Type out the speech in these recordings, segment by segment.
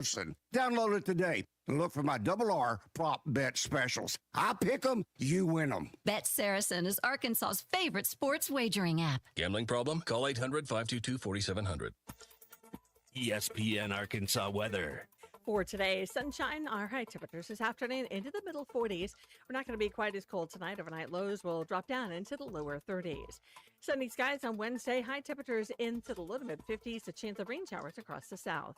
Download it today and look for my Double R prop bet specials. I pick them, you win them. Bet Saracen is Arkansas's favorite sports wagering app. Gambling problem? Call 800-522-4700. ESPN Arkansas weather. For today, sunshine, our high temperatures this afternoon into the middle 40s. We're not going to be quite as cold tonight. Overnight lows will drop down into the lower 30s. Sunny skies on Wednesday, high temperatures into the low to mid 50s, a chance of rain showers across the south.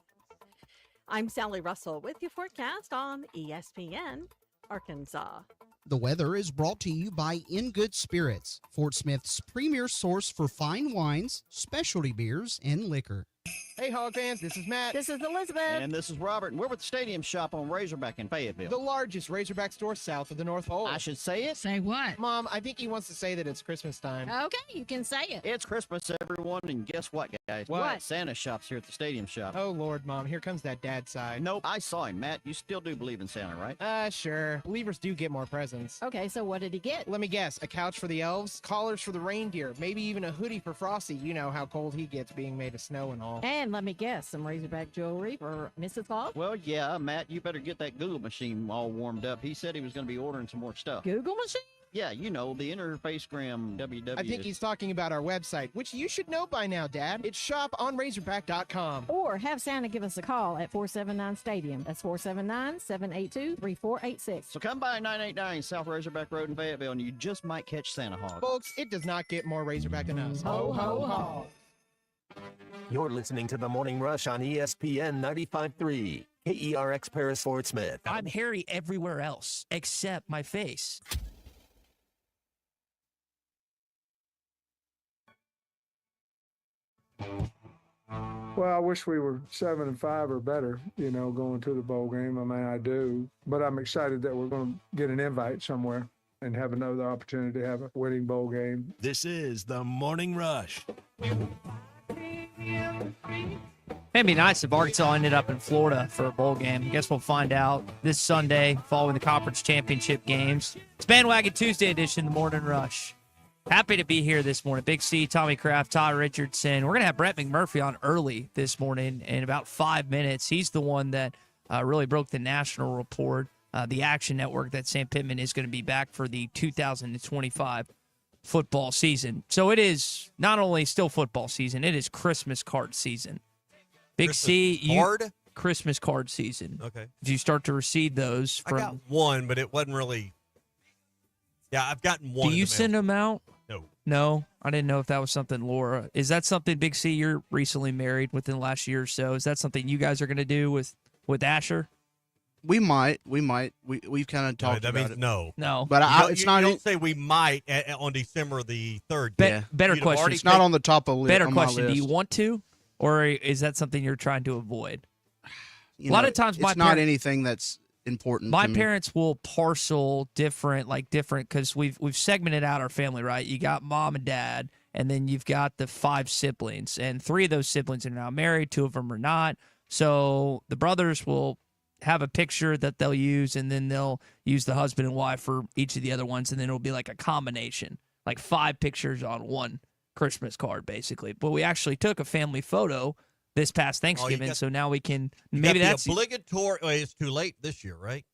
I'm Sally Russell with your forecast on ESPN Arkansas. The weather is brought to you by In Good Spirits, Fort Smith's premier source for fine wines, specialty beers, and liquor. Hey, Hog fans, this is Matt. This is Elizabeth. And this is Robert, and we're with the Stadium Shop on Razorback in Fayetteville. The largest Razorback store south of the North Pole. I should say it? Say what? Mom, I think he wants to say that it's Christmas time. Okay, you can say it. It's Christmas, everyone, and guess what, guys? What? Santa shop's here at the Stadium Shop. Oh, Lord, Mom, here comes that dad side. Nope, I saw him, Matt. You still do believe in Santa, right? Sure. Believers do get more presents. Okay, so what did he get? Let me guess, a couch for the elves, collars for the reindeer, maybe even a hoodie for Frosty. You know how cold he gets being made of snow and all. And let me guess, some Razorback jewelry for Mrs. Claus? Well, yeah, Matt, you better get that Google machine all warmed up. He said he was going to be ordering some more stuff. Google machine? Yeah, you know, the Interfacegram WW. I think he's talking about our website, which you should know by now, Dad. It's shoponrazorback.com. Or have Santa give us a call at 479-STADIUM. That's 479-782-3486. So come by 989 South Razorback Road in Fayetteville, and you just might catch Santa Hog. Folks, it does not get more Razorback than us. Ho, ho, ho. You're listening to The Morning Rush on ESPN 95.3. KERX Paris Fort Smith. I'm hairy everywhere else except my face. Well, I wish we were 7-5 or better, going to the bowl game. I mean, I do, but I'm excited that we're going to get an invite somewhere and have another opportunity to have a winning bowl game. This is The Morning Rush. It'd be nice if Arkansas ended up in Florida for a bowl game. I guess we'll find out this Sunday following the conference championship games. It's Bandwagon Tuesday edition, The Morning Rush. Happy to be here this morning. Big C, Tommy Kraft, Todd Richardson. We're going to have Brett McMurphy on early this morning in about 5 minutes. He's the one that really broke the national report, the Action Network, that Sam Pittman is going to be back for the 2025 football season. So it is not only still football season, it is Christmas card season. Big Christmas Christmas card season. Okay. Did you start to receive those from? I got one, but it wasn't really. Yeah, I've gotten one. Do you send them out? No. No, I didn't know if that was something, Laura. Is that something, Big C, you're recently married within the last year or so? Is that something you guys are going to do with Asher? We might. We've kind of talked that about means it. no. But it's not. You don't say we might on December the 3rd. Better question. It's not on the top of Better on question. My list. Do you want to, or is that something you're trying to avoid? A lot of times, it's not anything that's important. My to me. parents will parcel different because we've segmented out our family, right? You got mom and dad, and then you've got the 5 siblings, and 3 of those siblings are now married, 2 of them are not. So the brothers will have a picture that they'll use, and then they'll use the husband and wife for each of the other ones, and then it'll be like a combination, like 5 pictures on one Christmas card, basically. But we actually took a family photo this past Thanksgiving, so now we can maybe that's obligatory. Well, it's too late this year, right?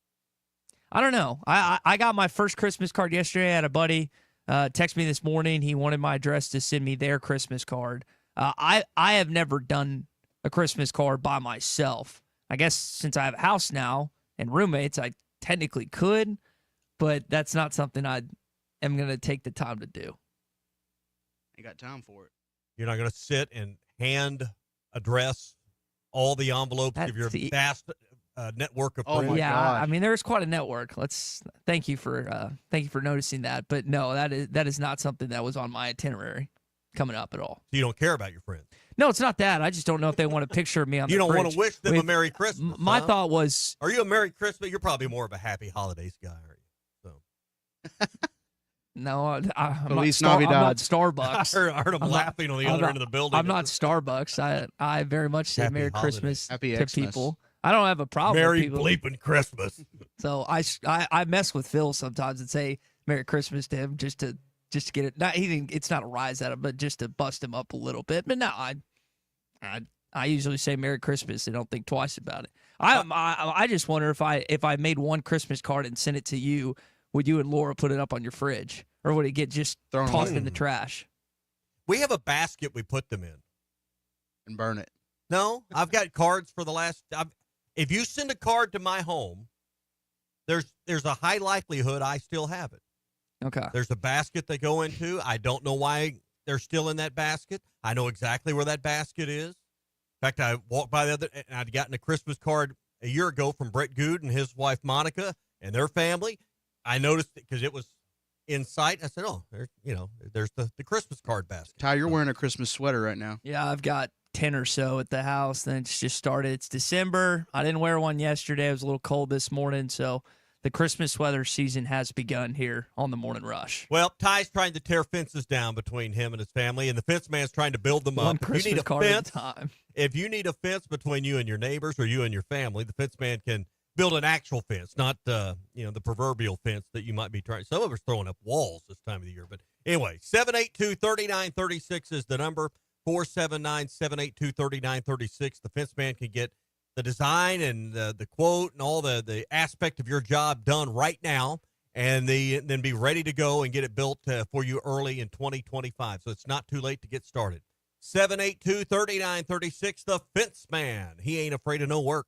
I don't know. I got my first Christmas card yesterday. I had a buddy text me this morning. He wanted my address to send me their Christmas card. I have never done a Christmas card by myself. I guess since I have a house now and roommates, I technically could, but that's not something I am going to take the time to do. Ain't got time for it. You're not going to sit and hand address all the envelopes of your vast network of friends. I mean, there's quite a network. Thank you for noticing that. But no, that is not something that was on my itinerary coming up at all. So you don't care about your friends? No, it's not that. I just don't know if they want a picture of me on the You don't fridge. want to wish them a Merry Christmas. My thought was, are you a Merry Christmas? You're probably more of a Happy Holidays guy, are you? So. No, I'm not Starbucks. I heard them laughing on the other end of the building. I'm not Starbucks. I very much say Happy Merry holidays. Christmas Happy to Xmas. people. I don't have a problem Merry with people. bleeping Christmas. So I mess with Phil sometimes and say Merry Christmas to him just to get it. It's not a rise at him, but just to bust him up a little bit. But no, I usually say Merry Christmas and don't think twice about it. I just wonder if I made one Christmas card and sent it to you, would you and Laura put it up on your fridge, or would it get just tossed in the trash? We have a basket we put them in and burn it. No, I've got cards for the last. If you send a card to my home, there's a high likelihood I still have it. Okay. There's a basket they go into. I don't know why they're still in that basket. I know exactly where that basket is. In fact, I walked by the other, and I'd gotten a Christmas card a year ago from Brett Good and his wife Monica and their family. I noticed it because it was in sight. I said, "Oh, there's the Christmas card basket." Ty, you're wearing a Christmas sweater right now. Yeah, I've got 10 or so at the house. Then it's just started. It's December. I didn't wear one yesterday. It was a little cold this morning, so the Christmas weather season has begun here on the Morning Rush. Well, Ty's trying to tear fences down between him and his family, and the fence man's trying to build them One up. Christmas you need a card fence, at a time. If you need a fence between you and your neighbors or you and your family, the fence man can build an actual fence, not the proverbial fence that you might be trying. Some of us throwing up walls this time of the year. But anyway, 782-3936 is the number. 479-782-3936. The fence man can get the design and the quote and all the aspect of your job done right now, and then be ready to go and get it built for you early in 2025. So it's not too late to get started. 782-3936, the fence man. He ain't afraid of no work.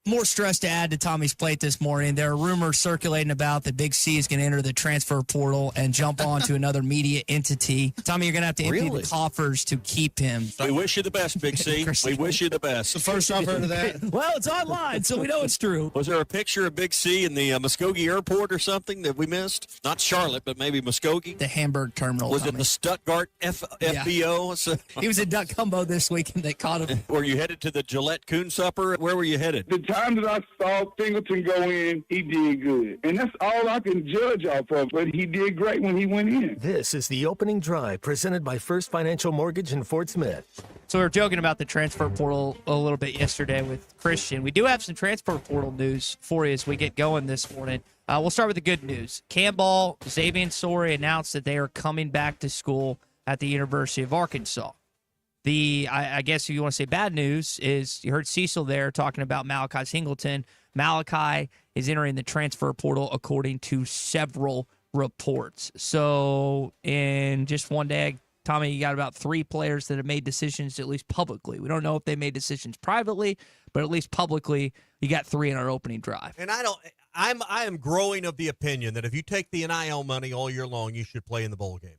More stress to add to Tommy's plate this morning. There are rumors circulating about that Big C is going to enter the transfer portal and jump on to another media entity. Tommy, you're going to have to empty the coffers to keep him. We wish you the best, Big C. We wish you the best. The first I've heard of that. Well, it's online, so we know it's true. Was there a picture of Big C in the Muskogee airport or something that we missed? Not Charlotte, but maybe Muskogee? The Hamburg terminal. Was it the Stuttgart FBO? So, he was in Duck Combo this week, and they caught him. Were you headed to the Gillette Coon Supper? Where were you headed? The time that I saw Singleton go in, he did good. And that's all I can judge off of, but he did great when he went in. This is the opening drive presented by First Financial Mortgage in Fort Smith. So we were joking about the transfer portal a little bit yesterday with Christian. We do have some transfer portal news for you as we get going this morning. We'll start with the good news. Campbell, Xavier Sorey announced that they are coming back to school at the University of Arkansas. I guess if you want to say bad news is you heard Cecil there talking about Malachi Singleton. Malachi is entering the transfer portal according to several reports. So in just one day, Tommy, you got about 3 players that have made decisions, at least publicly. We don't know if they made decisions privately, but at least publicly, you got 3 in our opening drive. And I am growing of the opinion that if you take the NIL money all year long, you should play in the bowl game.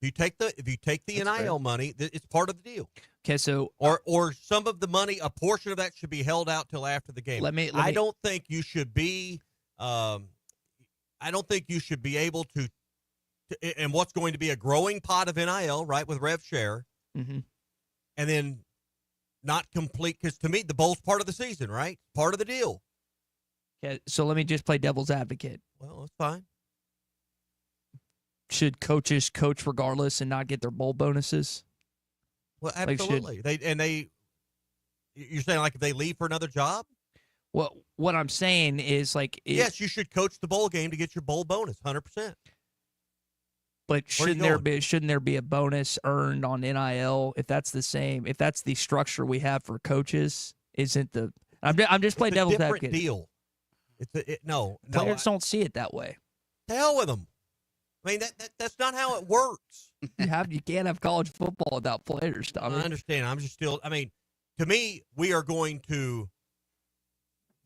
If you take the NIL money, it's part of the deal. Okay, so or some of the money, a portion of that should be held out till after the game. I don't think you should be. I don't think you should be able to and what's going to be a growing pot of NIL, right, with rev share, and then not complete, because to me the bowl's part of the season, right? Part of the deal. Okay, so let me just play devil's advocate. Well, that's fine. Should coaches coach regardless and not get their bowl bonuses? Well, absolutely. You're saying like if they leave for another job? Well, what I'm saying is yes, you should coach the bowl game to get your bowl bonus, 100%. But shouldn't there be a bonus earned on NIL if that's the same? If that's the structure we have for coaches, isn't the? I'm just playing devil's advocate. Deal. No. Players don't see it that way. The hell with them. I mean, that's not how it works. You can't have college football without players, Tommy. I understand. To me, we're going to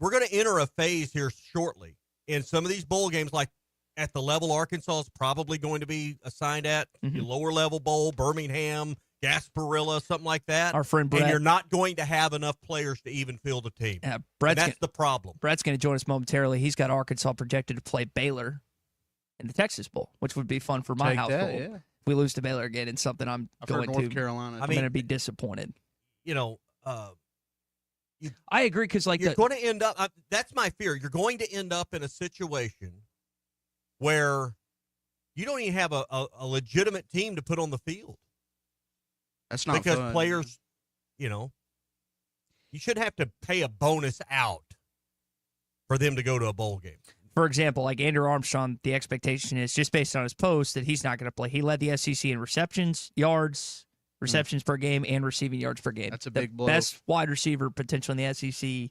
enter a phase here shortly in some of these bowl games, like at the level Arkansas is probably going to be assigned at, the lower level bowl, Birmingham, Gasparilla, something like that. Our friend Brett. And you're not going to have enough players to even field a team. Yeah, that's the problem. Brett's going to join us momentarily. He's got Arkansas projected to play Baylor in the Texas Bowl, which would be fun for my household. Yeah. If we lose to Baylor again, it's something I'm going to. North Carolina. I'm going to be disappointed. I agree because you're going to end up. That's my fear. You're going to end up in a situation where you don't even have a legitimate team to put on the field. That's not because fun. Players, you should have to pay a bonus out for them to go to a bowl game. For example, like Andrew Armstrong, the expectation is just based on his post that he's not going to play. He led the SEC in receptions, yards, receptions per game and receiving yards per game. That's a big blow. Best wide receiver potentially in the SEC. You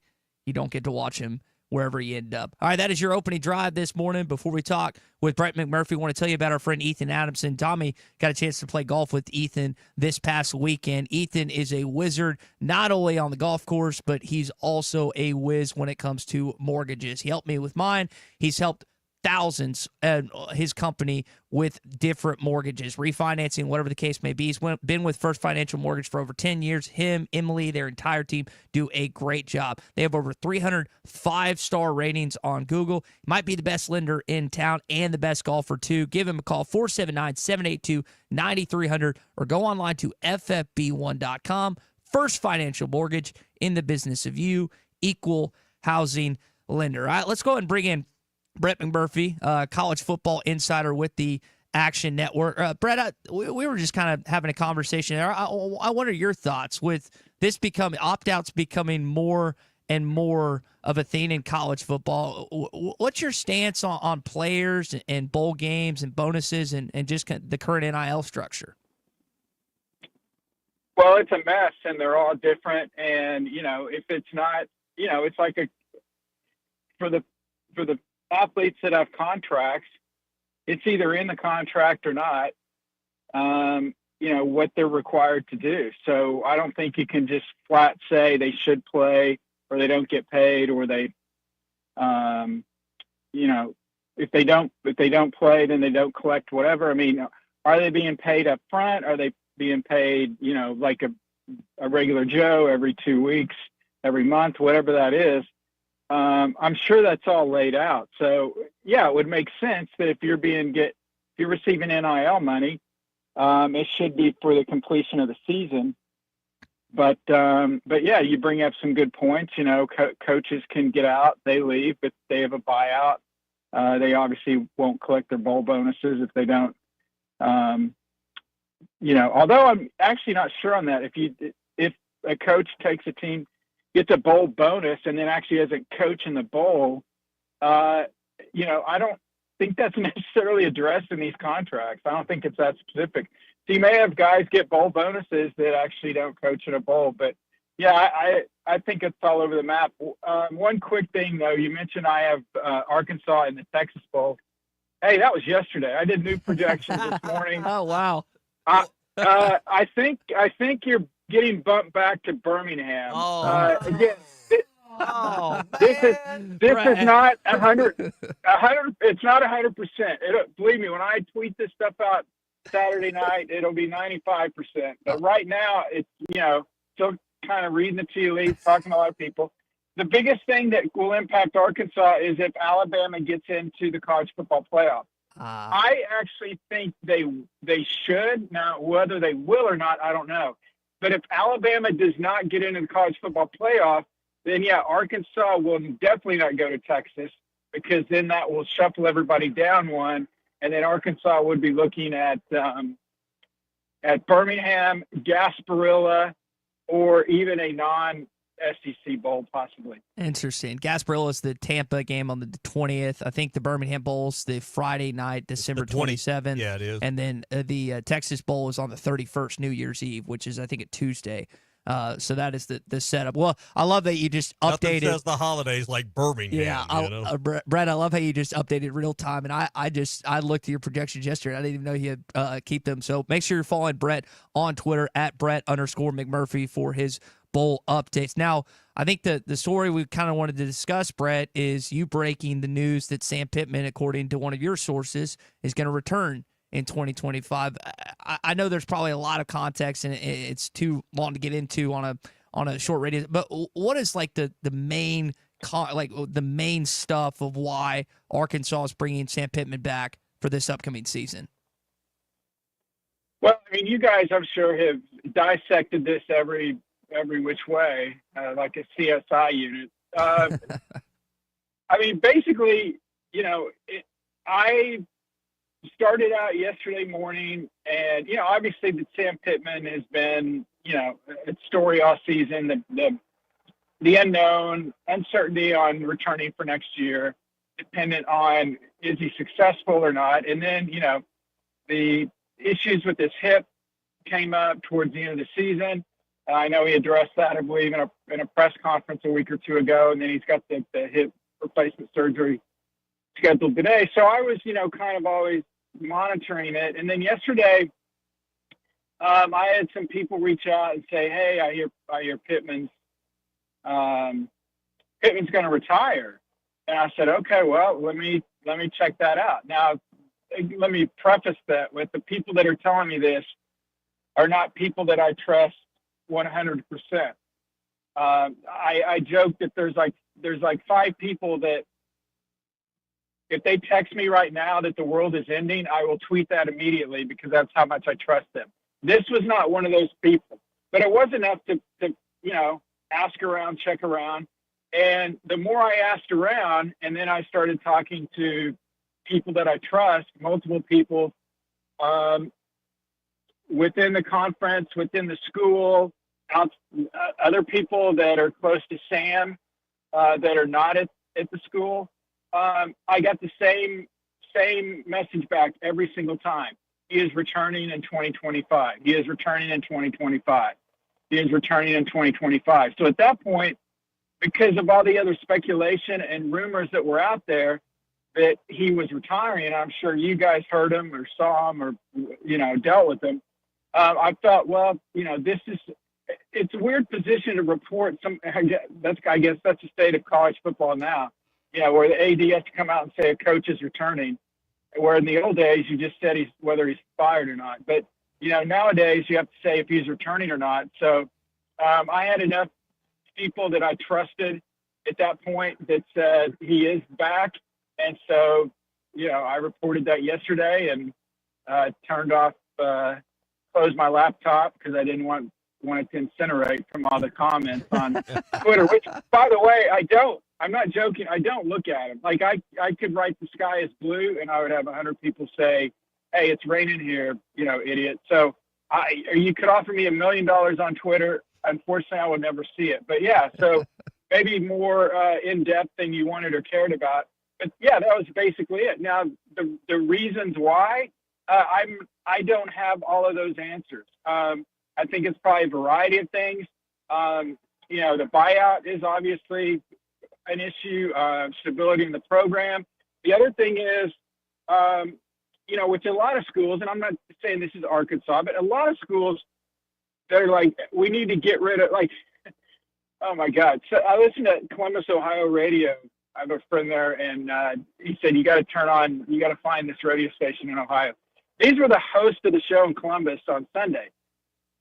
don't get to watch him wherever you end up. All right, that is your opening drive this morning. Before we talk with Brett McMurphy, I want to tell you about our friend Ethan Adamson. Tommy got a chance to play golf with Ethan this past weekend. Ethan is a wizard, not only on the golf course, but he's also a whiz when it comes to mortgages. He helped me with mine. He's helped thousands and his company with different mortgages, refinancing, whatever the case may be. He's been with First Financial Mortgage for over 10 years. Him, Emily, their entire team do a great job. They have over 300 5-star ratings on Google. Might be the best lender in town and the best golfer too. Give him a call, 479-782-9300, or go online to ffb1.com. First Financial Mortgage, in the business of you, equal housing lender. All right, let's go ahead and bring in Brett McMurphy, college football insider with the Action Network. Brett, we were just kind of having a conversation there. I wonder your thoughts with this opt-outs becoming more and more of a thing in college football. What's your stance on players and bowl games and bonuses and just the current NIL structure? Well, it's a mess, and they're all different. And if it's not, it's like for the athletes that have contracts, it's either in the contract or not, what they're required to do. So I don't think you can just flat say they should play or they don't get paid, or they, if they don't play, then they don't collect whatever. I mean, are they being paid up front? Are they being paid, like a regular Joe every 2 weeks, every month, whatever that is? I'm sure that's all laid out. So yeah, it would make sense that if you're receiving NIL money, it should be for the completion of the season. But yeah, you bring up some good points. Coaches can get out, they leave, but they have a buyout. They obviously won't collect their bowl bonuses if they don't. Although I'm actually not sure on that. If a coach takes a team, gets a bowl bonus, and then actually as a coach in the bowl, I don't think that's necessarily addressed in these contracts. I don't think it's that specific. So you may have guys get bowl bonuses that actually don't coach in a bowl, but yeah, I think it's all over the map. One quick thing though, you mentioned I have Arkansas in the Texas Bowl. Hey, that was yesterday. I did new projections this morning. Oh wow! I think you're getting bumped back to Birmingham. Again, this is not 100. It's not 100%. Believe me, when I tweet this stuff out Saturday night, it'll be 95%. But right now, it's still kind of reading the tea leaves, talking to a lot of people. The biggest thing that will impact Arkansas is if Alabama gets into the college football playoff. I actually think they should. Now, whether they will or not, I don't know. But if Alabama does not get into the college football playoff, then yeah, Arkansas will definitely not go to Texas, because then that will shuffle everybody down one, and then Arkansas would be looking at Birmingham, Gasparilla, or even a non-SEC bowl possibly. Interesting. Gasparilla is the Tampa game on the 20th. I think the Birmingham Bowl's the Friday night, December 27th. Yeah, it is. And then the Texas Bowl is on the 31st, New Year's Eve, which is, I think, a Tuesday. So that is the setup. Well, I love that you just updated. Nothing says the holidays like Birmingham. Yeah, Brett, I love how you just updated real time. And I looked at your projections yesterday. I didn't even know you had keep them. So make sure you're following Brett on Twitter at Brett_McMurphy for his bowl updates. Now, I think the story we kind of wanted to discuss, Brett, is you breaking the news that Sam Pittman, according to one of your sources, is going to return in 2025. I know there's probably a lot of context, and it's too long to get into on a short radio. But what is like the main the main stuff of why Arkansas is bringing Sam Pittman back for this upcoming season? Well, I mean, you guys, I'm sure, have dissected this every which way, like a CSI unit. I mean, basically, I started out yesterday morning, and obviously the Sam Pittman has been a story all season. The unknown, uncertainty on returning for next year, dependent on is he successful or not, and then the issues with his hip came up towards the end of the season. I know he addressed that, I believe, in a press conference a week or two ago, and then he's got the hip replacement surgery scheduled today. So I was, kind of always monitoring it. And then yesterday, I had some people reach out and say, "Hey, I hear Pittman's going to retire." And I said, "Okay, well, let me check that out." Now, let me preface that with the people that are telling me this are not people that I trust 100%. I joke that there's like 5 people that if they text me right now that the world is ending, I will tweet that immediately because that's how much I trust them. This was not one of those people, but it was enough to ask around, check around. And the more I asked around, and then I started talking to people that I trust, multiple people within the conference, within the school, other people that are close to Sam that are not at the school. I got the same message back every single time. He is returning in 2025. He is returning in 2025. He is returning in 2025. So at that point, because of all the other speculation and rumors that were out there that he was retiring, I'm sure you guys heard him or saw him or, dealt with him. I thought, well, it's a weird position to report I guess that's the state of college football now, where the AD has to come out and say a coach is returning, where in the old days you just said whether he's fired or not. But, nowadays you have to say if he's returning or not. So I had enough people that I trusted at that point that said he is back. And so, I reported that yesterday and closed my laptop because I didn't want it to incinerate from all the comments on Twitter, which, by the way, I'm not joking. I don't look at them. Like I could write the sky is blue and I would have 100 people say, "Hey, it's raining here, idiot." So you could offer me $1 million on Twitter. Unfortunately, I would never see it. But yeah, so maybe more in depth than you wanted or cared about. But yeah, that was basically it. Now the reasons why I don't have all of those answers. I think it's probably a variety of things. The buyout is obviously an issue, stability in the program. The other thing is, which a lot of schools, and I'm not saying this is Arkansas, but a lot of schools, they're like, we need to get rid of, oh my God. So I listen to Columbus, Ohio radio. I have a friend there, and he said, you got to find this radio station in Ohio. These were the hosts of the show in Columbus on Sunday.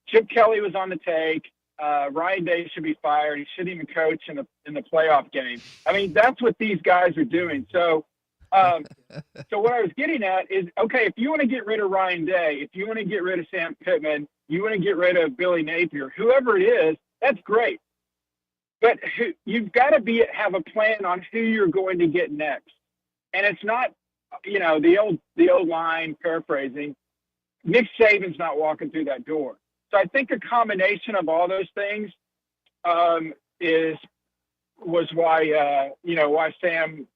Chip Kelly was on the take. Ryan Day should be fired. He shouldn't even coach in the playoff game. I mean, that's what these guys are doing. So, so what I was getting at is, okay, if you want to get rid of Ryan Day, if you want to get rid of Sam Pittman, you want to get rid of Billy Napier, whoever it is, that's great. But you've got to have a plan on who you're going to get next. And it's not, the old line, paraphrasing, Nick Saban's not walking through that door. So I think a combination of all those things was why why Sam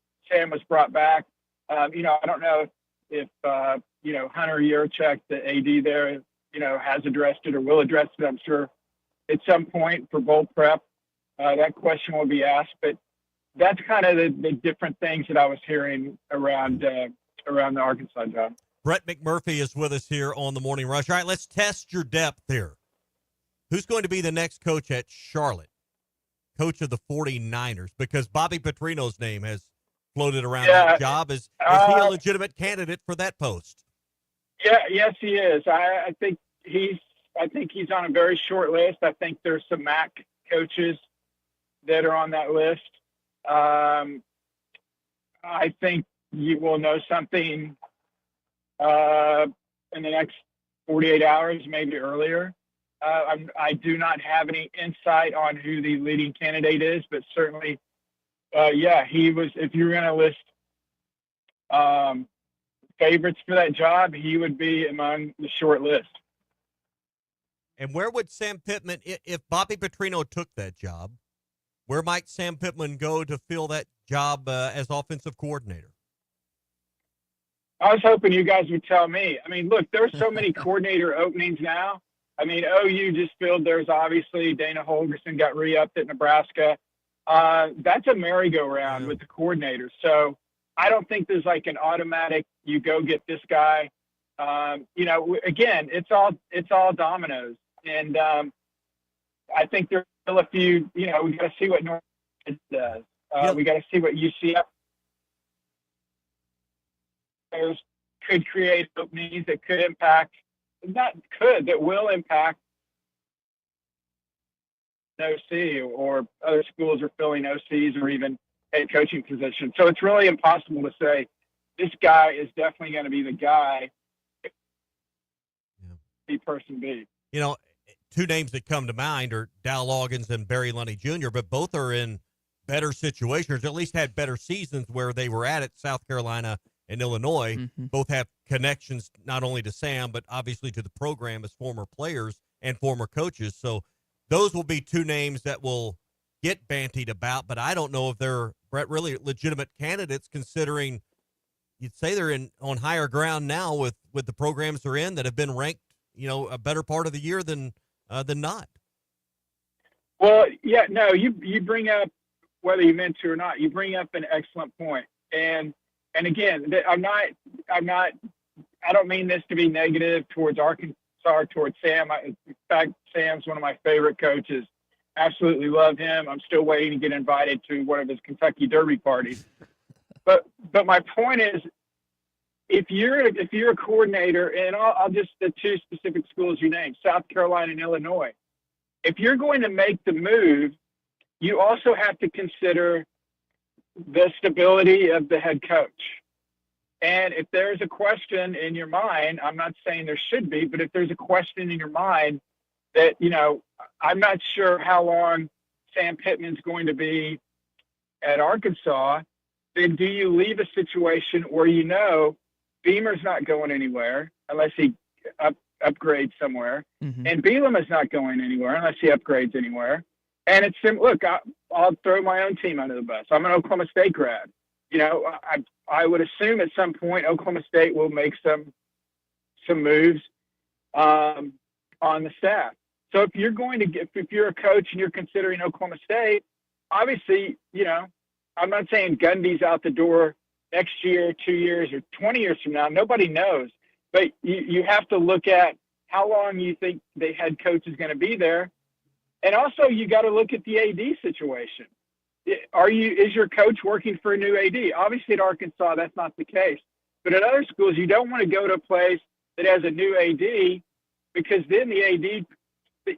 was brought back. I don't know if Hunter Yurchek, the AD there, has addressed it or will address it. I'm sure at some point for bowl prep that question will be asked. But that's kind of the different things that I was hearing around the Arkansas job. Brett McMurphy is with us here on the Morning Rush. All right, let's test your depth here. Who's going to be the next coach at Charlotte? Coach of the 49ers? Because Bobby Petrino's name has floated around that job. Is he a legitimate candidate for that post? Yeah, yes, he is. I think he's on a very short list. I think there's some MAC coaches that are on that list. I think you will know something in the next 48 hours, maybe earlier. I do not have any insight on who the leading candidate is, but certainly, he was, if you're going to list favorites for that job, he would be among the short list. And where would Sam Pittman, if Bobby Petrino took that job, where might Sam Pittman go to fill that job as offensive coordinator? I was hoping you guys would tell me. I mean, look, there's so many coordinator openings now. I mean, OU just filled theirs, obviously. Dana Holgerson got re-upped at Nebraska. That's a merry-go-round with the coordinators. So I don't think there's like an automatic, you go get this guy. Again, it's all dominoes. And I think there's still a few, we got to see what North does. We got to see what UCF could create openings that could impact, that will impact OC, or other schools are filling OCs or even head coaching positions. So it's really impossible to say this guy is definitely going to be the guy. Be person B. Two names that come to mind are Dow Loggins and Barry Lunny Jr., but both are in better situations, at least had better seasons where they were at South Carolina and Illinois. Mm-hmm. Both have connections not only to Sam, but obviously to the program as former players and former coaches. So those will be two names that will get bantied about, but I don't know if they're, Brett, really legitimate candidates, considering you'd say they're on higher ground now with the programs they're in that have been ranked, a better part of the year than not. Well, yeah, no, you bring up, whether you meant to or not, you bring up an excellent point. And again, I don't mean this to be negative towards Arkansas, towards Sam. In fact, Sam's one of my favorite coaches. Absolutely love him. I'm still waiting to get invited to one of his Kentucky Derby parties. But my point is, if you're a coordinator, and I'll just, the two specific schools you named, South Carolina and Illinois, if you're going to make the move, you also have to consider the stability of the head coach. And if there's a question in your mind, I'm not saying there should be, but if there's a question in your mind that, I'm not sure how long Sam Pittman's going to be at Arkansas, then do you leave a situation where Beamer's not going anywhere unless he upgrades somewhere, and Bielema is not going anywhere unless he upgrades anywhere. And it's look, I'll throw my own team under the bus. I'm an Oklahoma State grad. I would assume at some point Oklahoma State will make some moves on the staff. So if you're if you're a coach and you're considering Oklahoma State, obviously, I'm not saying Gundy's out the door next year, 2 years, or 20 years from now. Nobody knows. But you have to look at how long you think the head coach is going to be there. And also you got to look at the AD situation. Is your coach working for a new AD? Obviously at Arkansas, that's not the case. But at other schools, you don't want to go to a place that has a new AD, because then the AD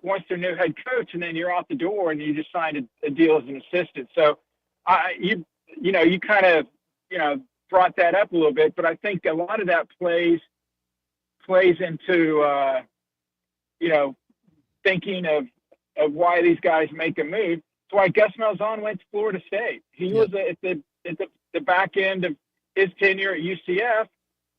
wants their new head coach, and then you're out the door and you just signed a deal as an assistant. So you kind of, brought that up a little bit, but I think a lot of that plays into, thinking of why these guys make a move. That's why Gus Malzahn went to Florida State. He was at the back end of his tenure at UCF,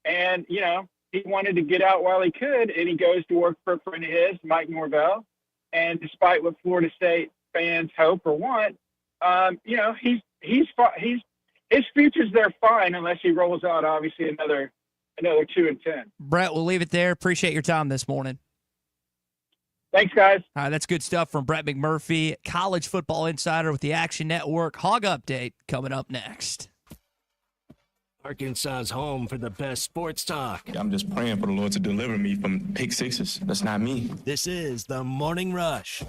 and, he wanted to get out while he could, and he goes to work for a friend of his, Mike Norvell. And despite what Florida State fans hope or want, his future's there fine, unless he rolls out, obviously, another 2-10. Brett, we'll leave it there. Appreciate your time this morning. Thanks, guys. All right, that's good stuff from Brett McMurphy, college football insider with the Action Network. Hog Update coming up next. Arkansas's home for the best sports talk. I'm just praying for the Lord to deliver me from pick sixes. That's not me. This is the Morning Rush.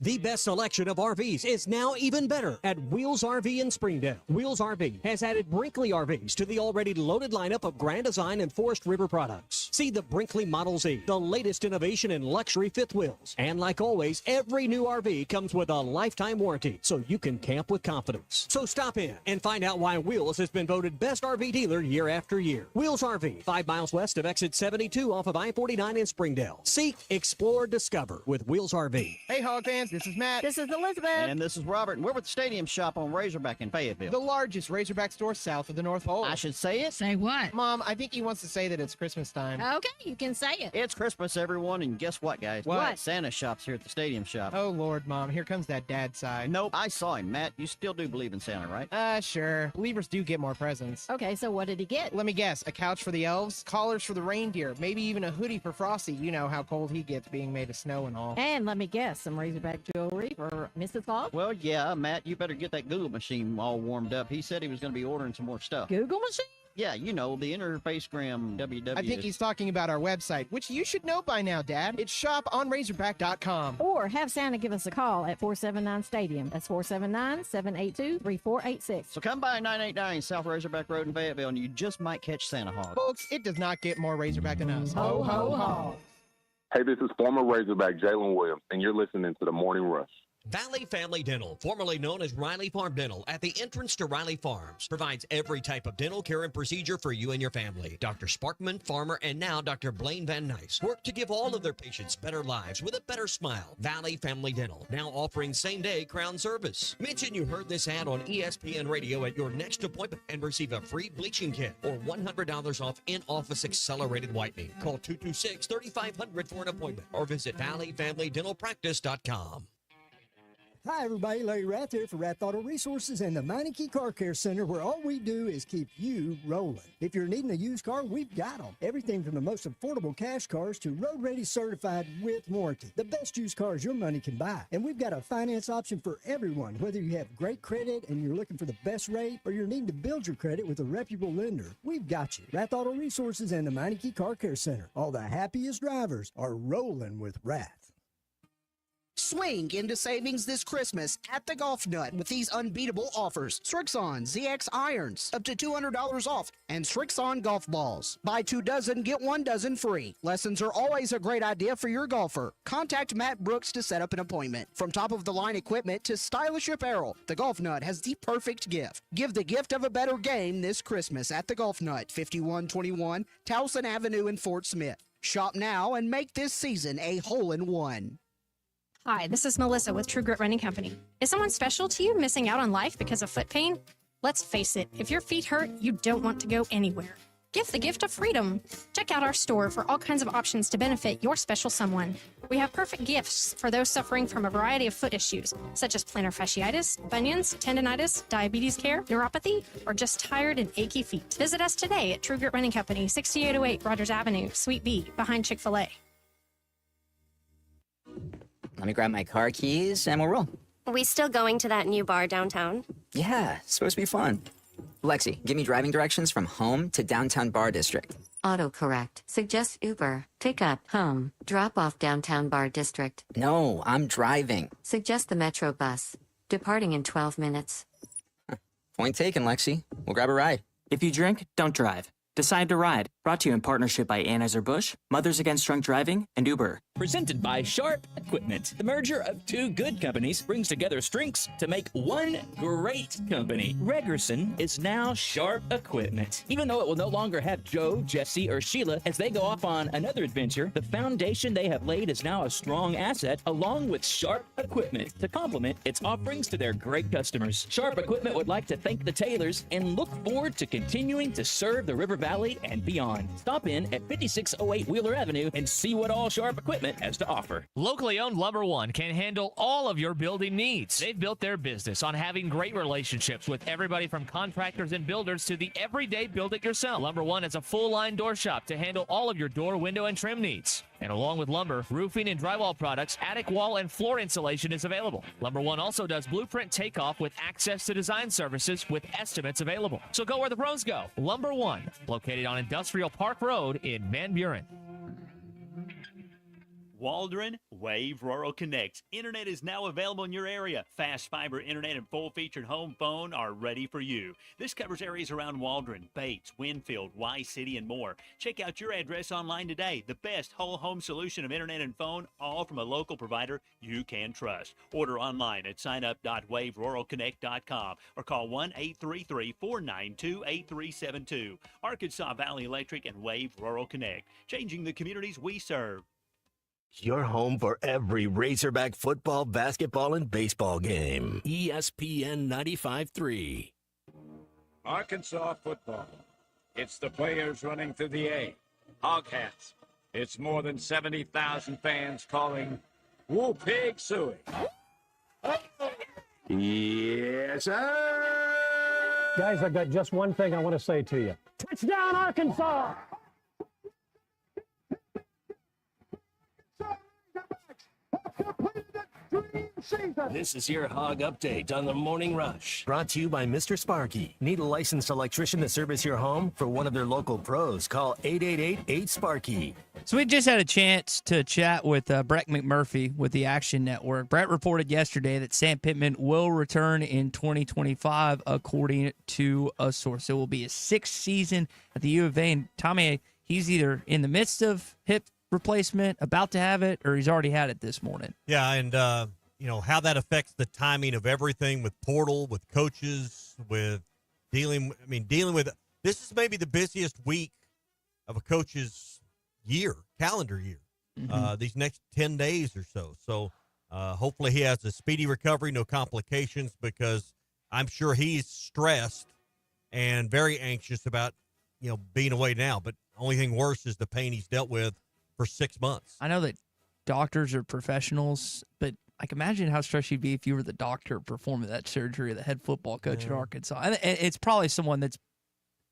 The best selection of RVs is now even better at Wheels RV in Springdale. Wheels RV has added Brinkley RVs to the already loaded lineup of Grand Design and Forest River products. See the Brinkley Model Z, the latest innovation in luxury fifth wheels. And like always, every new RV comes with a lifetime warranty, so you can camp with confidence. So stop in and find out why Wheels has been voted best RV dealer year after year. Wheels RV, 5 miles west of exit 72 off of I-49 in Springdale. Seek, explore, discover with Wheels RV. Hey, Hog fans, this is Matt. This is Elizabeth. And this is Robert, and we're with the Stadium Shop on Razorback in Fayetteville. The largest Razorback store south of the North Pole. I should say it. Say what? Mom, I think he wants to say that it's Christmas time. Okay, you can say it. It's Christmas, everyone, and guess what, guys? What? Santa shop's here at the stadium shop. Oh, Lord, Mom. Here comes that dad side. Nope, I saw him. Matt, you still do believe in Santa, right? Sure. Believers do get more presents. Okay, so what did he get? Let me guess. A couch for the elves, collars for the reindeer, maybe even a hoodie for Frosty. You know how cold he gets being made of snow and all. And let me guess, some Razorback jewelry for Mrs. Claus? Well, yeah, Matt, you better get that Google machine all warmed up. He said he was going to be ordering some more stuff. Google machine? Yeah, you know, the interfacegram www. I think he's talking about our website, which you should know by now, Dad. It's shoponrazorback.com. Or have Santa give us a call at 479-STADIUM. That's 479-782-3486. So come by 989 South Razorback Road in Fayetteville, and you just might catch Santa Hog. Folks, it does not get more Razorback than us. Ho, ho, ho. Hey, this is former Razorback Jalen Williams, and you're listening to The Morning Rush. Valley Family Dental, formerly known as Riley Farm Dental, at the entrance to Riley Farms, provides every type of dental care and procedure for you and your family. Dr. Sparkman, Farmer, and now Dr. Blaine Van Nice work to give all of their patients better lives with a better smile. Valley Family Dental, now offering same-day crown service. Mention you heard this ad on ESPN Radio at your next appointment and receive a free bleaching kit or $100 off in-office accelerated whitening. Call 226-3500 for an appointment or visit valleyfamilydentalpractice.com. Hi, everybody. Larry Rath here for Rath Auto Resources and the Meineke Car Care Center, where all we do is keep you rolling. If you're needing a used car, we've got them. Everything from the most affordable cash cars to road-ready certified with warranty. The best used cars your money can buy. And we've got a finance option for everyone, whether you have great credit and you're looking for the best rate or you're needing to build your credit with a reputable lender. We've got you. Rath Auto Resources and the Meineke Car Care Center. All the happiest drivers are rolling with Rath. Swing into savings this Christmas at the Golf Nut with these unbeatable offers. Strixon ZX irons, up to $200 off, and Strixon golf balls. Buy 2 dozen, get 1 dozen free. Lessons are always a great idea for your golfer. Contact Matt Brooks to set up an appointment. From top-of-the-line equipment to stylish apparel, the Golf Nut has the perfect gift. Give the gift of a better game this Christmas at the Golf Nut, 5121 Towson Avenue in Fort Smith. Shop now and make this season a hole-in-one. Hi, this is Melissa with True Grit Running Company. Is someone special to you missing out on life because of foot pain? Let's face it, if your feet hurt, you don't want to go anywhere. Give the gift of freedom. Check out our store for all kinds of options to benefit your special someone. We have perfect gifts for those suffering from a variety of foot issues, such as plantar fasciitis, bunions, tendonitis, diabetes care, neuropathy, or just tired and achy feet. Visit us today at True Grit Running Company, 6808 Rogers Avenue, Suite B, behind Chick-fil-A. Let me grab my car keys and we'll roll. We still going to that new bar downtown? Yeah, it's supposed to be fun. Lexi, give me driving directions from home to downtown bar district. Autocorrect. Suggest Uber. Pick up, home. Drop off downtown bar district. No, I'm driving. Suggest the Metro bus. Departing in 12 minutes. Point taken, Lexi. We'll grab a ride. If you drink, don't drive. Decide to ride. Brought to you in partnership by Anheuser-Busch, Mothers Against Drunk Driving, and Uber. Presented by Sharp Equipment. The merger of 2 good companies brings together strengths to make one great company. Regerson is now Sharp Equipment. Even though it will no longer have Joe, Jesse, or Sheila as they go off on another adventure, the foundation they have laid is now a strong asset along with Sharp Equipment to complement its offerings to their great customers. Sharp Equipment would like to thank the Taylors and look forward to continuing to serve the River Valley and beyond. Stop in at 5608 Wheeler Avenue and see what all Sharp Equipment has to offer. Locally owned Lumber One can handle all of your building needs. They've built their business on having great relationships with everybody from contractors and builders to the everyday build-it-yourself. Lumber One is a full-line door shop to handle all of your door, window, and trim needs. And along with lumber, roofing and drywall products, attic wall and floor insulation is available. Lumber One also does blueprint takeoff with access to design services with estimates available. So go where the pros go. Lumber One, located on Industrial Park Road in Van Buren. Waldron Wave Rural Connect. Internet is now available in your area. Fast fiber internet and full-featured home phone are ready for you. This covers areas around Waldron, Bates, Winfield, Y-City, and more. Check out your address online today. The best whole home solution of internet and phone, all from a local provider you can trust. Order online at signup.waveruralconnect.com or call 1-833-492-8372. Arkansas Valley Electric and Wave Rural Connect, changing the communities we serve. Your home for every Razorback football, basketball, and baseball game. ESPN 95.3. Arkansas football. It's the players running through the A. hog hats. It's more than 70,000 fans calling Woo Pig Suey. Yes, sir. Guys, I've got just one thing I want to say to you. Touchdown, Arkansas! This is your hog update on the Morning Rush. Brought to you by Mr. Sparky. Need a licensed electrician to service your home? For one of their local pros, call 888-8-SPARKY. So we just had a chance to chat with Brett McMurphy with the Action Network. Brett reported yesterday that Sam Pittman will return in 2025, according to a source. It will be his 6th season at the U of A. And Tommy, he's either in the midst of hip replacement, about to have it, or he's already had it this morning. Yeah, and how that affects the timing of everything with portal, with coaches, with dealing with this is maybe the busiest week of a coach's calendar year, these next 10 days or so. So hopefully he has a speedy recovery, no complications, because I'm sure he's stressed and very anxious about, being away now. But only thing worse is the pain he's dealt with for 6 months. I know that doctors are professionals, but imagine how stressed you'd be if you were the doctor performing that surgery, the head football coach at Arkansas. And it's probably someone that's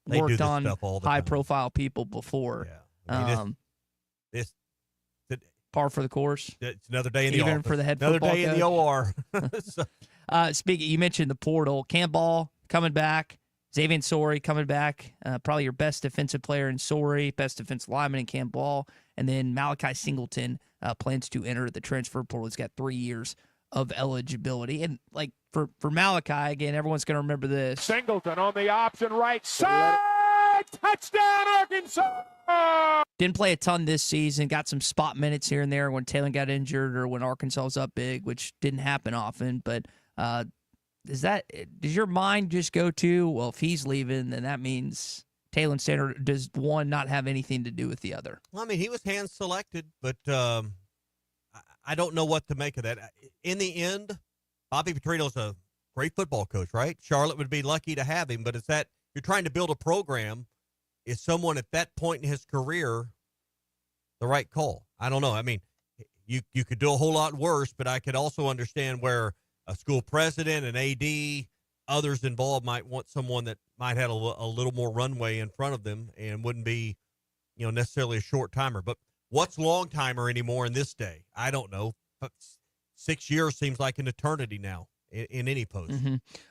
worked on high-profile people before. Yeah. This par for the course. It's another day in the even office. For the head another football day coach. in the OR. Speaking, you mentioned the portal. Cam Ball coming back. Xavier Sorey coming back. Probably your best defensive player in Sorey, best defensive lineman in Cam Ball. And then Malachi Singleton plans to enter the transfer portal. He's got 3 years of eligibility. And for Malachi, again, everyone's going to remember this. Singleton on the option right side. Touchdown, Arkansas! Didn't play a ton this season. Got some spot minutes here and there when Taylor got injured or when Arkansas was up big, which didn't happen often. But does your mind just go to, well, if he's leaving, then that means Taylor Standard, does one not have anything to do with the other? Well, he was hand selected, but I don't know what to make of that. In the end, Bobby Petrino's a great football coach, right? Charlotte would be lucky to have him, but it's that you're trying to build a program. Is someone at that point in his career the right call? I don't know. You could do a whole lot worse, but I could also understand where a school president, an AD, others involved might want someone that might have a little more runway in front of them and wouldn't be, necessarily a short timer. But what's long timer anymore in this day? I don't know. 6 years seems like an eternity now in any post.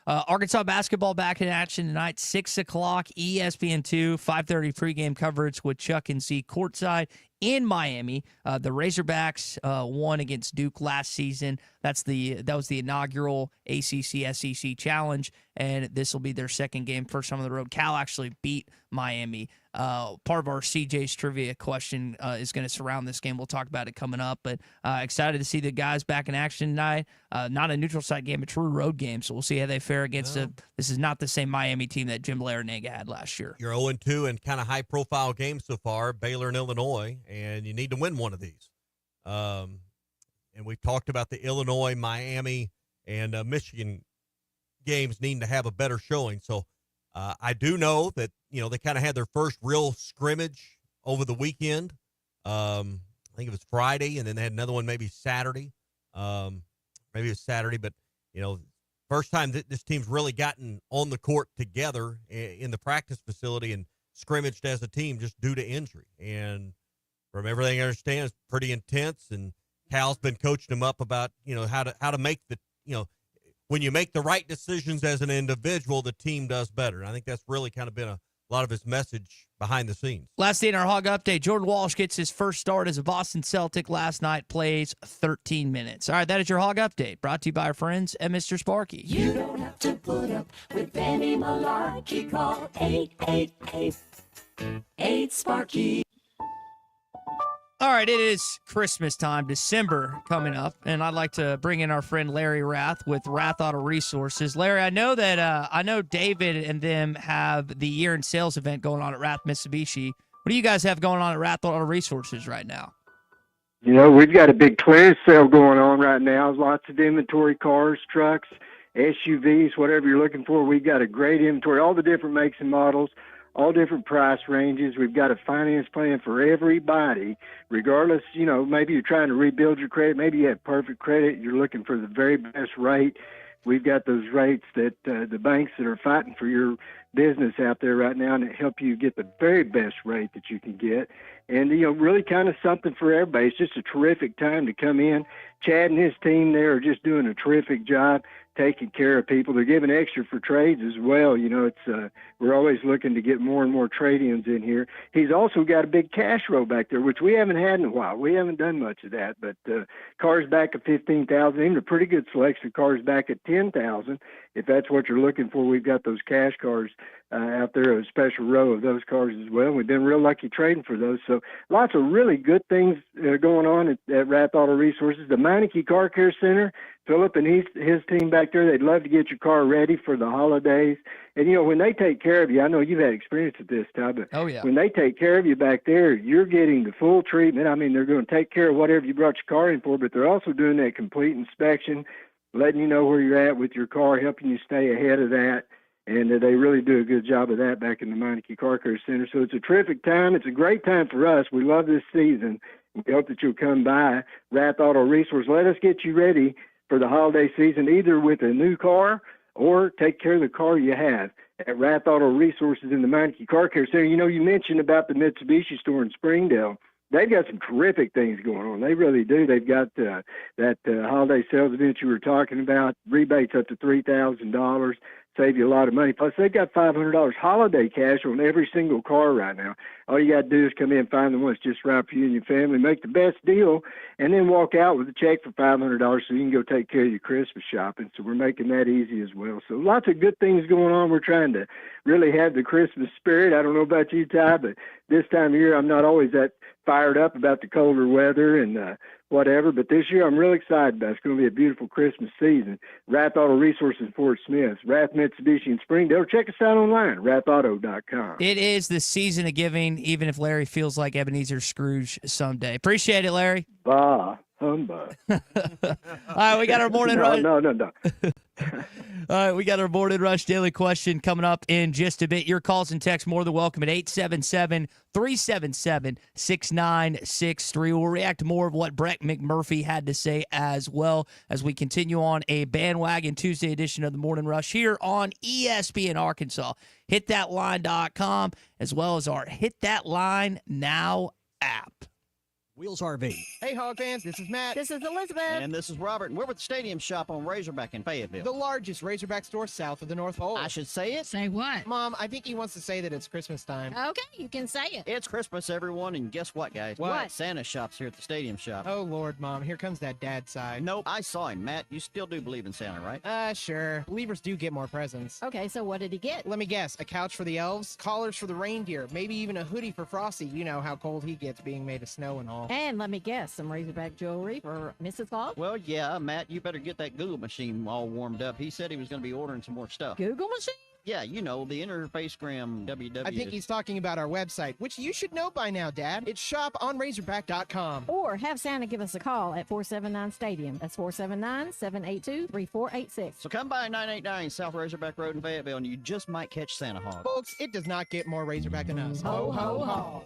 Arkansas basketball back in action tonight, 6 o'clock, ESPN2, 5:30 pregame coverage with Chuck and Z courtside in Miami. The Razorbacks won against Duke last season. That was the inaugural ACC-SEC challenge, and this will be their second game, first time on the road. Cal actually beat Miami. Part of our CJ's trivia question is going to surround this game. We'll talk about it coming up, but excited to see the guys back in action tonight. Not a neutral site game, a true road game, so we'll see how they fare against this is not the same Miami team that Jim Larinaga had last year. You're 0-2 in kind of high-profile games so far, Baylor and Illinois, and you need to win one of these. And we've talked about the Illinois, Miami, and Michigan games needing to have a better showing. So I do know that, they kind of had their first real scrimmage over the weekend. I think it was Friday, and then they had another one maybe Saturday. Maybe it was Saturday, but, first time that this team's really gotten on the court together in the practice facility and scrimmaged as a team just due to injury. And from everything I understand, it's pretty intense, and Cal's been coaching them up about, how to make when you make the right decisions as an individual, the team does better. And I think that's really kind of been a lot of his message behind the scenes. Last day in our Hog Update, Jordan Walsh gets his first start as a Boston Celtic last night, plays 13 minutes. All right, that is your Hog Update, brought to you by our friends at Mr. Sparky. You don't have to put up with any malarkey. Call 888-8-SPARKY. All right, it is Christmas time, December coming up, and I'd like to bring in our friend Larry Rath with Rath Auto Resources. Larry, I know that David and them have the year-end sales event going on at Rath Mitsubishi. What do you guys have going on at Rath Auto Resources right now? We've got a big clearance sale going on right now. Lots of inventory, cars, trucks, SUVs, whatever you're looking for. We've got a great inventory, all the different makes and models. all different price ranges. We've got a finance plan for everybody, regardless, maybe you're trying to rebuild your credit. Maybe you have perfect credit. You're looking for the very best rate. We've got those rates that the banks that are fighting for your business out there right now and help you get the very best rate that you can get. And, really kind of something for everybody. It's just a terrific time to come in. Chad and his team there are just doing a terrific job taking care of people. They're giving extra for trades as well. We're always looking to get more and more trade-ins in here. He's also got a big cash row back there, which we haven't had in a while. We haven't done much of that, but cars back at $15,000, even a pretty good selection of cars back at $10,000. If that's what you're looking for, we've got those cash cars out there, a special row of those cars as well. We've been real lucky trading for those. So lots of really good things going on at Rath Auto Resources. The Meineke Car Care Center, Philip and his team back there, they'd love to get your car ready for the holidays. And, when they take care of you, I know you've had experience at this time, but when they take care of you back there, you're getting the full treatment. I mean, they're going to take care of whatever you brought your car in for, but they're also doing that complete inspection, letting you know where you're at with your car, helping you stay ahead of that. And they really do a good job of that back in the Meineke Car Care Center. So it's a terrific time. It's a great time for us. We love this season. We hope that you'll come by Rath Auto Resource. Let us get you ready for the holiday season, either with a new car or take care of the car you have at Rath Auto Resources in the Meineke Car Care Center. You mentioned about the Mitsubishi store in Springdale. They've got some terrific things going on. They really do. They've got that holiday sales event you were talking about, rebates up to $3,000, save you a lot of money. Plus, they've got $500 holiday cash on every single car right now. All you got to do is come in, find the one that's just right for you and your family, make the best deal, and then walk out with a check for $500 so you can go take care of your Christmas shopping. So we're making that easy as well. So lots of good things going on. We're trying to really have the Christmas spirit. I don't know about you, Ty, but this time of year I'm not always that fired up about the colder weather and whatever, but this year I'm really excited about it. It's going to be a beautiful Christmas season. Rath Auto Resources in Fort Smith, Rath Mitsubishi in Springdale. Check us out online, rathauto.com. It is the season of giving, even if Larry feels like Ebenezer Scrooge someday. Appreciate it, Larry. Bah, humbug. All right, we got our morning rush. No. All right, we got our morning rush daily question coming up in just a bit. Your calls and texts more than welcome at 877-377-6963. We'll react to more of what Brett McMurphy had to say as well as we continue on a Bandwagon Tuesday edition of the Morning Rush here on ESPN Arkansas. HitThatLine.com as well as our Hit That Line Now app. Wheels RV. Hey, Hog fans, this is Matt. This is Elizabeth. And this is Robert, and we're with the Stadium Shop on Razorback in Fayetteville. The largest Razorback store south of the North Pole. I should say it? Say what? Mom, I think he wants to say that it's Christmas time. Okay, you can say it. It's Christmas, everyone, and guess what, guys? What? Santa shop's here at the Stadium Shop. Oh, Lord, Mom, here comes that dad side. Nope, I saw him, Matt. You still do believe in Santa, right? Sure. Believers do get more presents. Okay, so what did he get? Let me guess. A couch for the elves, collars for the reindeer, maybe even a hoodie for Frosty. You know how cold he gets being made of snow and all. And let me guess, some Razorback jewelry for Mrs. Claus? Well, yeah, Matt, you better get that Google machine all warmed up. He said he was going to be ordering some more stuff. Google machine? Yeah, the Interfacegram WW. I think he's talking about our website, which you should know by now, Dad. It's shoponrazorback.com. Or have Santa give us a call at 479-STADIUM. That's 479-782-3486. So come by 989 South Razorback Road in Fayetteville, and you just might catch Santa Hog. Folks, it does not get more Razorback than us. Ho, ho, ho.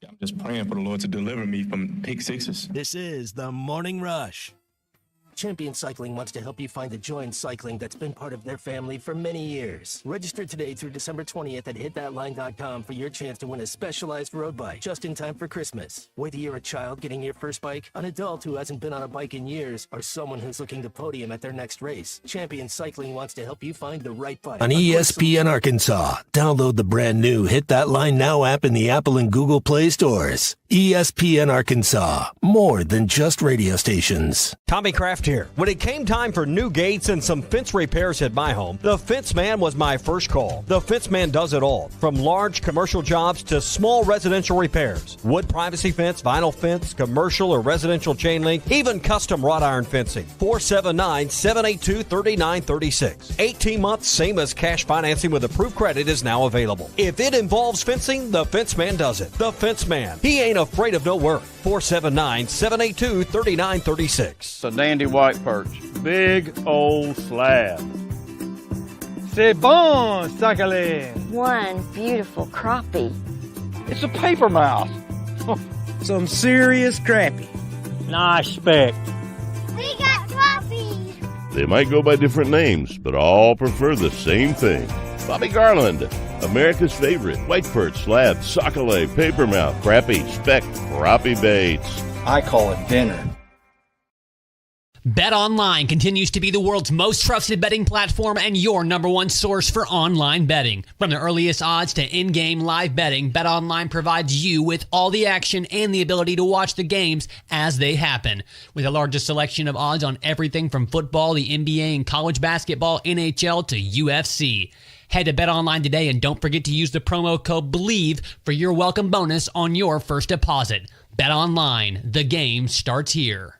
I'm just praying for the Lord to deliver me from pick sixes. This is the Morning Rush. Champion Cycling wants to help you find the joy in cycling that's been part of their family for many years. Register today through December 20th at hitthatline.com for your chance to win a specialized road bike just in time for Christmas. Whether you're a child getting your first bike, an adult who hasn't been on a bike in years, or someone who's looking to podium at their next race, Champion Cycling wants to help you find the right bike. On ESPN Arkansas, download the brand new Hit That Line Now app in the Apple and Google Play stores. ESPN Arkansas, more than just radio stations. Tommy Kraft here. When it came time for new gates and some fence repairs at my home, the Fence Man was my first call. The Fence Man does it all, from large commercial jobs to small residential repairs. Wood privacy fence, vinyl fence, commercial or residential chain link, even custom wrought iron fencing. 479-782-3936. 18 months, same as cash financing with approved credit is now available. If it involves fencing, the Fence Man does it. The Fence Man. He ain't afraid of no work. 479-782-3936. It's a dandy white perch. Big old slab. C'est bon, suckling. One beautiful crappie. It's a paper mouse. Some serious crappie. Nice speck. We got crappies. They might go by different names, but all prefer the same thing. Bobby Garland, America's favorite white perch, slab, sockeye, papermouth, crappie, speck, crappie baits. I call it dinner. BetOnline continues to be the world's most trusted betting platform and your number one source for online betting. From the earliest odds to in-game live betting, BetOnline provides you with all the action and the ability to watch the games as they happen. With the largest selection of odds on everything from football, the NBA, and college basketball, NHL to UFC. Head to BetOnline today and don't forget to use the promo code BELIEVE for your welcome bonus on your first deposit. BetOnline, the game starts here.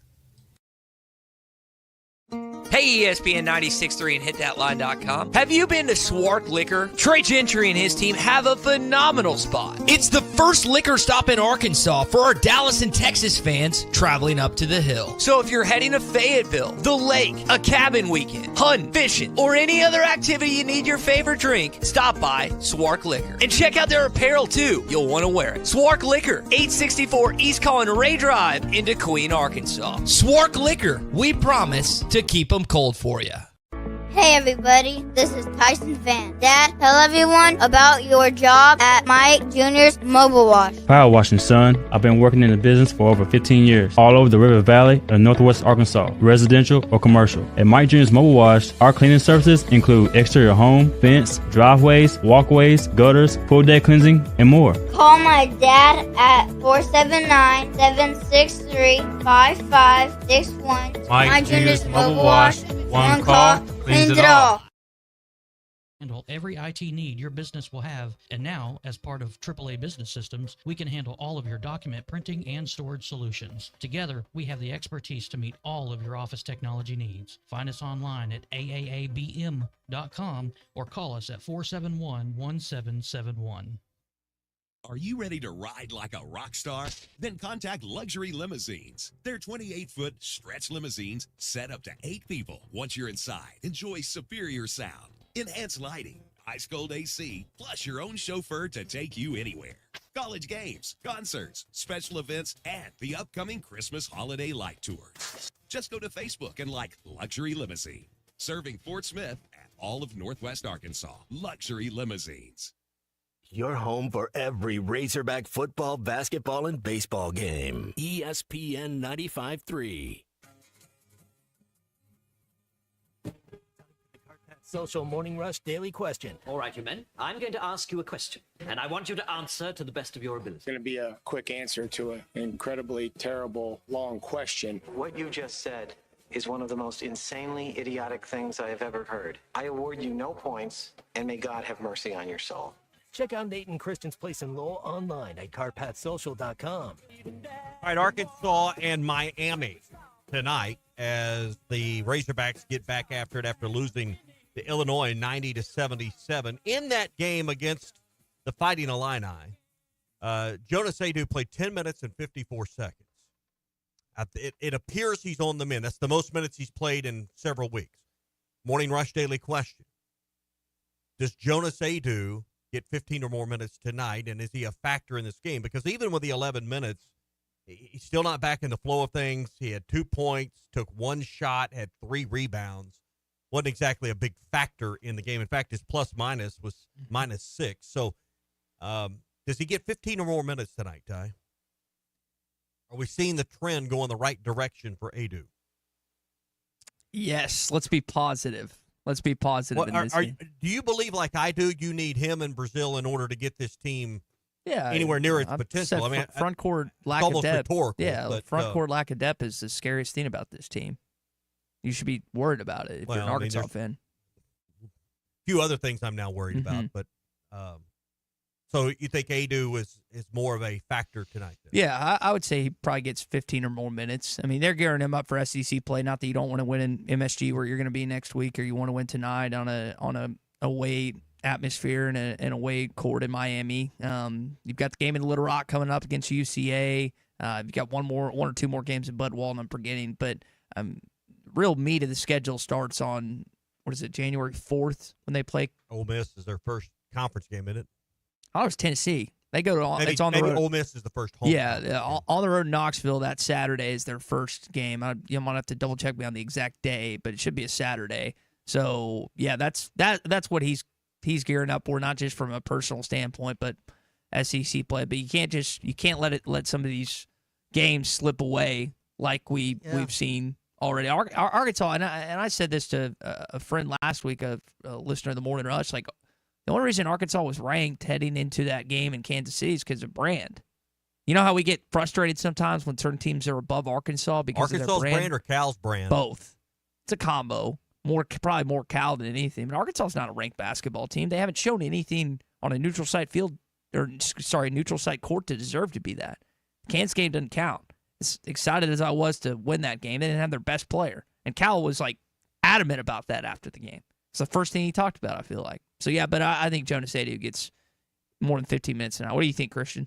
Hey, ESPN 96.3 and hitthatline.com. Have you been to Swart Liquor? Trey Gentry and his team have a phenomenal spot. It's the first liquor stop in Arkansas for our Dallas and Texas fans traveling up to the hill. So if you're heading to Fayetteville, the lake, a cabin weekend, hunting, fishing, or any other activity you need your favorite drink, stop by Swart Liquor. And check out their apparel too. You'll want to wear it. Swart Liquor, 864 East Collin Ray Drive in DeQueen, Arkansas. Swart Liquor, we promise to keep them cold for you. Hey everybody, this is Tyson Van. Dad, tell everyone about your job at Mike Jr.'s Mobile Wash. Power washing, son. I've been working in the business for over 15 years, all over the River Valley and Northwest Arkansas, residential or commercial. At Mike Jr.'s Mobile Wash, our cleaning services include exterior home, fence, driveways, walkways, gutters, pool deck cleansing, and more. Call my dad at 479-763-5561. Mike Jr.'s Mobile Wash. One call, cleans it all. Handle every IT need your business will have, and now, as part of AAA Business Systems, we can handle all of your document printing and storage solutions. Together, we have the expertise to meet all of your office technology needs. Find us online at aaabm.com or call us at 471-1771. Are you ready to ride like a rock star? Then contact Luxury Limousines. Their 28-foot stretch limousines set up to 8 people. Once you're inside, enjoy superior sound, enhanced lighting, ice-cold AC, plus your own chauffeur to take you anywhere. College games, concerts, special events, and the upcoming Christmas holiday light tours. Just go to Facebook and like Luxury Limousine. Serving Fort Smith and all of Northwest Arkansas. Luxury Limousines. Your home for every Razorback football, basketball, and baseball game. ESPN 95.3. Social Morning Rush Daily Question. All right, you men. I'm going to ask you a question, and I want you to answer to the best of your ability. It's going to be a quick answer to an incredibly terrible, long question. What you just said is one of the most insanely idiotic things I have ever heard. I award you no points, and may God have mercy on your soul. Check out Nate and Christian's Place in Lowell online at carpathsocial.com. All right, Arkansas and Miami tonight as the Razorbacks get back after it after losing to Illinois 90-77. In that game against the Fighting Illini, Jonas Adu played 10 minutes and 54 seconds. It appears he's on the mend. That's the most minutes he's played in several weeks. Morning Rush Daily Question. Does Jonas Adu get 15 or more minutes tonight, and is he a factor in this game? Because even with the 11 minutes, he's still not back in the flow of things. He had 2 points, took 1 shot, had 3 rebounds. Wasn't exactly a big factor in the game. In fact, his plus-minus was -6. So does he get 15 or more minutes tonight, Ty? Are we seeing the trend go in the right direction for Adu? Yes, let's be positive. Let's be positive in this game. Do you believe, like I do, you need him in Brazil in order to get this team anywhere near its potential? I mean, front court lack of depth. But, front court lack of depth is the scariest thing about this team. You should be worried about it if you're an Arkansas fan. A few other things I'm now worried about, but so you think Adu is more of a factor tonight? Then? Yeah, I would say he probably gets 15 or more minutes. I mean, they're gearing him up for SEC play. Not that you don't want to win in MSG where you're going to be next week, or you want to win tonight on a away atmosphere and an away court in Miami. You've got the game in Little Rock coming up against UCA. You've got one or two more games in Bud Walton I'm forgetting, but real meat of the schedule starts on what is it, January 4th when they play. Ole Miss is their first conference game, isn't it? Oh, it's Tennessee. They go to maybe, it's on the road. Ole Miss is the first home. Yeah, on the road in Knoxville. That Saturday is their first game. I might have to double check me on the exact day, but it should be a Saturday. So yeah, that's what he's gearing up for, not just from a personal standpoint, but SEC play. But you can't let some of these games slip away like we've seen already. Arkansas, and I said this to a friend last week, a listener of the Morning Rush, like the only reason Arkansas was ranked heading into that game in Kansas City is because of brand. You know how we get frustrated sometimes when certain teams are above Arkansas because Arkansas's of their brand or Cal's brand? Both. It's a combo. Probably more Cal than anything. But Arkansas's not a ranked basketball team. They haven't shown anything on a neutral site neutral site court to deserve to be that. Kansas game doesn't count. As excited as I was to win that game, they didn't have their best player. And Cal was like adamant about that after the game. It's the first thing he talked about, I feel like. So yeah, but I think Jonas Aidoo gets more than 15 minutes now. What do you think, Christian?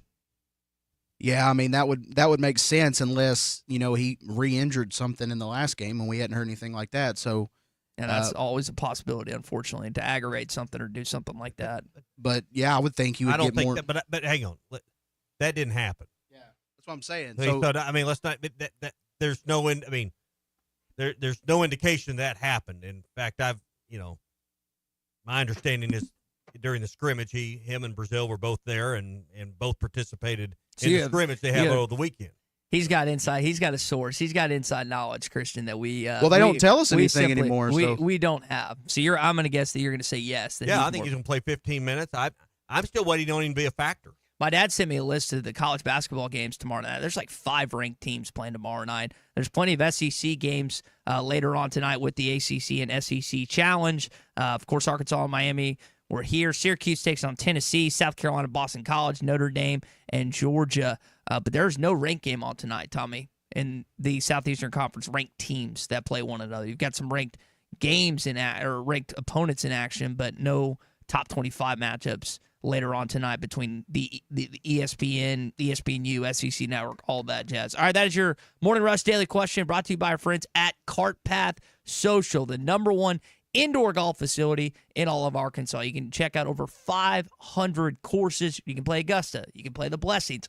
Yeah, I mean that would make sense unless, he re-injured something in the last game and we hadn't heard anything like that. So and that's always a possibility, unfortunately, to aggravate something or do something like that. But yeah, I would think you would get more. That, but hang on, that didn't happen. Yeah, that's what I'm saying. So I mean, let's not. That there's no. There's no indication that happened. In fact, my understanding is during the scrimmage, him and Brazil were both there and both participated in the scrimmage they had over the weekend. He's got inside. He's got a source. He's got inside knowledge, Christian, that we. They don't tell us anything anymore. We don't have. So I'm going to guess that you're going to say yes. I think he's going to play 15 minutes. I'm still waiting on him to be a factor. My dad sent me a list of the college basketball games tomorrow night. There's like 5 ranked teams playing tomorrow night. There's plenty of SEC games later on tonight with the ACC and SEC Challenge. Of course, Arkansas and Miami were here. Syracuse takes on Tennessee, South Carolina, Boston College, Notre Dame, and Georgia. But there's no ranked game on tonight, Tommy, in the Southeastern Conference ranked teams that play one another. You've got some ranked games or ranked opponents in action, but no top 25 matchups later on tonight between the ESPN, the ESPNU, SEC Network, all that jazz. All right, that is your Morning Rush Daily Question brought to you by our friends at Cart Path Social, the #1 indoor golf facility in all of Arkansas. You can check out over 500 courses. You can play Augusta. You can play the Blessings.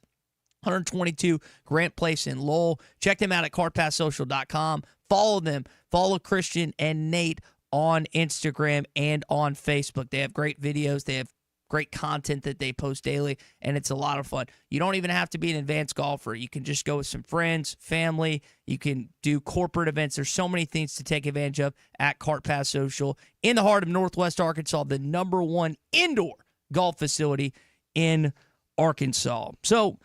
122 Grant Place in Lowell. Check them out at cartpathsocial.com. Follow them. Follow Christian and Nate on Instagram and on Facebook. They have great videos. They have great content that they post daily, and it's a lot of fun. You don't even have to be an advanced golfer. You can just go with some friends, family. You can do corporate events. There's so many things to take advantage of at Cart Path Social in the heart of Northwest Arkansas, the #1 indoor golf facility in Arkansas. So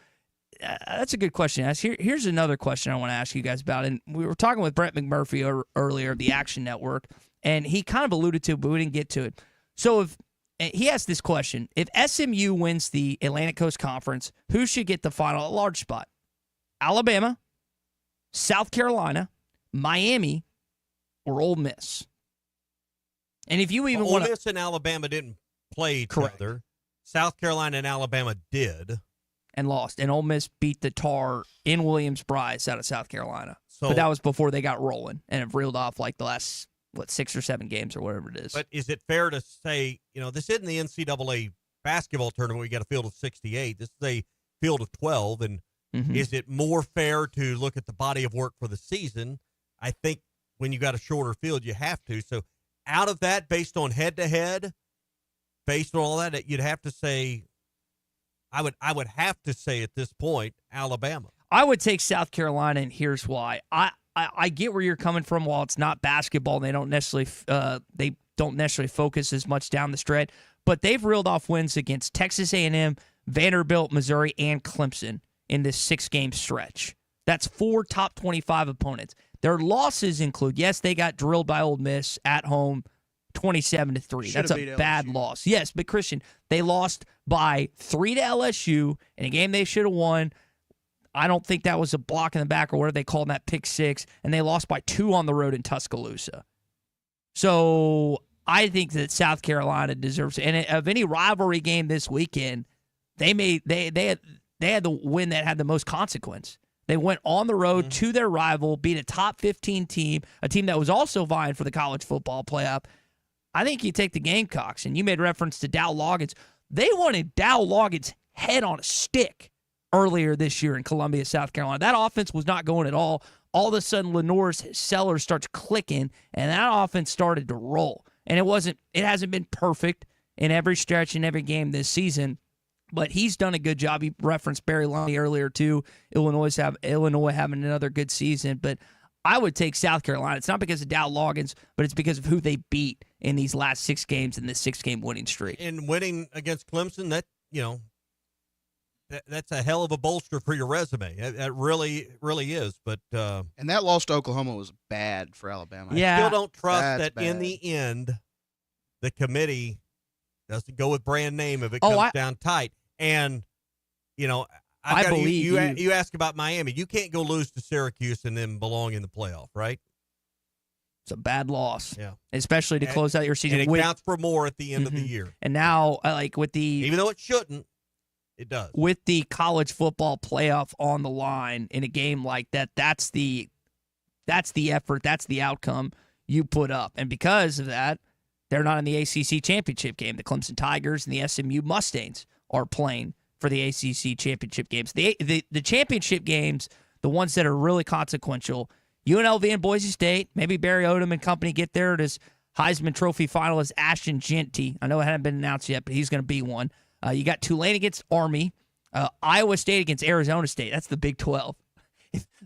that's a good question to ask. Here's another question I want to ask you guys about, and we were talking with Brett McMurphy earlier of the Action Network, and he kind of alluded to it, but we didn't get to it. So if he asked this question: if SMU wins the Atlantic Coast Conference, who should get the final large spot? Alabama, South Carolina, Miami, or Ole Miss? And if you even want Ole Miss and Alabama didn't play each other. South Carolina and Alabama did. And lost. And Ole Miss beat the Tar in Williams-Brice out of South Carolina. But that was before they got rolling and have reeled off like the last 6 or 7 games or whatever it is. But is it fair to say, this isn't the NCAA basketball tournament where you got a field of 68. This is a field of 12. And is it more fair to look at the body of work for the season? I think when you got a shorter field, you have to. So out of that, based on head-to-head, based on all that, you'd have to say, I would have to say at this point, Alabama. I would take South Carolina, and here's why. I get where you're coming from. While it's not basketball, they don't necessarily focus as much down the stretch. But they've reeled off wins against Texas A&M, Vanderbilt, Missouri, and Clemson in this 6-game stretch. That's 4 top 25 opponents. Their losses include, yes, they got drilled by Ole Miss at home, 27-3. That's a bad loss. Yes, but Christian, they lost by 3 to LSU in a game they should have won. I don't think that was a block in the back or whatever they called that pick 6, and they lost by 2 on the road in Tuscaloosa. So I think that South Carolina deserves, and of any rivalry game this weekend, they had the win that had the most consequence. They went on the road to their rival, beat a top 15 team, a team that was also vying for the college football playoff. I think you take the Gamecocks, and you made reference to Dow Loggins. They wanted Dow Loggins' head on a stick earlier this year in Columbia, South Carolina. That offense was not going at all. All of a sudden, Lenore's Sellers starts clicking, and that offense started to roll. And it hasn't been perfect in every stretch in every game this season, but he's done a good job. He referenced Barry Lundy earlier too. Illinois having another good season, but I would take South Carolina. It's not because of Dow Loggins, but it's because of who they beat in these last 6 games in this 6-game winning streak. And winning against Clemson, that's a hell of a bolster for your resume. That really, really is. But and that loss to Oklahoma was bad for Alabama. I still don't trust that in the end, the committee doesn't go with brand name if it comes down tight. And I believe you ask about Miami. You can't go lose to Syracuse and then belong in the playoff, right? It's a bad loss, especially to close out your season. And it counts for more at the end of the year. And now, even though it shouldn't, it does. With the college football playoff on the line in a game like that, that's the effort, that's the outcome you put up. And because of that, they're not in the ACC championship game. The Clemson Tigers and the SMU Mustangs are playing for the ACC championship games. The championship games, the ones that are really consequential, UNLV and Boise State, maybe Barry Odom and company get there. It is Heisman Trophy finalist Ashton Jeanty. I know it hadn't been announced yet, but he's going to be one. You got Tulane against Army, Iowa State against Arizona State. That's the Big 12.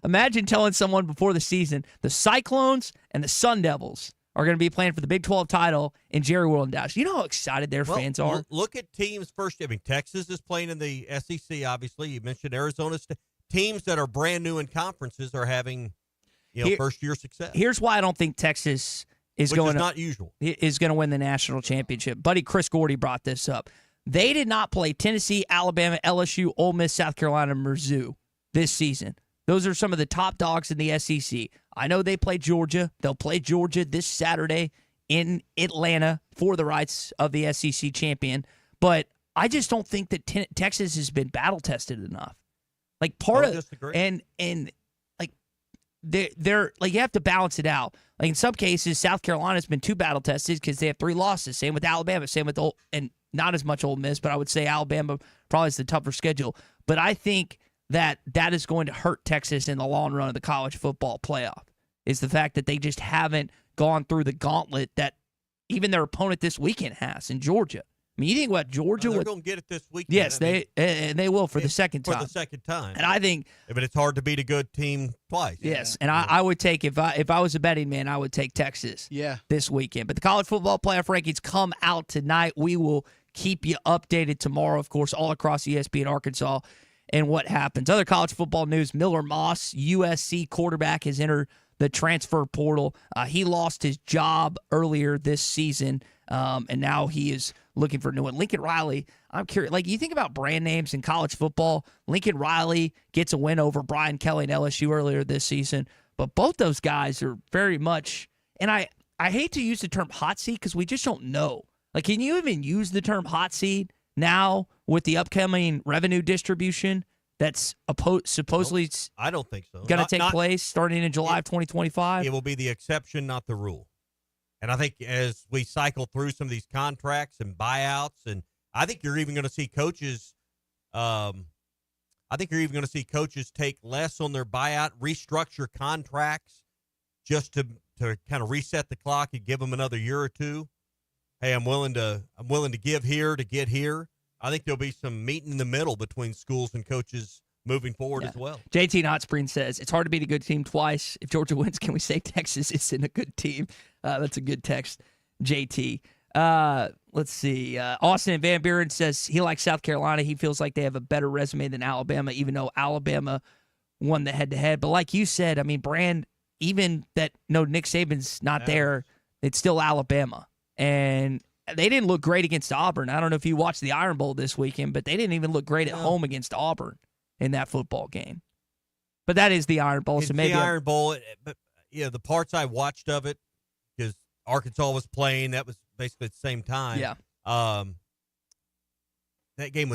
Imagine telling someone before the season the Cyclones and the Sun Devils are going to be playing for the Big 12 title in Jerry World and Dallas. You know how excited their fans are? Look at teams first. I mean, Texas is playing in the SEC, obviously. You mentioned Arizona State. Teams that are brand new in conferences are having first-year success. Here's why I don't think Texas is going to win the national championship. Buddy Chris Gordy brought this up. They did not play Tennessee, Alabama, LSU, Ole Miss, South Carolina, Mizzou this season. Those are some of the top dogs in the SEC. I know they play Georgia. They'll play Georgia this Saturday in Atlanta for the rights of the SEC champion. But I just don't think that Texas has been battle-tested enough. Like they're like, you have to balance it out. Like in some cases, South Carolina's been too battle-tested because they have 3 losses. Same with Alabama. Same with and not as much Ole Miss, but I would say Alabama probably is the tougher schedule. But I think that is going to hurt Texas in the long run of the college football playoff, is the fact that they just haven't gone through the gauntlet that even their opponent this weekend has in Georgia. I mean, you think about Georgia. They're going to get it this weekend. Yes, they will for the second time. For the second time. And I think, but it's hard to beat a good team twice. Yes, and I would take, if I was a betting man, I would take Texas this weekend. But the college football playoff rankings come out tonight. We will keep you updated tomorrow, of course, all across ESPN Arkansas and what happens. Other college football news, Miller Moss, USC quarterback, has entered the transfer portal. He lost his job earlier this season, and now he is looking for a new one. Lincoln Riley, I'm curious. Like, you think about brand names in college football, Lincoln Riley gets a win over Brian Kelly and LSU earlier this season, but both those guys are very much, and I hate to use the term hot seat because we just don't know. Like, can you even use the term hot seat now with the upcoming revenue distribution that's supposedly I don't think so. Going to take place starting in July of 2025? It will be the exception, not the rule. And I think as we cycle through some of these contracts and buyouts, and I think you're even going to see coaches take less on their buyout, restructure contracts just to kind of reset the clock and give them another year or two. Hey, I'm willing to give here to get here. I think there'll be some meeting in the middle between schools and coaches moving forward as well. JT Hotspring says, it's hard to beat a good team twice. If Georgia wins, can we say Texas isn't a good team? That's a good text, JT. Let's see. Austin Van Buren says he likes South Carolina. He feels like they have a better resume than Alabama, even though Alabama won the head-to-head. But like you said, I mean, Brand, even that Nick Saban's not there, it's still Alabama. And they didn't look great against Auburn. I don't know if you watched the Iron Bowl this weekend, but they didn't even look great at home against Auburn in that football game. But that is the Iron Bowl. It's the Iron Bowl. But the parts I watched of it, because Arkansas was playing, that was basically at the same time. Yeah. That game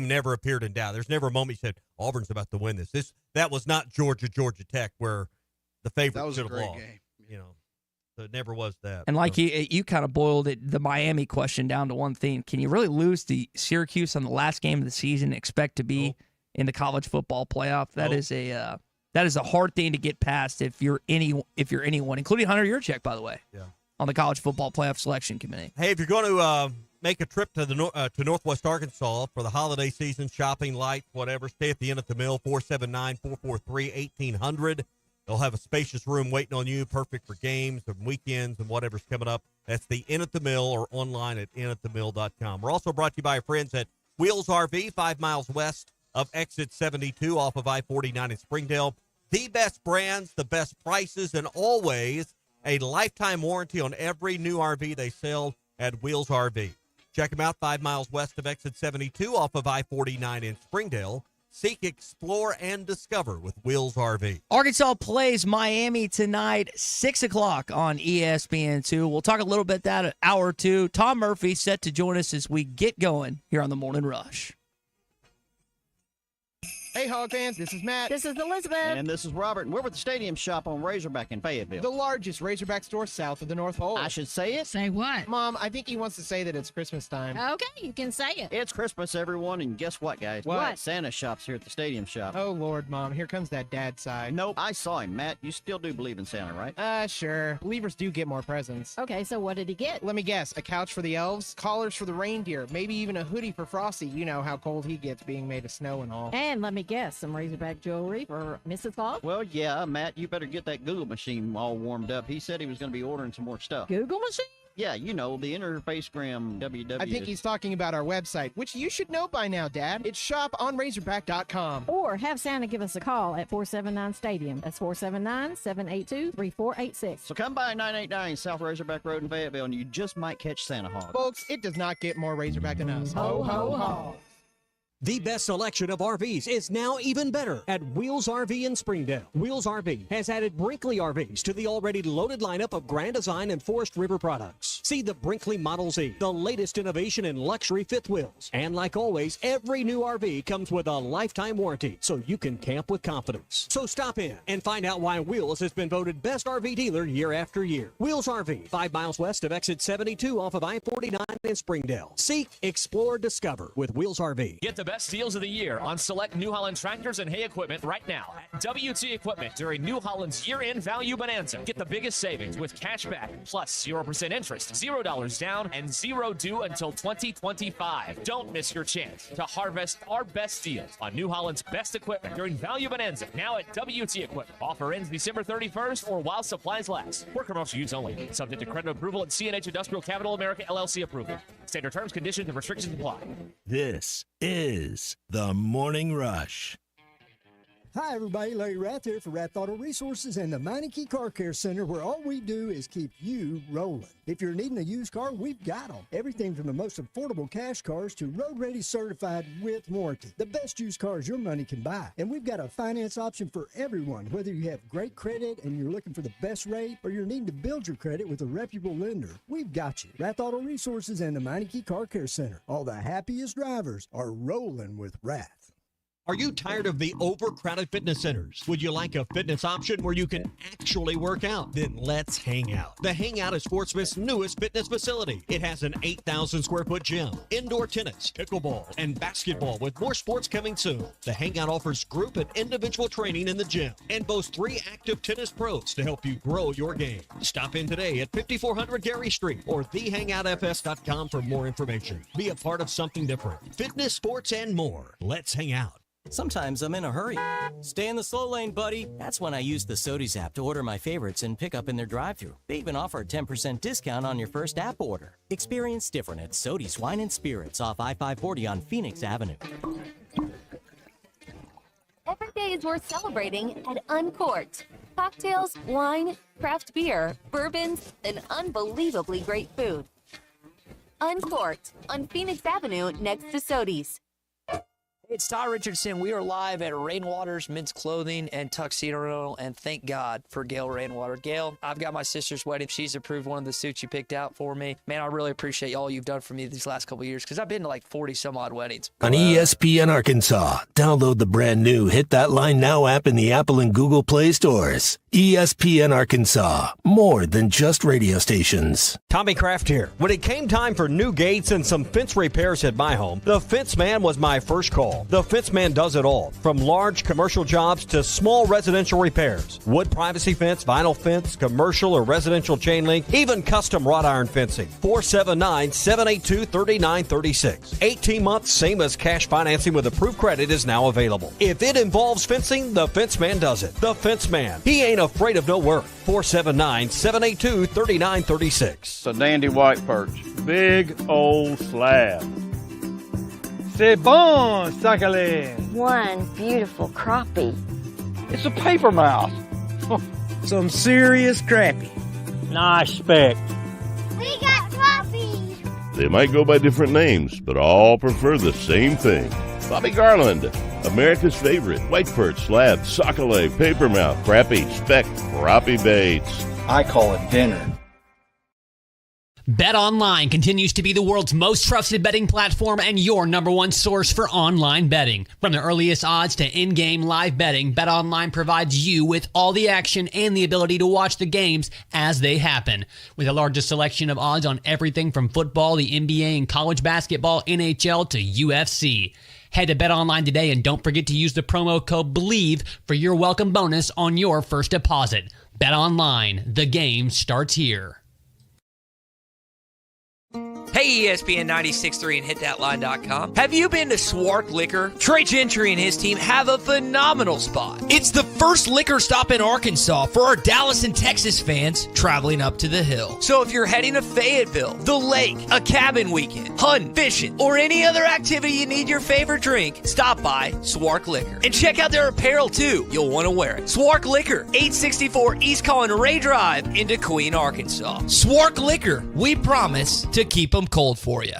never appeared in doubt. There's never a moment you said Auburn's about to win this. That was not Georgia Tech, where the favorite should have lost. Game. So it never was that. And like you kind of boiled the Miami question down to one thing. Can you really lose to Syracuse on the last game of the season and expect to be in the college football playoff? That is a hard thing to get past if you're anyone, including Hunter Yurchek, by the way. Yeah. On the college football playoff selection committee. Hey, if you're going to make a trip to to Northwest Arkansas for the holiday season, shopping, lights, whatever, stay at the Inn at the Mill, 479-443-1800. They'll have a spacious room waiting on you, perfect for games and weekends and whatever's coming up. That's the Inn at the Mill or online at innatthemill.com. We're also brought to you by our friends at Wheels RV, 5 miles west of Exit 72 off of I-49 in Springdale. The best brands, the best prices, and always a lifetime warranty on every new RV they sell at Wheels RV. Check them out 5 miles west of Exit 72 off of I-49 in Springdale. Seek, explore, and discover with Wheels RV. Arkansas plays Miami tonight, 6 o'clock on ESPN2. We'll talk a little bit that at hour 2. Tom Murphy set to join us as we get going here on the Morning Rush. Hey, Hog fans, this is Matt. This is Elizabeth. And this is Robert, and we're with the Stadium Shop on Razorback in Fayetteville. The largest Razorback store south of the North Pole. I should say it? Say what? Mom, I think he wants to say that it's Christmas time. Okay, you can say it. It's Christmas, everyone, and guess what, guys? What? Santa shop's here at the Stadium Shop. Oh, Lord, Mom, here comes that dad side. Nope, I saw him. Matt, you still do believe in Santa, right? Sure. Believers do get more presents. Okay, so what did he get? Let me guess. A couch for the elves, collars for the reindeer, maybe even a hoodie for Frosty. You know how cold he gets being made of snow and all. And let me guess, some Razorback jewelry for Mrs. Claus? Well, yeah, Matt, you better get that Google machine all warmed up. He said he was going to be ordering some more stuff. Google machine? Yeah, you know, the Interfacegram WW. I think he's talking about our website, which you should know by now, Dad. It's shoponrazorback.com. Or have Santa give us a call at 479-STADIUM. That's 479-782-3486. So come by 989 South Razorback Road in Fayetteville, and you just might catch Santa Hog. Folks, it does not get more Razorback than us. Ho, ho, ho. The best selection of RVs is now even better at Wheels RV in Springdale. Wheels RV has added Brinkley RVs to the already loaded lineup of Grand Design and Forest River products. See the Brinkley Model Z, the latest innovation in luxury fifth wheels. And like always, every new RV comes with a lifetime warranty, so you can camp with confidence. So stop in and find out why Wheels has been voted best RV dealer year after year. Wheels RV, 5 miles west of Exit 72 off of I-49 in Springdale. Seek, explore, discover with Wheels RV. Get the best deals of the year on select New Holland tractors and hay equipment right now at WT Equipment during New Holland's year-end value bonanza. Get the biggest savings with cash back plus 0% interest, $0 down, and zero due until 2025. Don't miss your chance to harvest our best deals on New Holland's best equipment during value bonanza now at WT Equipment. Offer ends December 31st or while supplies last. For commercial use only. Subject to credit approval and CNH Industrial Capital America LLC approval. Standard terms, conditions, and restrictions apply. This is The Morning Rush. Hi, everybody. Larry Rath here for Rath Auto Resources and the Meineke Car Care Center, where all we do is keep you rolling. If you're needing a used car, we've got them. Everything from the most affordable cash cars to road-ready certified with warranty. The best used cars your money can buy. And we've got a finance option for everyone, whether you have great credit and you're looking for the best rate or you're needing to build your credit with a reputable lender. We've got you. Rath Auto Resources and the Meineke Car Care Center. All the happiest drivers are rolling with Rath. Are you tired of the overcrowded fitness centers? Would you like a fitness option where you can actually work out? Then let's hang out. The Hangout is Sportsman's newest fitness facility. It has an 8,000 square foot gym, indoor tennis, pickleball, and basketball with more sports coming soon. The Hangout offers group and individual training in the gym and boasts 3 active tennis pros to help you grow your game. Stop in today at 5400 Gary Street or thehangoutfs.com for more information. Be a part of something different. Fitness, sports, and more. Let's hang out. Sometimes I'm in a hurry. Stay in the slow lane, buddy. That's when I use the Sodies app to order my favorites and pick up in their drive-thru. They even offer a 10% discount on your first app order. Experience different at Sodies Wine and Spirits off I-540 on Phoenix Avenue. Every day is worth celebrating at Uncorked. Cocktails, wine, craft beer, bourbons, and unbelievably great food. Uncorked on Phoenix Avenue next to Sodies. It's Ty Richardson. We are live at Rainwater's Men's Clothing and Tuxedo Rental, and thank God for Gail Rainwater. Gail, I've got my sister's wedding. She's approved one of the suits you picked out for me. Man, I really appreciate all you've done for me these last couple of years because I've been to like 40-some-odd weddings. On ESPN Arkansas, download the brand new Hit That Line Now app in the Apple and Google Play stores. ESPN Arkansas, more than just radio stations. Tommy Kraft here. When it came time for new gates and some fence repairs at my home, the Fence Man was my first call. The Fence Man does it all, from large commercial jobs to small residential repairs. Wood privacy fence, vinyl fence, commercial or residential chain link, even custom wrought iron fencing. 479-782-3936. 18 months, same as cash financing with approved credit is now available. If it involves fencing, the Fence Man does it. The Fence Man. He ain't afraid of no work. 479-782-3936. It's a dandy white perch. Big old slab. C'est bon, Sakhalin. One beautiful crappie. It's a paper mouse. Some serious crappie. Nice speck. We got crappies. They might go by different names, but all prefer the same thing. Bobby Garland, America's favorite white perch, slab, sockeye, papermouth, crappie, speck, crappie baits. I call it dinner. BetOnline continues to be the world's most trusted betting platform and your number one source for online betting. From the earliest odds to in-game live betting, BetOnline provides you with all the action and the ability to watch the games as they happen. With the largest selection of odds on everything from football, the NBA, and college basketball, NHL to UFC. Head to BetOnline today and don't forget to use the promo code BELIEVE for your welcome bonus on your first deposit. BetOnline, the game starts here. Hey, ESPN 96.3 and HitThatLine.com. Have you been to Swark Liquor? Trey Gentry and his team have a phenomenal spot. It's the first liquor stop in Arkansas for our Dallas and Texas fans traveling up to the hill. So if you're heading to Fayetteville, the lake, a cabin weekend, hunting, fishing, or any other activity you need your favorite drink, stop by Swark Liquor. And check out their apparel too. You'll want to wear it. Swark Liquor, 864 East Collin Ray Drive in Queen, Arkansas. Swark Liquor, we promise to keep them cold for you.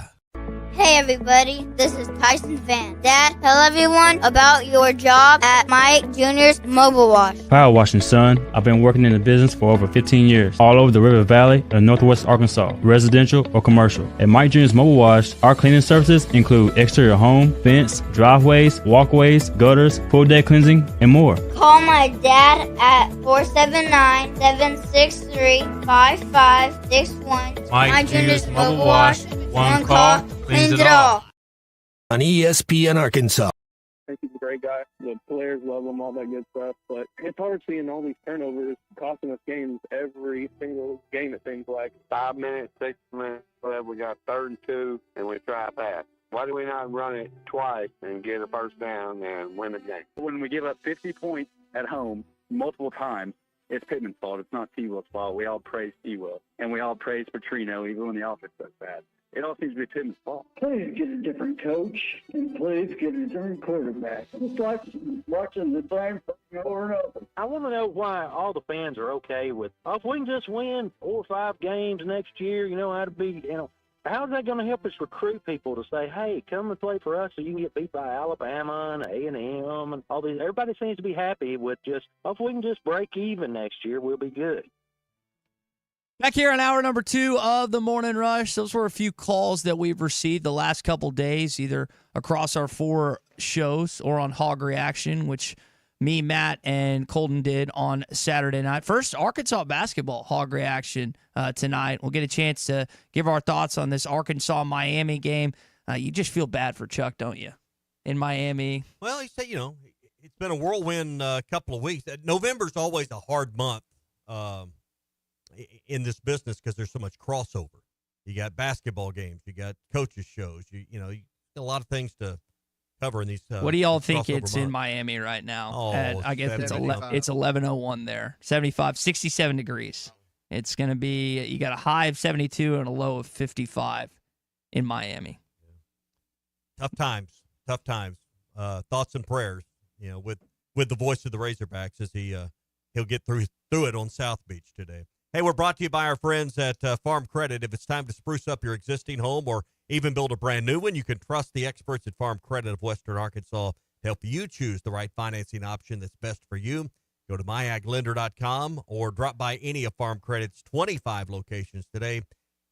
Hey everybody, this is Tyson Van. Dad, tell everyone about your job at Mike Jr.'s Mobile Wash. Power washing, son. I've been working in the business for over 15 years, all over the River Valley and Northwest Arkansas, residential or commercial. At Mike Jr.'s Mobile Wash, our cleaning services include exterior home, fence, driveways, walkways, gutters, pool deck cleansing, and more. Call my dad at 479-763-5561. Mike Jr.'s Mobile Wash. One call cleans it all. On ESPN Arkansas. I think he's a great guy. The players love him, all that good stuff. But it's hard seeing all these turnovers costing us games every single game, it seems like. 5 minutes, 6 minutes, we got 3rd and 2, and we try a pass. Why do we not run it twice and get a first down and win the game? When we give up 50 points at home multiple times, it's Pittman's fault. It's not T-Will's fault. We all praise T-Will. And we all praise Petrino, even when the offense does bad. It all seems to be Pittman's fault. Please get a different coach, and please get a different quarterback. It's like watching the same thing over and over. I want to know why all the fans are okay with, if we can just win 4 or 5 games next year, how's that going to help us recruit people to say, hey, come and play for us so you can get beat by Alabama and A&M and all these. Everybody seems to be happy with just, if we can just break even next year, we'll be good. Back here on hour number 2 of the Morning Rush. Those were a few calls that we've received the last couple days, either across our 4 shows or on Hog Reaction, which me, Matt, and Colton did on Saturday night. First, Arkansas basketball Hog Reaction tonight. We'll get a chance to give our thoughts on this Arkansas-Miami game. You just feel bad for Chuck, don't you, in Miami? Well, he said, it's been a whirlwind couple of weeks. November's always a hard month in this business because there's so much crossover. You got basketball games, you got coaches shows, you got a lot of things to cover in these. What do y'all think it's months. in Miami right now? Oh, I guess it's 11:01 there. 67 degrees. It's going to be, you got a high of 72 and a low of 55 in Miami. Tough times. Thoughts and prayers, with the voice of the Razorbacks as he'll get through it on South Beach today. Hey, we're brought to you by our friends at Farm Credit. If it's time to spruce up your existing home or even build a brand new one, you can trust the experts at Farm Credit of Western Arkansas to help you choose the right financing option that's best for you. Go to myaglender.com or drop by any of Farm Credit's 25 locations today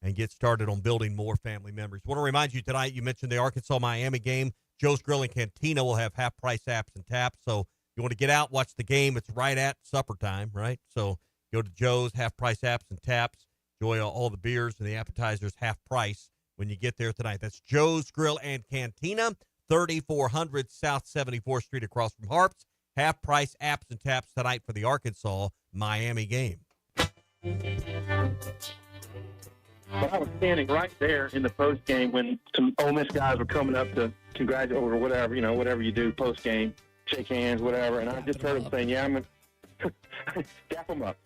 and get started on building more family memories. I want to remind you tonight, you mentioned the Arkansas-Miami game. Joe's Grill and Cantina will have half-price apps and taps. So you want to get out, watch the game. It's right at supper time, right? So go to Joe's, half-price apps and taps. Enjoy all the beers and the appetizers half price when you get there tonight. That's Joe's Grill and Cantina, 3400 South 74th Street across from Harps. Half-price apps and taps tonight for the Arkansas-Miami game. Well, I was standing right there in the post game when some Ole Miss guys were coming up to congratulate or whatever, whatever you do post game, shake hands, whatever. And I just heard them saying, "Yeah, I'm gonna dap them up."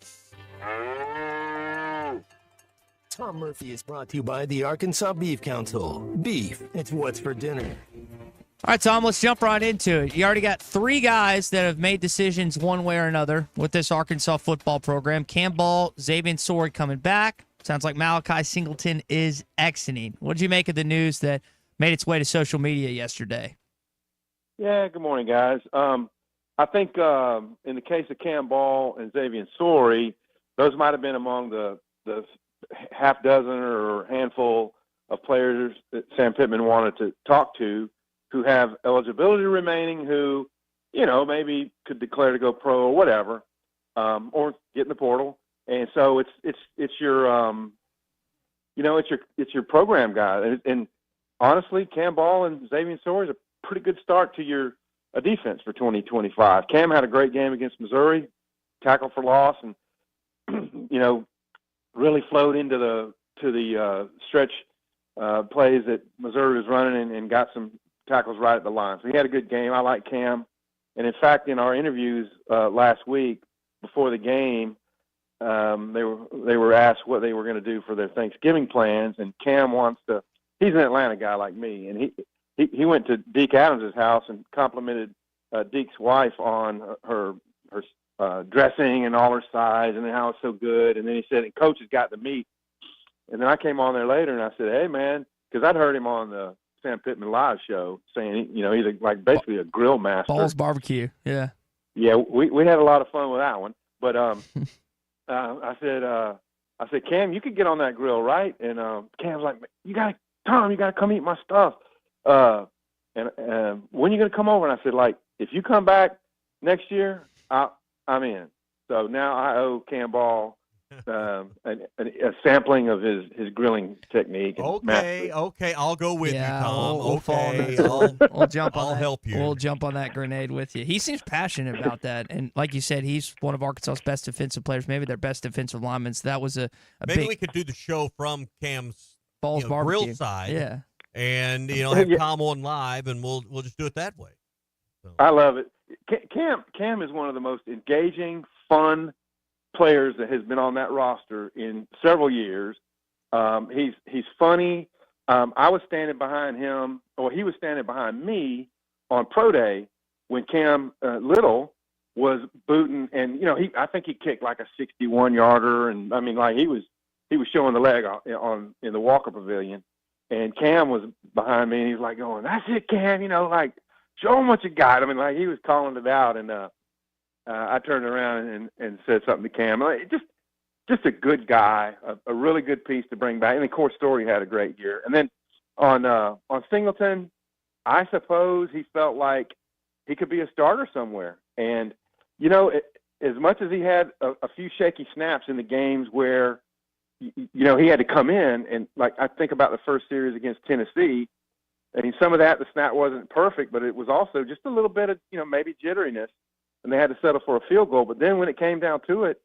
Tom Murphy is brought to you by the Arkansas Beef Council. Beef, it's what's for dinner. All right, Tom, let's jump right into it. You already got 3 guys that have made decisions one way or another with this Arkansas football program. Cam Ball, Xavier Sword coming back. Sounds like Malachi Singleton is exiting. What did you make of the news that made its way to social media yesterday? Yeah, good morning, guys. I think in the case of Cam Ball and Xavier Sorey, those might have been among the half dozen or handful of players that Sam Pittman wanted to talk to who have eligibility remaining, who, maybe could declare to go pro or whatever, or get in the portal. And so it's your, it's your program guy. And honestly, Cam Ball and Xavier Sorey is a pretty good start to your defense for 2025. Cam had a great game against Missouri, tackle for loss, and really flowed into the stretch plays that Missouri was running and got some tackles right at the line. So he had a good game. I like Cam. And in fact, in our interviews last week before the game, they were asked what they were going to do for their Thanksgiving plans, and Cam he's an Atlanta guy like me, and he went to Deke Adams' house and complimented Deke's wife on her dressing and all her size and how it's so good. And then he said, and Coach has got the meat. And then I came on there later and I said, hey man, because I'd heard him on the Sam Pittman live show saying, he's like basically a grill master. Balls barbecue. Yeah. Yeah. We had a lot of fun with that one, but, I said, Cam, you could get on that grill, right? And Cam's like, Tom, you got to come eat my stuff. And when are you going to come over? And I said, if you come back next year, I'm in. So now I owe Cam Ball a sampling of his grilling technique. Okay, I'll go with you, Tom. We'll jump on I'll that. help you. We'll jump on that grenade with you. He seems passionate about that, and like you said, he's one of Arkansas's best defensive players, maybe their best defensive linemen. So that was maybe we could do the show from Cam's Balls barbecue grill side, yeah, and have Tom on live, and we'll just do it that way. So. I love it. Cam is one of the most engaging, fun players that has been on that roster in several years. He's funny. I was standing behind him, or he was standing behind me on Pro Day when Cam Little was booting, and I think he kicked like a 61-yarder, and I mean he was showing the leg in the Walker Pavilion, and Cam was behind me, and he was like going, "That's it, Cam," show him what you got. I mean, he was calling it out, and I turned around and said something to Cam. Just a good guy, a really good piece to bring back. And of course, Story had a great year. And then on Singleton, I suppose he felt like he could be a starter somewhere. And as much as he had a few shaky snaps in the games where he had to come in, and I think about the first series against Tennessee. I mean, some of that, the snap wasn't perfect, but it was also just a little bit of, maybe jitteriness, and they had to settle for a field goal. But then when it came down to it,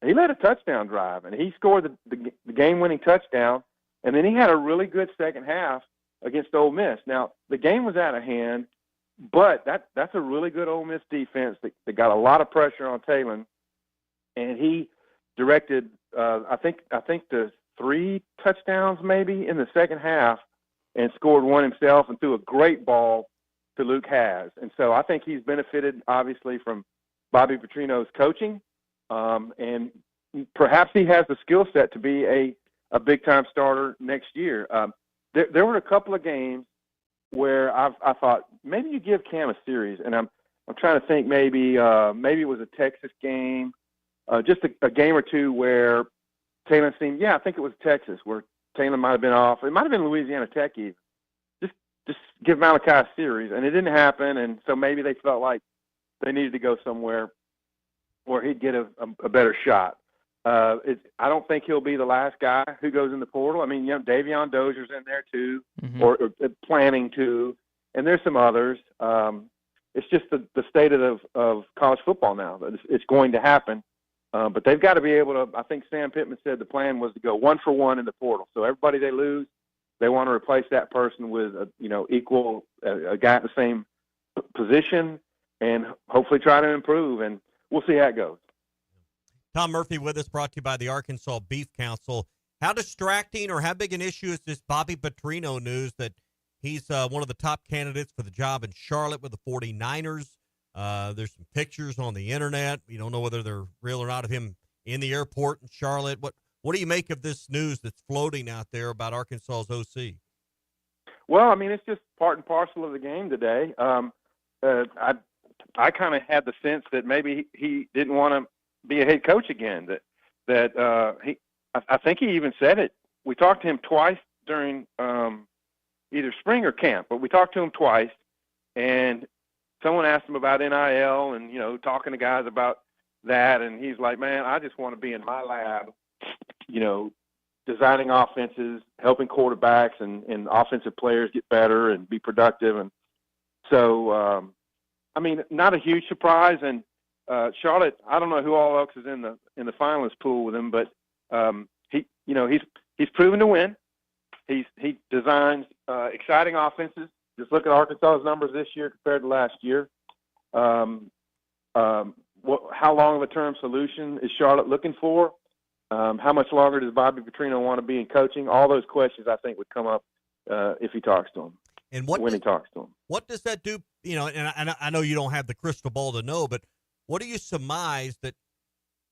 he led a touchdown drive, and he scored the game-winning touchdown, and then he had a really good second half against Ole Miss. Now, the game was out of hand, but that's a really good Ole Miss defense that got a lot of pressure on Talon, and he directed, I think the 3 touchdowns maybe in the second half, and scored one himself and threw a great ball to Luke Haas. And so I think he's benefited, obviously, from Bobby Petrino's coaching. And, perhaps he has the skill set to be a big-time starter next year. There were a couple of games where I thought maybe you give Cam a series, and I'm trying to think maybe it was a Texas game, just a game or two where Taylor seemed, I think it was Texas where Taylor might have been off. It might have been Louisiana Tech even. Just give Malachi a series, and it didn't happen, and so maybe they felt like they needed to go somewhere where he'd get a better shot. I don't think he'll be the last guy who goes in the portal. I mean, Davion Dozier's in there too, or planning to, and there's some others. It's just the state of college football now. It's going to happen, but they've got to be able to. I think Sam Pittman said the plan was to go 1-for-1 in the portal. So everybody they lose, they want to replace that person with a equal a guy at the same position, and hopefully try to improve. And we'll see how it goes. Tom Murphy with us, brought to you by the Arkansas Beef Council. How distracting or how big an issue is this Bobby Petrino news that he's one of the top candidates for the job in Charlotte with the 49ers? There's some pictures on the internet. We don't know whether they're real or not of him in the airport in Charlotte. What do you make of this news that's floating out there about Arkansas's OC? Well, I mean, it's just part and parcel of the game today. I kind of had the sense that maybe he didn't want to be a head coach again. I think he even said it. We talked to him twice during either spring or camp, but we talked to him twice, and someone asked him about NIL and talking to guys about that, and he's like, "Man, I just want to be in my lab, designing offenses, helping quarterbacks and offensive players get better and be productive." And so, I mean, not a huge surprise. And Charlotte, I don't know who all else is in the finalist pool with him, but he's proven to win. He designs exciting offenses. Just look at Arkansas's numbers this year compared to last year. How long of a term solution is Charlotte looking for? How much longer does Bobby Petrino want to be in coaching? All those questions I think would come up if he talks to him. And when he talks to him. What does that do? And I know you don't have the crystal ball to know, but what do you surmise that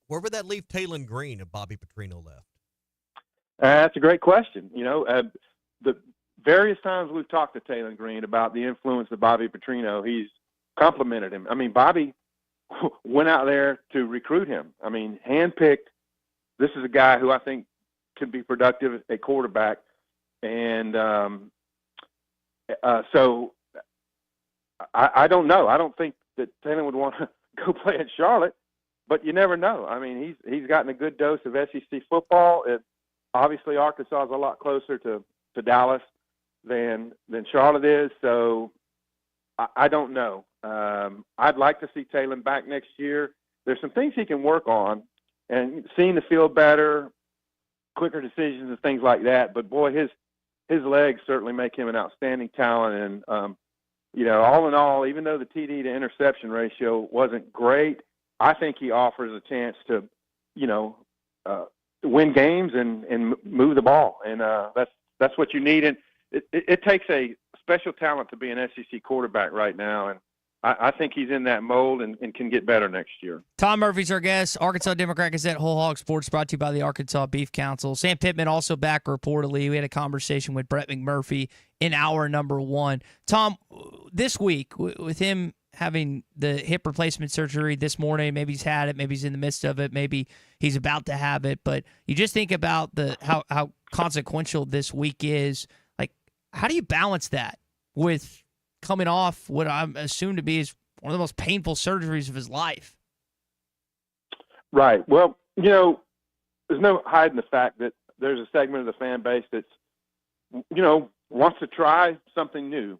where would that leave Taylon Green if Bobby Petrino left? That's a great question. The various times we've talked to Taylon Green about the influence of Bobby Petrino, he's complimented him. I mean, Bobby went out there to recruit him. I mean, handpicked. This is a guy who I think can be productive at quarterback. And so I don't know. I don't think that Taylor would want to go play at Charlotte, but you never know. I mean, he's gotten a good dose of SEC football. Obviously, Arkansas is a lot closer to Dallas than Charlotte is, so I don't know. I'd like to see Taylor back next year. There's some things he can work on, and seeing the field better, quicker decisions and things like that. But boy, his legs certainly make him an outstanding talent. And all in all, even though the TD to interception ratio wasn't great, I think he offers a chance to, win games and move the ball. And that's what you need. And it takes a special talent to be an SEC quarterback right now. And I think he's in that mold and can get better next year. Tom Murphy's our guest. Arkansas Democrat Gazette, Whole Hog Sports, brought to you by the Arkansas Beef Council. Sam Pittman also back reportedly. We had a conversation with Brett McMurphy in hour number 1. Tom, this week, with him having the hip replacement surgery this morning, maybe he's had it, maybe he's in the midst of it, maybe he's about to have it, but you just think about how consequential this week is. Like, how do you balance that with coming off what I'm assumed to be is one of the most painful surgeries of his life? Right. Well, there's no hiding the fact that there's a segment of the fan base that's, wants to try something new.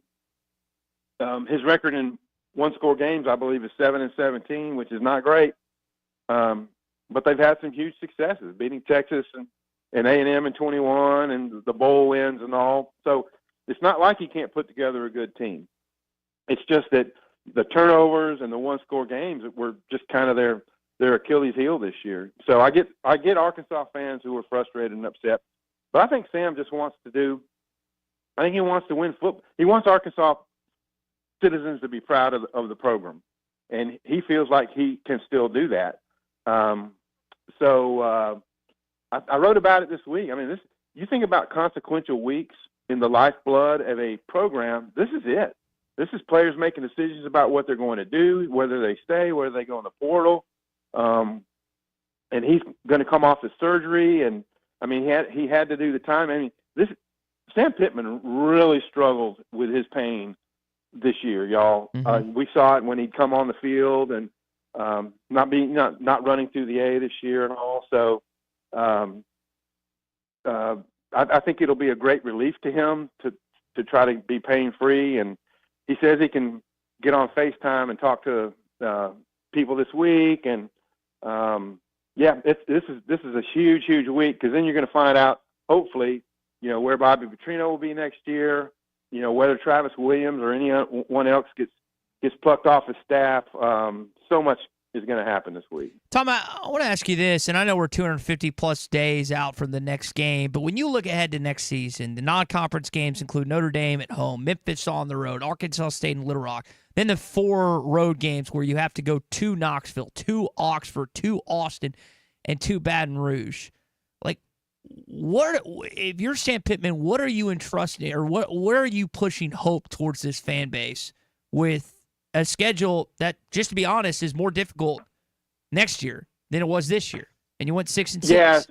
His record in one-score games, I believe, is 7-17, which is not great. But they've had some huge successes, beating Texas and A&M in 21 and the bowl wins and all. So it's not like he can't put together a good team. It's just that the turnovers and the one-score games were just kind of their Achilles heel this year. So I get Arkansas fans who are frustrated and upset, but I think Sam just wants to he wants to win football. He wants Arkansas citizens to be proud of the program, and he feels like he can still do that. So I wrote about it this week. I mean, you think about consequential weeks in the lifeblood of a program, this is it. This is players making decisions about what they're going to do, whether they stay, whether they go in the portal. And he's going to come off the surgery, and I mean, he had to do the time. I mean, Sam Pittman really struggled with his pain this year, y'all. Mm-hmm. We saw it when he'd come on the field and not running through the A this year and all. So I think it'll be a great relief to him to try to be pain free. And he says he can get on FaceTime and talk to people this week. And this is a huge week, because then you're going to find out, hopefully, where Bobby Petrino will be next year, whether Travis Williams or anyone else gets plucked off his staff. So much is going to happen this week. Tom, I want to ask you this, and I know we're 250-plus days out from the next game, but when you look ahead to next season, the non-conference games include Notre Dame at home, Memphis on the road, Arkansas State and Little Rock, then the 4 road games where you have to go to Knoxville, to Oxford, to Austin, and to Baton Rouge. Like, if you're Sam Pittman, what are you entrusting, or where are you pushing hope towards this fan base with a schedule that, just to be honest, is more difficult next year than it was this year? And you went 6-6. Yeah,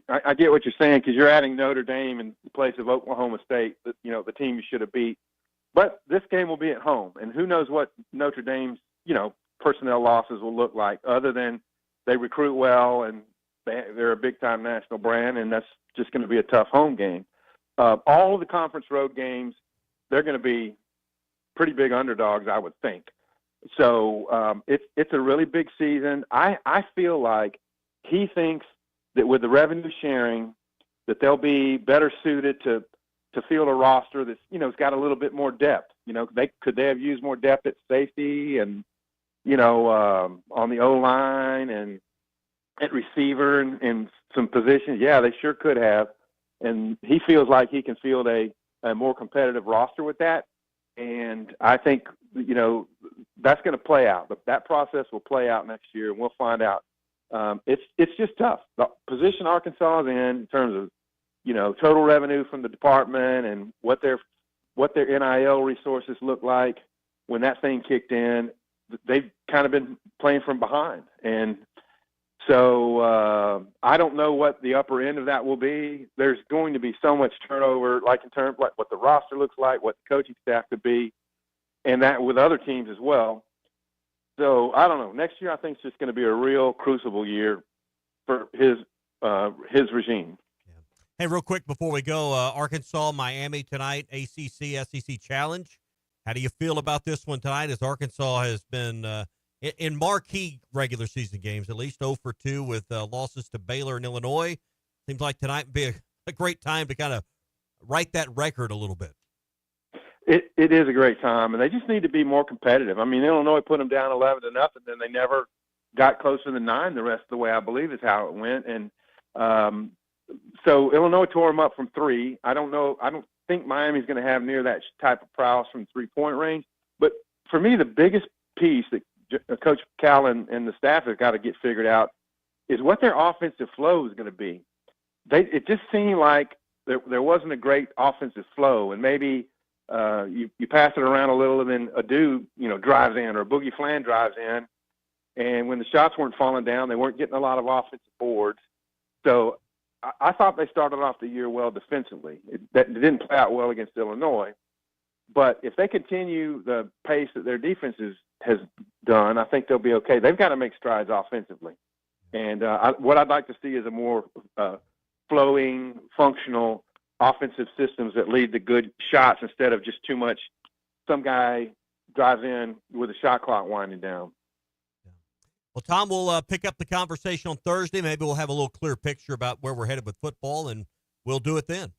I get what you're saying, because you're adding Notre Dame in place of Oklahoma State, the team you should have beat. But this game will be at home, and who knows what Notre Dame's personnel losses will look like, other than they recruit well and they're a big-time national brand, and that's just going to be a tough home game. All of the conference road games, they're going to be pretty big underdogs, I would think. So it's a really big season. I feel like he thinks that with the revenue sharing, that they'll be better suited to field a roster that's has got a little bit more depth. Could they have used more depth at safety and on the O-line and at receiver and some positions? Yeah, they sure could have. And he feels like he can field a more competitive roster with that. And I think, that's going to play out. But that process will play out next year, and we'll find out. It's just tough. The position Arkansas is in terms of, total revenue from the department and what their NIL resources look like when that thing kicked in. They've kind of been playing from behind. And so I don't know what the upper end of that will be. There's going to be so much turnover, like in terms of what the roster looks like, what the coaching staff could be, and that with other teams as well. So I don't know. Next year, I think it's just going to be a real crucible year for his regime. Yeah. Hey, real quick before we go, Arkansas, Miami tonight, ACC, SEC Challenge. How do you feel about this one tonight, as Arkansas has been in marquee regular season games, at least 0-2 with losses to Baylor and Illinois? Seems like tonight would be a great time to kind of write that record a little bit. It is a great time, and they just need to be more competitive. I mean, Illinois put them down 11-0, then they never got closer than 9 the rest of the way, I believe is how it went. And so Illinois tore them up from 3. I don't think Miami's going to have near that type of prowess from 3-point range. But for me, the biggest piece that Coach Cal and the staff have got to get figured out is what their offensive flow is going to be. It just seemed like there wasn't a great offensive flow, and maybe you pass it around a little, and then a dude drives in, or a Boogie Flan drives in, and when the shots weren't falling down, they weren't getting a lot of offensive boards. So I thought they started off the year well defensively. It didn't play out well against Illinois, but if they continue the pace that their defense has done, I think they'll be okay. They've got to make strides offensively. And what I'd like to see is a more flowing, functional offensive systems that lead to good shots instead of just too much. Some guy drives in with a shot clock winding down. Well, Tom, we'll pick up the conversation on Thursday. Maybe we'll have a little clear picture about where we're headed with football, and we'll do it then.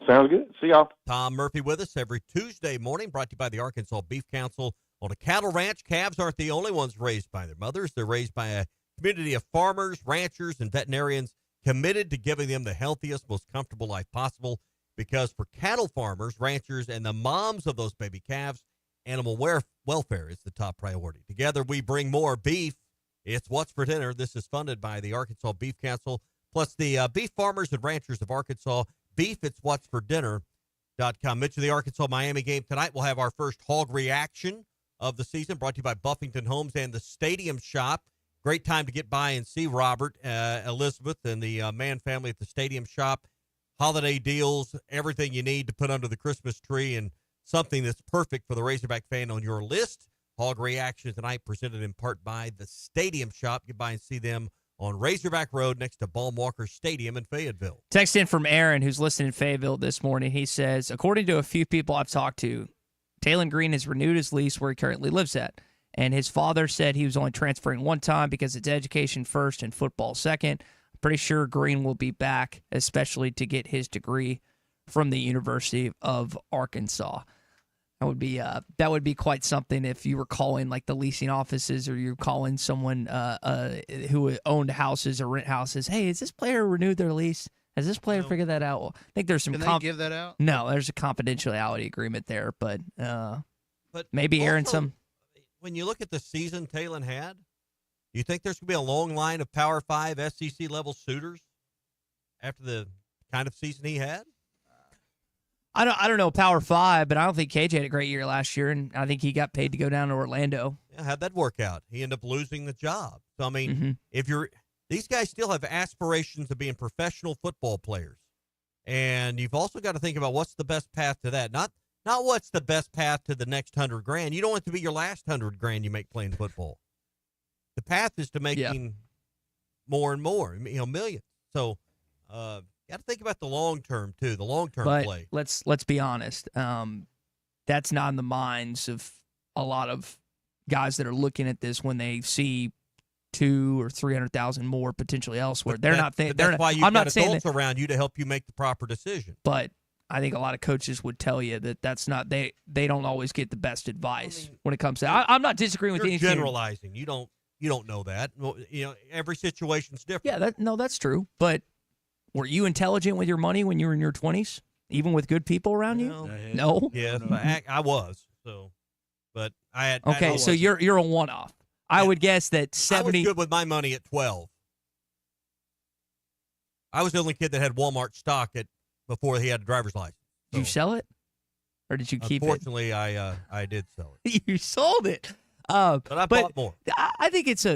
Sounds good. See y'all. Tom Murphy with us every Tuesday morning, brought to you by the Arkansas Beef Council. On a cattle ranch, calves aren't the only ones raised by their mothers. They're raised by a community of farmers, ranchers, and veterinarians committed to giving them the healthiest, most comfortable life possible. Because for cattle farmers, ranchers, and the moms of those baby calves, animal welfare is the top priority. Together, we bring more beef It's What's for Dinner. This is funded by the Arkansas Beef Council, plus the Beef Farmers and Ranchers of Arkansas. Beef, it's What's for Dinner.com. Mitch, of the Arkansas-Miami game tonight, we'll have our first hog reaction of the season, brought to you by Buffington Homes and the Stadium Shop. Great time to get by and see Robert, Elizabeth, and the Mann family at the Stadium Shop. Holiday deals, everything you need to put under the Christmas tree, and something that's perfect for the Razorback fan on your list. Hog reaction tonight, presented in part by the Stadium Shop. Get by and see them on Razorback Road next to Baum-Walker Stadium in Fayetteville. Text in from Aaron, who's listening in Fayetteville this morning. He says, according to a few people I've talked to, Talon Green has renewed his lease where he currently lives at. And his father said he was only transferring one time because it's education first and football second. I'm pretty sure Green will be back, especially to get his degree from the University of Arkansas. That would be quite something if you were calling like the leasing offices, or you're calling someone who owned houses or rent houses. Hey, has this player renewed their lease? Has this player figured that out? Well, I think there's some. Can they give that out? No, there's a confidentiality agreement there, but maybe Aaron some. When you look at the season Talon had, do you think there's going to be a long line of Power 5 SEC level suitors after the kind of season he had? I don't know Power 5, but I don't think KJ had a great year last year, and I think he got paid to go down to Orlando. Yeah, how'd that work out? He ended up losing the job. So I mean, these guys still have aspirations of being professional football players, and you've also got to think about what's the best path to that. Not what's the best path to the next $100,000. You don't want it to be your last $100,000 you make playing football. The path is to making more and more, millions. So, got to think about the long term too. The long term play. Let's be honest. That's not in the minds of a lot of guys that are looking at this when they see $200,000 or $300,000 more potentially elsewhere. They're not thinking. That's why you've got adults around you to help you make the proper decision. But I think a lot of coaches would tell you that that's not they don't always get the best advice when it comes to. I'm not disagreeing with anything. Generalizing. You don't know that. Every situation's different. Yeah, that's true. But were you intelligent with your money when you were in your 20s, even with good people around you? No. Yes, I was. So, but I had. Okay, so you're a one-off. I would guess that 70. I was good with my money at 12. I was the only kid that had Walmart stock before he had a driver's license. Did you sell it, or did you keep it? Unfortunately, I did sell it. You sold it. But I bought more. I think it's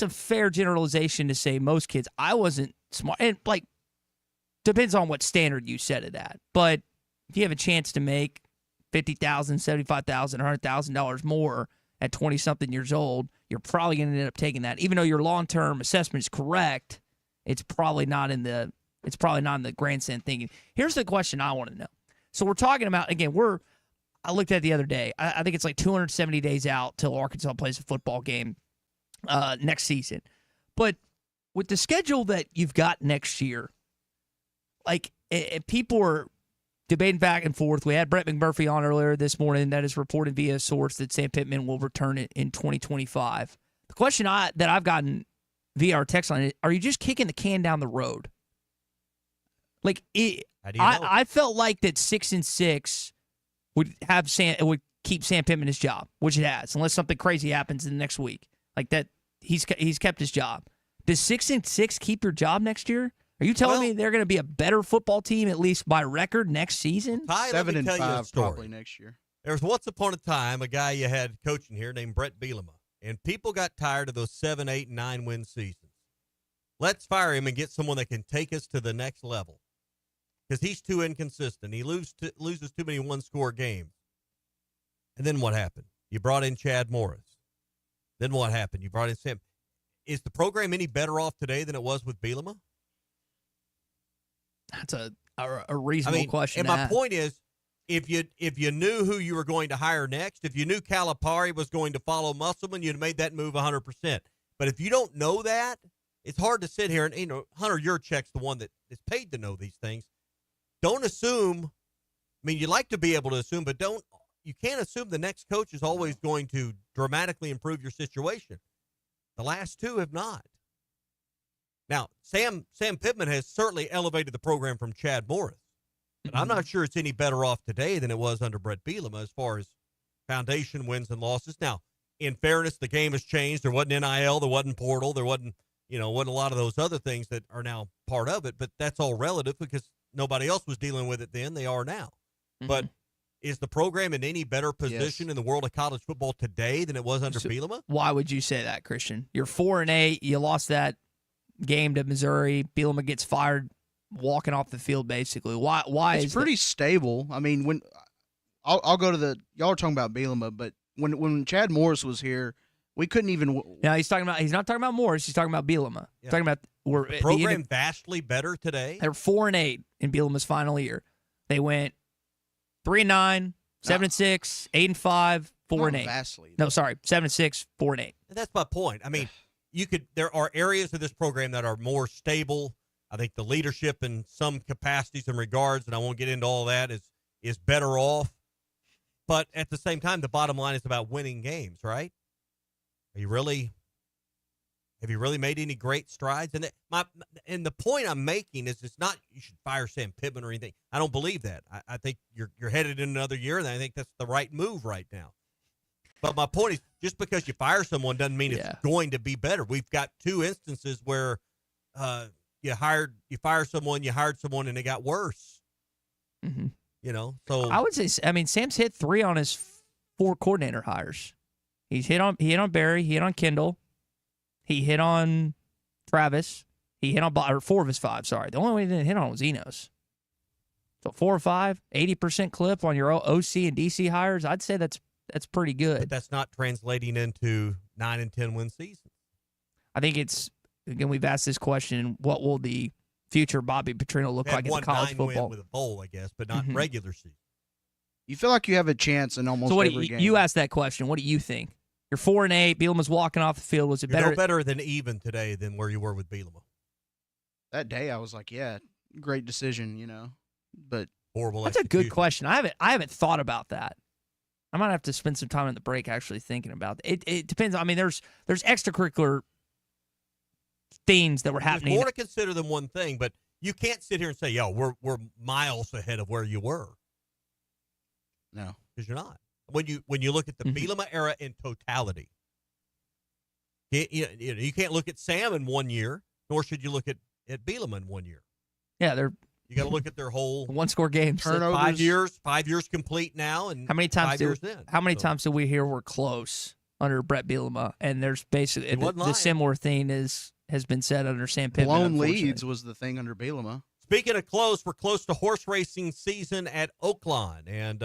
a fair generalization to say most kids. I wasn't smart, and depends on what standard you set it at. But if you have a chance to make $50,000, $75,000, $100,000 more at 20-something years old, you're probably going to end up taking that. Even though your long-term assessment is correct, it's probably not in the grandstand thinking. Here's the question I want to know. So we're talking about, again, I looked at it the other day. I think it's like 270 days out till Arkansas plays a football game next season. But with the schedule that you've got next year, people are debating back and forth. We had Brett McMurphy on earlier this morning that is reported via a source that Sam Pittman will return it in 2025. The question that I've gotten via our text line is, are you just kicking the can down the road? I felt like that 6-6 would keep Sam Pittman his job, which it has, unless something crazy happens in the next week. Like that, he's kept his job. Does 6-6 keep your job next year? Are you telling me they're going to be a better football team, at least by record, next season? 7-5 probably next year. There was once upon a time a guy you had coaching here named Brett Bielema, and people got tired of those 7, 8, and 9 win seasons. Let's fire him and get someone that can take us to the next level, because he's too inconsistent. He loses too many one-score games. And then what happened? You brought in Chad Morris. Then what happened? You brought in Sam. Is the program any better off today than it was with Bielema? That's a reasonable question. And my point is, if you knew who you were going to hire next, if you knew Calipari was going to follow Musselman, you'd have made that move 100%. But if you don't know that, it's hard to sit here and, Hunter Yurchek's the one that is paid to know these things. Don't assume. I mean, you like to be able to assume, but you can't assume the next coach is always going to dramatically improve your situation. The last two have not. Now, Sam Pittman has certainly elevated the program from Chad Morris, but I'm not sure it's any better off today than it was under Brett Bielema as far as foundation wins and losses. Now, in fairness, the game has changed. There wasn't NIL, there wasn't portal, there wasn't a lot of those other things that are now part of it. But that's all relative because nobody else was dealing with it then. They are now. Mm-hmm. But is the program in any better position in the world of college football today than it was under Bielema? Why would you say that, Christian? You're 4-8. You lost that game to Missouri. Bielema gets fired walking off the field, basically. Why it's is pretty stable. I mean, when I'll go to y'all are talking about Bielema, but when Chad Morris was here, we couldn't even. No, he's not talking about Morris. He's talking about Bielema. Yeah. Talking about the program vastly better today. They're 4-8 in Bielema's final year. They went 3-9, 7-6, 8-5, 4-8. Vastly. No, sorry, 7-6, 4-8. And that's my point. I mean, there are areas of this program that are more stable. I think the leadership in some capacities and regards, and I won't get into all that, is better off. But at the same time, the bottom line is about winning games, right? Have you really made any great strides? And the point I'm making is it's not you should fire Sam Pittman or anything. I don't believe that. I think you're headed in another year, and I think that's the right move right now. But my point is, just because you fire someone doesn't mean it's going to be better. We've got two instances where you hired someone, and it got worse. Mm-hmm. So I would say, Sam's hit 3 on his 4 coordinator hires. He hit on Barry, he hit on Kendall, he hit on Travis, he hit on 4 of his 5. Sorry, the only one he didn't hit on was Enos. So 4 or 5, 80% clip on your OC and DC hires. I'd say that's pretty good. But that's not translating into 9 and 10 win seasons. I think again, we've asked this question: what will the future Bobby Petrino look like in college football? 9 win with a bowl, I guess, but not regular season. You feel like you have a chance in almost every game. You asked that question. What do you think? You're 4-8. Bielema's walking off the field. Was it You're better? no better than even today than where you were with Bielema. That day, I was like, yeah, great decision, But horrible. That's a good question. I haven't thought about that. I might have to spend some time in the break actually thinking about it. It depends. I mean, there's extracurricular things that were happening. There's more to consider than one thing, but you can't sit here and say, "Yo, we're miles ahead of where you were." No, because you're not. When you look at the Bielema era in totality, you can't look at Sam in 1 year, nor should you look at Bielema in 1 year. Yeah, you got to look at their whole one-score games. Turnovers. 5 years complete now, and how many times times did we hear we're close under Brett Bielema? And there's basically the similar thing has been said under Sam Pittman. Blown leads was the thing under Bielema. Speaking of close, we're close to horse racing season at Oaklawn, and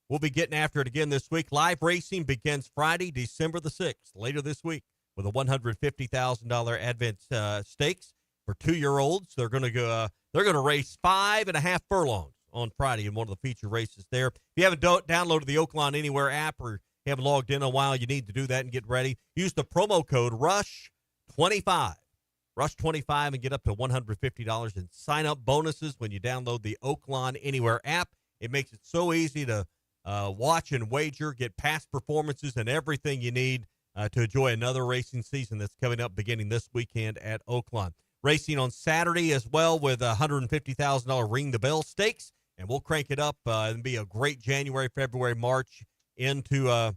we'll be getting after it again this week. Live racing begins Friday, December the 6th, later this week, with a $150,000 Advent Stakes for 2-year-olds. They're going to go. They're going to race 5.5 furlongs on Friday in one of the feature races there. If you haven't downloaded the Oaklawn Anywhere app or haven't logged in a while, you need to do that and get ready. Use the promo code RUSH25. RUSH25 and get up to $150 in sign-up bonuses when you download the Oaklawn Anywhere app. It makes it so easy to watch and wager, get past performances and everything you need to enjoy another racing season that's coming up beginning this weekend at Oaklawn. Racing on Saturday as well with a $150,000 Ring the Bell Stakes, and we'll crank it up and be a great January, February, March into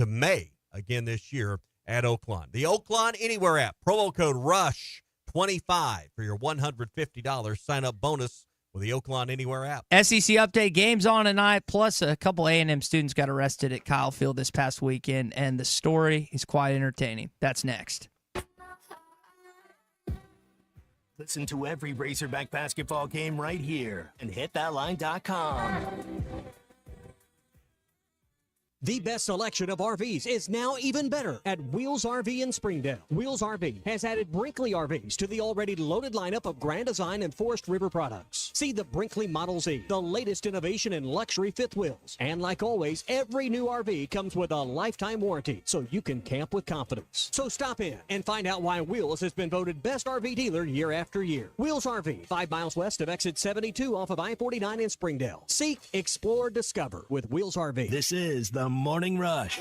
May again this year at Oaklawn. The Oaklawn Anywhere app, promo code RUSH25 for your $150 sign-up bonus with the Oaklawn Anywhere app. SEC update, games on tonight, plus a couple A&M students got arrested at Kyle Field this past weekend, and the story is quite entertaining. That's next. Listen to every Razorback basketball game right here and hitthatline.com. The best selection of RVs is now even better at Wheels RV in Springdale. Wheels RV has added Brinkley RVs to the already loaded lineup of Grand Design and Forest River products. See the Brinkley Model Z, the latest innovation in luxury fifth wheels. And like always, every new RV comes with a lifetime warranty, so you can camp with confidence. So stop in and find out why Wheels has been voted best RV dealer year after year. Wheels RV, 5 miles west of exit 72 off of I-49 in Springdale. Seek, explore, discover with Wheels RV. This is the Morning Rush.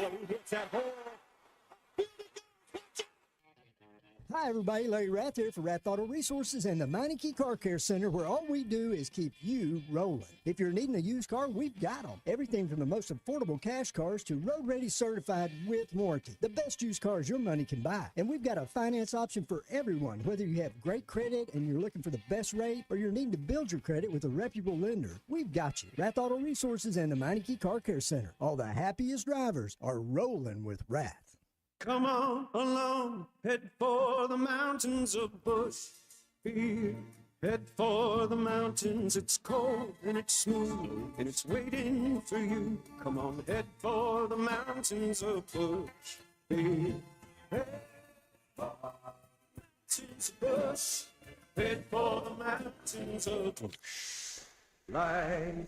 Hi, everybody. Larry Rath here for Rath Auto Resources and the Meineke Car Care Center, where all we do is keep you rolling. If you're needing a used car, we've got them. Everything from the most affordable cash cars to road-ready certified with warranty. The best used cars your money can buy. And we've got a finance option for everyone, whether you have great credit and you're looking for the best rate or you're needing to build your credit with a reputable lender. We've got you. Rath Auto Resources and the Meineke Car Care Center. All the happiest drivers are rolling with Rath. Come on along, head for the mountains of Bushville. Head for the mountains, it's cold and it's smooth and it's waiting for you. Come on, head for the mountains of Bushville. Head for the mountains of Bush. Head for the mountains of Bush. Light.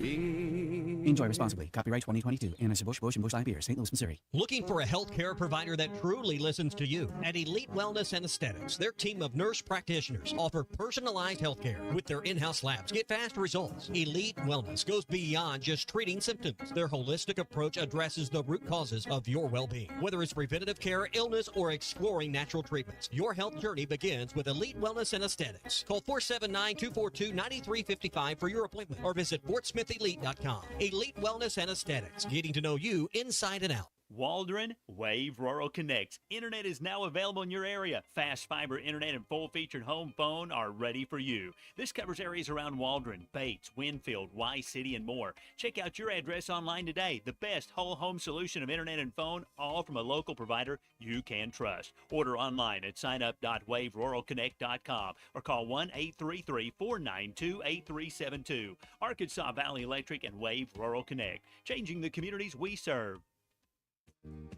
Enjoy responsibly. Copyright 2022. Anheuser-Busch, Busch, and Busch Light Beer, St. Louis, Missouri. Looking for a healthcare provider that truly listens to you? At Elite Wellness and Aesthetics, their team of nurse practitioners offer personalized healthcare with their in-house labs. Get fast results. Elite Wellness goes beyond just treating symptoms. Their holistic approach addresses the root causes of your well-being. Whether it's preventative care, illness, or exploring natural treatments, your health journey begins with Elite Wellness and Aesthetics. Call 479-242-9355 for your appointment or visit FortSmith Elite.com. Elite Wellness and Aesthetics, getting to know you inside and out. Waldron Wave Rural Connect. Internet is now available in your area. Fast fiber internet and full-featured home phone are ready for you. This covers areas around Waldron, Bates, Winfield, Y-City, and more. Check out your address online today. The best whole home solution of internet and phone, all from a local provider you can trust. Order online at signup.waveruralconnect.com or call 1-833-492-8372. Arkansas Valley Electric and Wave Rural Connect, changing the communities we serve.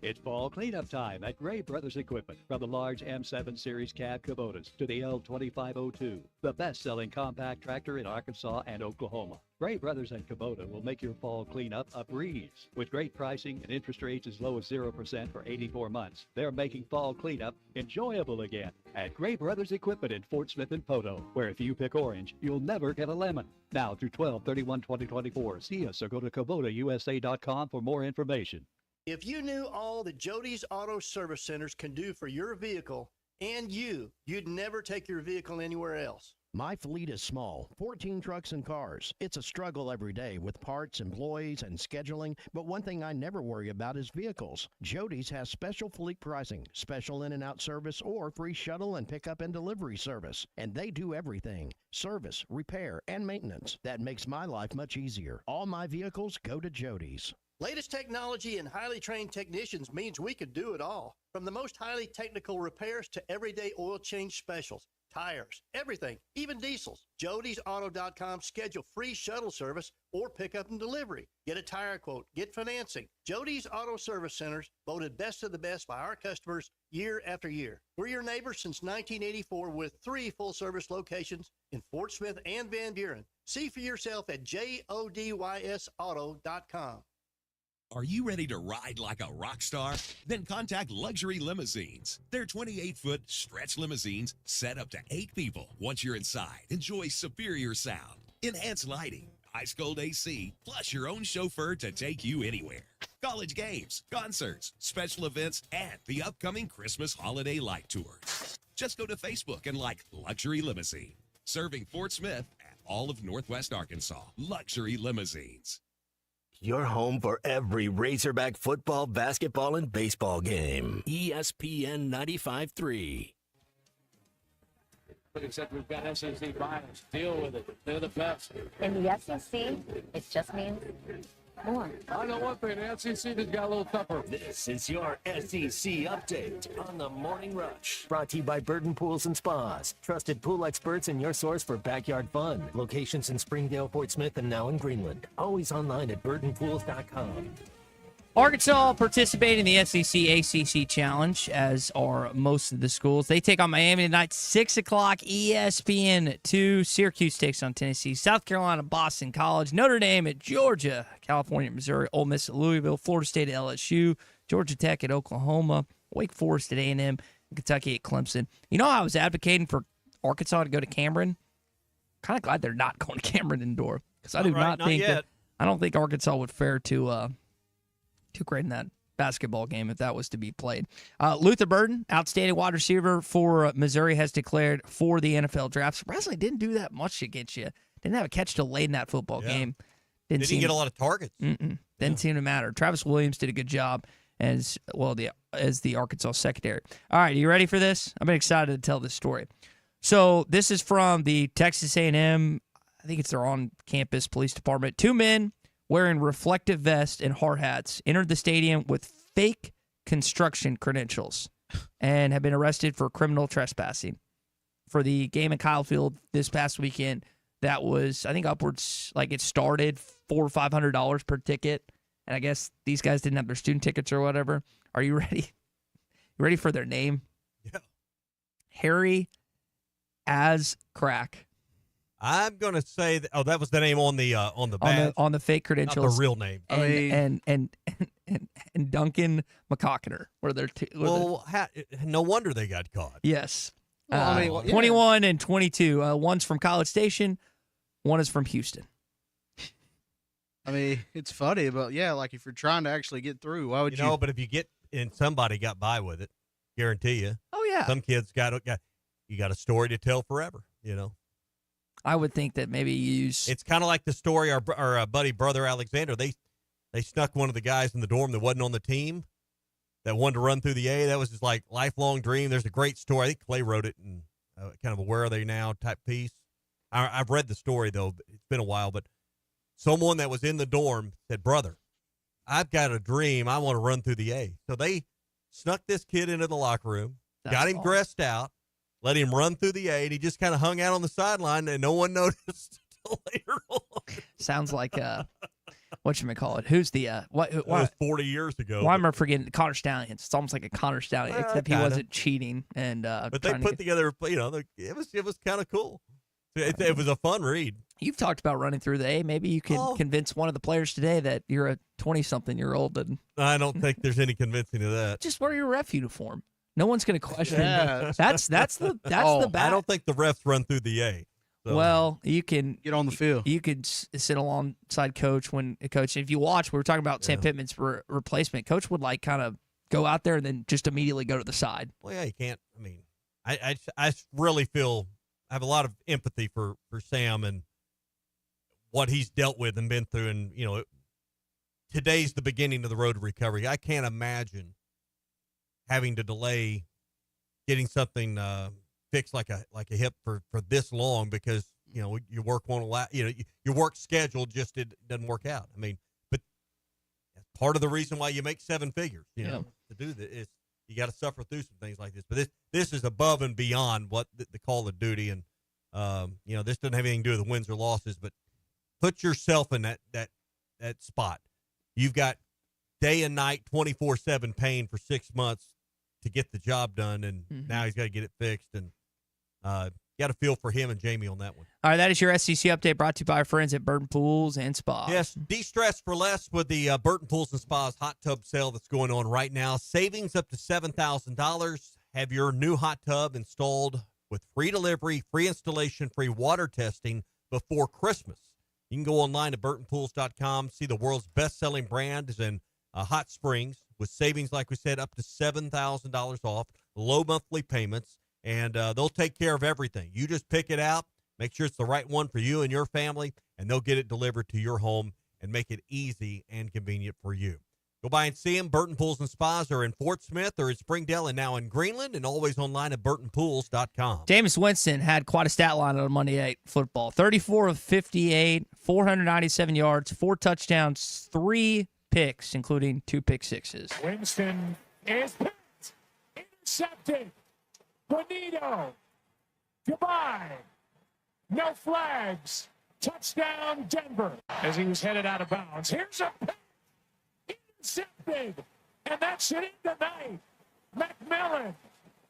It's fall cleanup time at Gray Brothers Equipment. From the large M7 Series cab Kubotas to the L2502, the best-selling compact tractor in Arkansas and Oklahoma. Gray Brothers and Kubota will make your fall cleanup a breeze. With great pricing and interest rates as low as 0% for 84 months, they're making fall cleanup enjoyable again at Gray Brothers Equipment in Fort Smith and Poto, where if you pick orange, you'll never get a lemon. Now through 12/31/2024, see us or go to KubotaUSA.com for more information. If you knew all that Jody's Auto Service Centers can do for your vehicle and you'd never take your vehicle anywhere else. My fleet is small, 14 trucks and cars. It's a struggle every day with parts, employees, and scheduling, but one thing I never worry about is vehicles. Jody's has special fleet pricing, special in and out service, or free shuttle and pickup and delivery service. And they do everything: service, repair, and maintenance. That makes my life much easier. All my vehicles go to Jody's. Latest technology and highly trained technicians means we could do it all. From the most highly technical repairs to everyday oil change specials, tires, everything, even diesels. Jody'sAuto.com. Schedule free shuttle service or pickup and delivery. Get a tire quote, get financing. Jody's Auto Service Centers, voted best of the best by our customers year after year. We're your neighbors since 1984 with 3 full-service locations in Fort Smith and Van Buren. See for yourself at JODYSauto.com. Are you ready to ride like a rock star? Then contact Luxury Limousines. Their 28-foot stretch limousines set up to 8 people. Once you're inside, enjoy superior sound, enhanced lighting, ice-cold AC, plus your own chauffeur to take you anywhere. College games, concerts, special events, and the upcoming Christmas holiday light tours. Just go to Facebook and like Luxury Limousine. Serving Fort Smith and all of Northwest Arkansas. Luxury Limousines. Your home for every Razorback football, basketball, and baseball game. ESPN 95.3. But except we've got SEC bias. Deal with it. They're the best. In the SEC, it just means more. I know one thing. The SEC has got a little tougher. This is your SEC update on the Morning Rush. Brought to you by Burton Pools and Spas. Trusted pool experts and your source for backyard fun. Locations in Springdale, Fort Smith, and now in Greenland. Always online at burtonpools.com. Arkansas participating in the SEC ACC Challenge, as are most of the schools. They take on Miami tonight, 6 o'clock, ESPN2. Syracuse takes on Tennessee. South Carolina, Boston College. Notre Dame at Georgia. California, Missouri. Ole Miss at Louisville. Florida State at LSU. Georgia Tech at Oklahoma. Wake Forest at A&M. And Kentucky at Clemson. You know, I was advocating for Arkansas to go to Cameron. Kind of glad they're not going to Cameron indoor, because I do not think that. I don't think Arkansas would fare too great in that basketball game if that was to be played. Luther Burden, outstanding wide receiver for Missouri, has declared for the NFL draft. Surprisingly, didn't do that much against you. Didn't have a catch till late in that football game. Didn't get a lot of targets. Didn't seem to matter. Travis Williams did a good job as well as the Arkansas secondary. All right, are you ready for this? I've been excited to tell this story. So this is from the Texas A&M, I think it's their on-campus police department. 2 men wearing reflective vests and hard hats entered the stadium with fake construction credentials and have been arrested for criminal trespassing. For the game at Kyle Field this past weekend, that was, I think, upwards, like it started $400 or $500 per ticket. And I guess these guys didn't have their student tickets or whatever. Are you ready? You ready for their name? Yeah. Harry As Crack. I'm gonna say that was the name on the badge. on the fake credentials. Not the real name. And Duncan McCockner were there too. No wonder they got caught. Yes. 21 and 22. One's from College Station. One is from Houston. I mean, it's funny, but like if you're trying to actually get through, why would you? But if you get in, somebody got by with it. Guarantee you. Oh yeah. Some kids got a story to tell forever. I would think that maybe you use. It's kind of like the story our buddy Brother Alexander. They snuck one of the guys in the dorm that wasn't on the team that wanted to run through the A. That was his lifelong dream. There's a great story. I think Clay wrote it in kind of a Where Are They Now type piece. I've read the story though. It's been a while, but someone that was in the dorm said, "Brother, I've got a dream. I want to run through the A." So they snuck this kid into the locker room, got him dressed out, let him run through the A, and he just kind of hung out on the sideline, and no one noticed until later on. Sounds like whatchamacallit. Who's the what? That was 40 years ago. Why am I forgetting Connor Stallions? It's almost like a Connor Stallion, except he wasn't cheating. And but they put together, it was kind of cool. It was a fun read. You've talked about running through the A. Maybe you can convince one of the players today that you're a 20-something-year-old. And I don't think there's any convincing of that. Just wear your ref uniform. No one's going to question. Yeah. That's the bad. I don't think the refs run through the A. So. Well, you can get on the field. You could sit alongside coach when coach. If you watch, we were talking about Sam Pittman's replacement. Coach would kind of go out there and then just immediately go to the side. Well, yeah, you can't. I mean, I really feel I have a lot of empathy for Sam and what he's dealt with and been through. And today's the beginning of the road to recovery. I can't imagine having to delay getting something fixed like a hip for this long because your work won't allow your work schedule just doesn't work out. I mean, but that's part of the reason why you make 7 figures. To do this, is you got to suffer through some things like this. But this is above and beyond what the call of duty, and this doesn't have anything to do with the wins or losses. But put yourself in that spot. You've got day and night 24/7 pain for 6 months to get the job done, and now he's got to get it fixed. And got to feel for him and Jamie on that one. All right, that is your SEC update brought to you by our friends at Burton Pools and Spas. Yes, de-stress for less with the Burton Pools and Spas hot tub sale that's going on right now. Savings up to $7,000. Have your new hot tub installed with free delivery, free installation, free water testing before Christmas. You can go online to burtonpools.com, see the world's best-selling brand is in Hot Springs with savings, like we said, up to $7,000 off, low monthly payments, and they'll take care of everything. You just pick it out, make sure it's the right one for you and your family, and they'll get it delivered to your home and make it easy and convenient for you. Go by and see them. Burton Pools and Spas are in Fort Smith or in Springdale and now in Greenland, and always online at burtonpools.com. Jameis Winston had quite a stat line on Monday Night Football. 34 of 58, 497 yards, 4 touchdowns, 3 picks, including 2 pick sixes. Winston is picked, intercepted. Bonito, goodbye. No flags. Touchdown, Denver. As he was headed out of bounds. Here's a pick. Intercepted. And that should end the night. McMillan,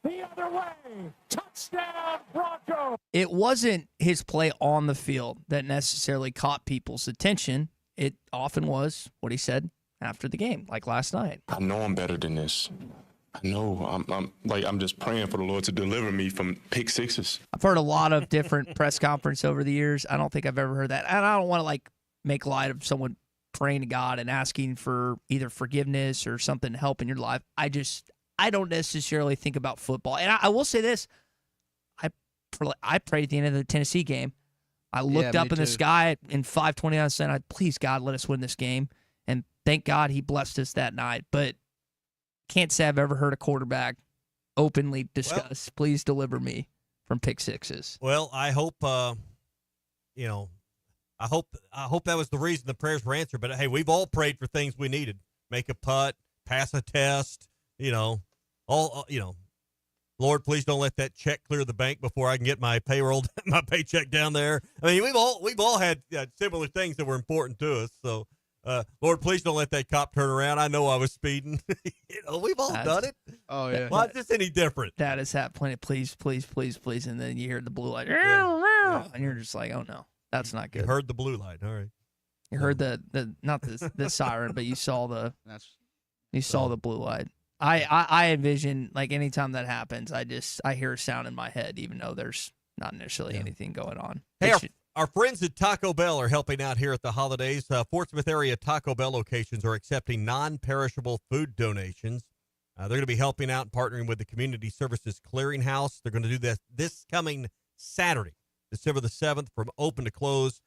the other way. Touchdown, Broncos. It wasn't his play on the field that necessarily caught people's attention. It often was what he said after the game, like last night. I know I'm better than this. I know. I'm just praying for the Lord to deliver me from pick sixes. I've heard a lot of different press conference over the years. I don't think I've ever heard that. And I don't want to make light of someone praying to God and asking for either forgiveness or something to help in your life. I don't necessarily think about football. And I will say this. I prayed at the end of the Tennessee game. I looked up in the sky in 5:20 and said, please, God, let us win this game. And thank God he blessed us that night. But can't say I've ever heard a quarterback openly discuss, please deliver me from pick sixes. Well, I hope, I hope that was the reason the prayers were answered. But, hey, we've all prayed for things we needed. Make a putt, pass a test, Lord, please don't let that check clear the bank before I can get my paycheck down there. I mean, we've all had similar things that were important to us. So, Lord, please don't let that cop turn around. I know I was speeding. We've all done it. Oh yeah. Why is this any different? That has happened. Please, please, please, please, and then you hear the blue light, and you're just like, oh no, that's not good. You heard the blue light. All right. You heard the not the siren, but you saw the blue light. I envision, like, anytime that happens, I hear a sound in my head, even though there's not necessarily anything going on. Hey, our friends at Taco Bell are helping out here at the holidays. Fort Smith area Taco Bell locations are accepting non-perishable food donations. They're going to be helping out and partnering with the Community Services Clearinghouse. They're going to do this coming Saturday, December the 7th, from open to close.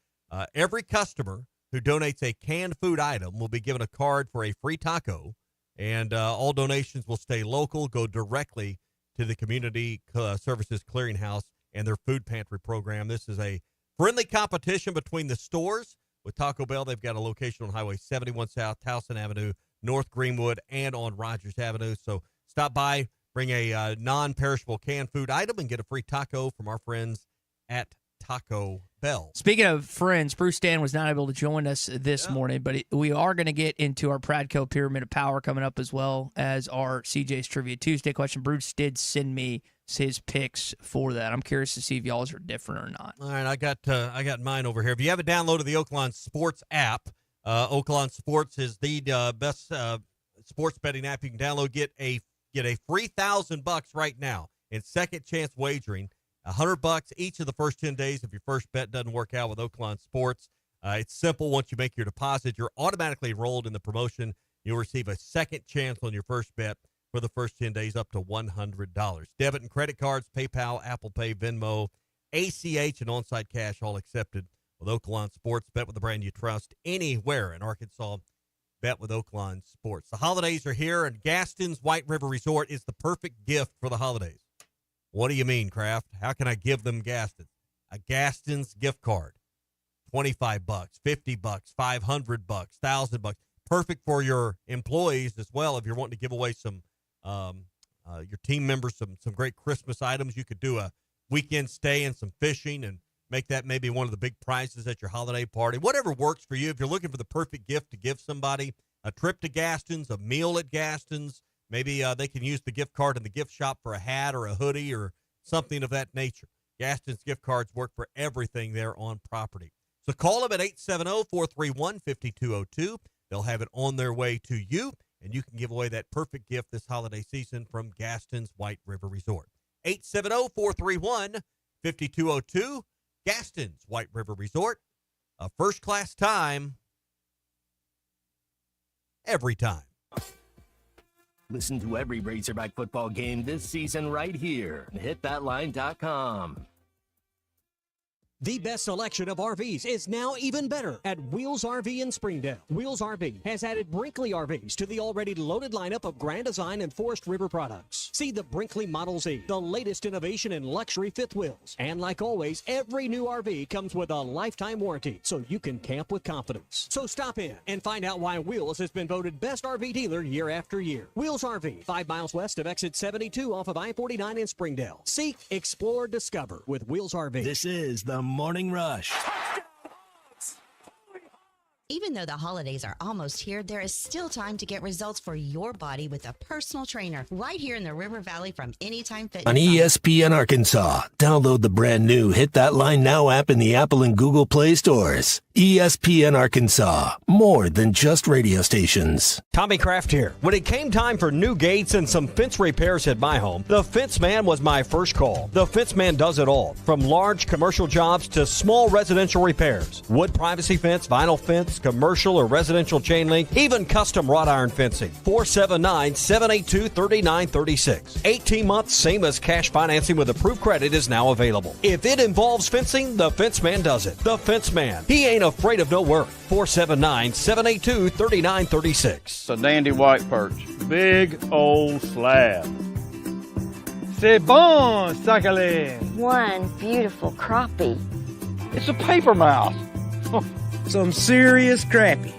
Every customer who donates a canned food item will be given a card for a free taco. And all donations will stay local, go directly to the Community Services Clearinghouse and their food pantry program. This is a friendly competition between the stores. With Taco Bell, they've got a location on Highway 71 South, Towson Avenue, North Greenwood, and on Rogers Avenue. So stop by, bring a non-perishable canned food item, and get a free taco from our friends at Taco Bell. Speaking of friends, Bruce Dan was not able to join us this morning, but we are going to get into our Pradco Pyramid of Power coming up, as well as our CJ's Trivia Tuesday question. Bruce did send me his picks for that. I'm curious to see if y'all's are different or not. All right, I got mine over here. If you haven't downloaded the Oaklawn Sports app, Oaklawn Sports is the best sports betting app you can download. Get a free $1,000 right now in second chance wagering. $100 each of the first 10 days if your first bet doesn't work out with Oaklawn Sports. It's simple. Once you make your deposit, you're automatically enrolled in the promotion. You'll receive a second chance on your first bet for the first 10 days up to $100. Debit and credit cards, PayPal, Apple Pay, Venmo, ACH, and on-site cash all accepted with Oaklawn Sports. Bet with the brand you trust anywhere in Arkansas. Bet with Oaklawn Sports. The holidays are here, and Gaston's White River Resort is the perfect gift for the holidays. What do you mean, Kraft? How can I give them Gaston? A Gaston's gift card. $25, $50, $500, $1,000. Perfect for your employees as well. If you're wanting to give away some, your team members some great Christmas items, you could do a weekend stay and some fishing and make that maybe one of the big prizes at your holiday party. Whatever works for you. If you're looking for the perfect gift to give somebody, a trip to Gaston's, a meal at Gaston's, maybe they can use the gift card in the gift shop for a hat or a hoodie or something of that nature. Gaston's gift cards work for everything there on property. So call them at 870-431-5202. They'll have it on their way to you, and you can give away that perfect gift this holiday season from Gaston's White River Resort. 870-431-5202. Gaston's White River Resort. A first-class time every time. Listen to every Razorback football game this season right here. HitThatLine.com. The best selection of RVs is now even better at Wheels RV in Springdale. Wheels RV has added Brinkley RVs to the already loaded lineup of Grand Design and Forest River products. See the Brinkley Model Z, the latest innovation in luxury fifth wheels. And like always, every new RV comes with a lifetime warranty, so you can camp with confidence. So stop in and find out why Wheels has been voted best RV dealer year after year. Wheels RV, 5 miles west of exit 72 off of I-49 in Springdale. Seek, explore, discover with Wheels RV. This is the Morning Rush. Even though the holidays are almost here, there is still time to get results for your body with a personal trainer right here in the River Valley from Anytime Fitness. On ESPN Arkansas, download the brand new Hit That Line Now app in the Apple and Google Play stores. ESPN Arkansas, more than just radio stations. Tommy Kraft here. When it came time for new gates and some fence repairs at my home, the Fence Man was my first call. The Fence Man does it all, from large commercial jobs to small residential repairs. Wood privacy fence, vinyl fence, products, commercial or residential chain link, even custom wrought iron fencing. 479-782-3936. 18 months, same as cash financing with approved credit is now available. If it involves fencing, the Fence Man does it. The Fence Man. He ain't afraid of no work. 479-782-3936. It's a dandy white perch. Big old slab. C'est bon, sacalé. One beautiful crappie. It's a paper mouse. Some serious crappie.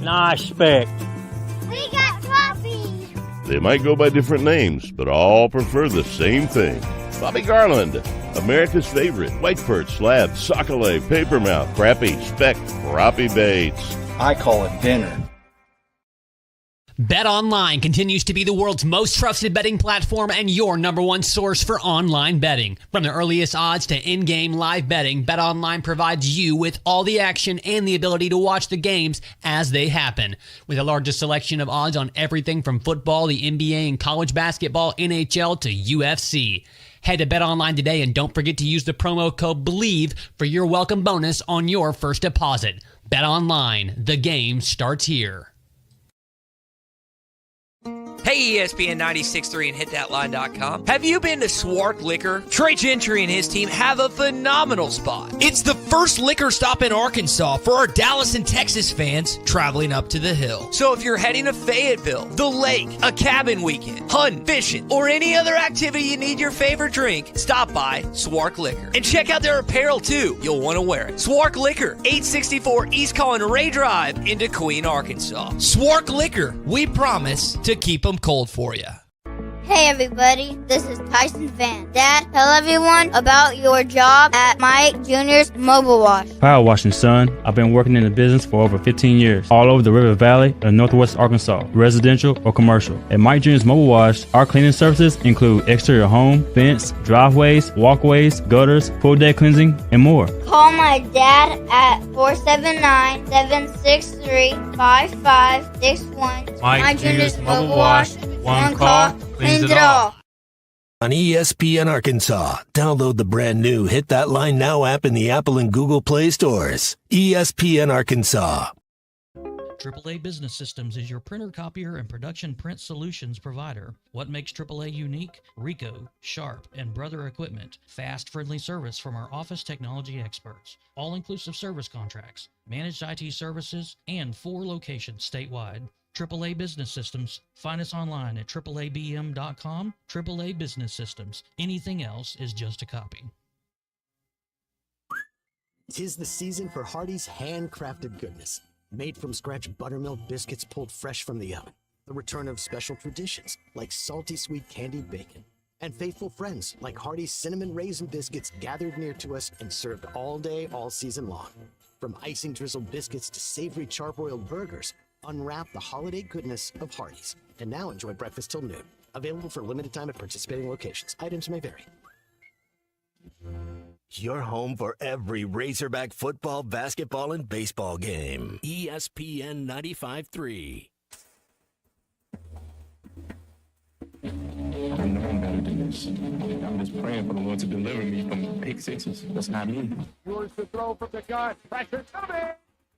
Nice speck. We got crappie. They might go by different names, but all prefer the same thing. Bobby Garland, America's favorite white perch, slab, sockeye, papermouth, crappie, speck, crappie baits. I call it dinner. BetOnline continues to be the world's most trusted betting platform and your number one source for online betting. From the earliest odds to in-game live betting, BetOnline provides you with all the action and the ability to watch the games as they happen. With the largest selection of odds on everything from football, the NBA, and college basketball, NHL to UFC. Head to BetOnline today and don't forget to use the promo code BELIEVE for your welcome bonus on your first deposit. BetOnline, the game starts here. Hey, ESPN 96.3 and hitthatline.com. Have you been to Swark Liquor? Trey Gentry and his team have a phenomenal spot. It's the first liquor stop in Arkansas for our Dallas and Texas fans traveling up to the hill. So if you're heading to Fayetteville, the lake, a cabin weekend, hunting, fishing, or any other activity you need your favorite drink, stop by Swark Liquor. And check out their apparel too. You'll want to wear it. Swark Liquor, 864 East Collin Ray Drive in Queen, Arkansas. Swark Liquor, we promise to keep them cold for you. Hey everybody, this is Tyson Van. Dad, tell everyone about your job at Mike Jr.'s Mobile Wash. Power washing, son. I've been working in the business for over 15 years, all over the River Valley and Northwest Arkansas, residential or commercial. At Mike Jr.'s Mobile Wash, our cleaning services include exterior home, fence, driveways, walkways, gutters, full deck cleansing, and more. Call my dad at 479-763-5561. Mike Jr.'s Mobile Wash. One call, cleans it all. On ESPN Arkansas, download the brand new Hit That Line Now app in the Apple and Google Play stores. ESPN Arkansas. AAA Business Systems is your printer, copier, and production print solutions provider. What makes AAA unique? Ricoh, Sharp, and Brother Equipment. Fast, friendly service from our office technology experts. All-inclusive service contracts, managed IT services, and 4 locations statewide. AAA Business Systems. Find us online at AAABM.com. AAA Business Systems. Anything else is just a copy. 'Tis the season for Hardee's handcrafted goodness. Made from scratch buttermilk biscuits pulled fresh from the oven. The return of special traditions like salty sweet candied bacon. And faithful friends like Hardee's cinnamon raisin biscuits gathered near to us and served all day, all season long. From icing drizzled biscuits to savory charbroiled burgers, unwrap the holiday goodness of Hardee's. And now enjoy breakfast till noon. Available for limited time at participating locations. Items may vary. Your home for every Razorback football, basketball, and baseball game. ESPN 95.3. I know I'm better than this. I'm just praying for the Lord to deliver me from pick sixes. That's not me. Yours to throw from the gun. Pressure coming.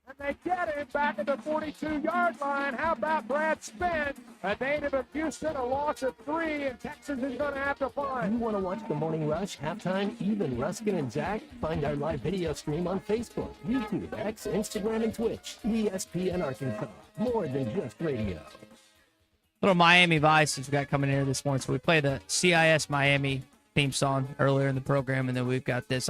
And they get him back at the 42-yard line. How about Brad Spence, a native of Houston, a loss of 3, and Texas is going to have to find. You want to watch the Morning Rush, Halftime, Even, Ruskin, and Zach? Find our live video stream on Facebook, YouTube, X, Instagram, and Twitch. ESPN Arkansas, more than just radio. Little Miami Vice we got coming in here this morning. So we played the CIS Miami theme song earlier in the program, and then we've got this.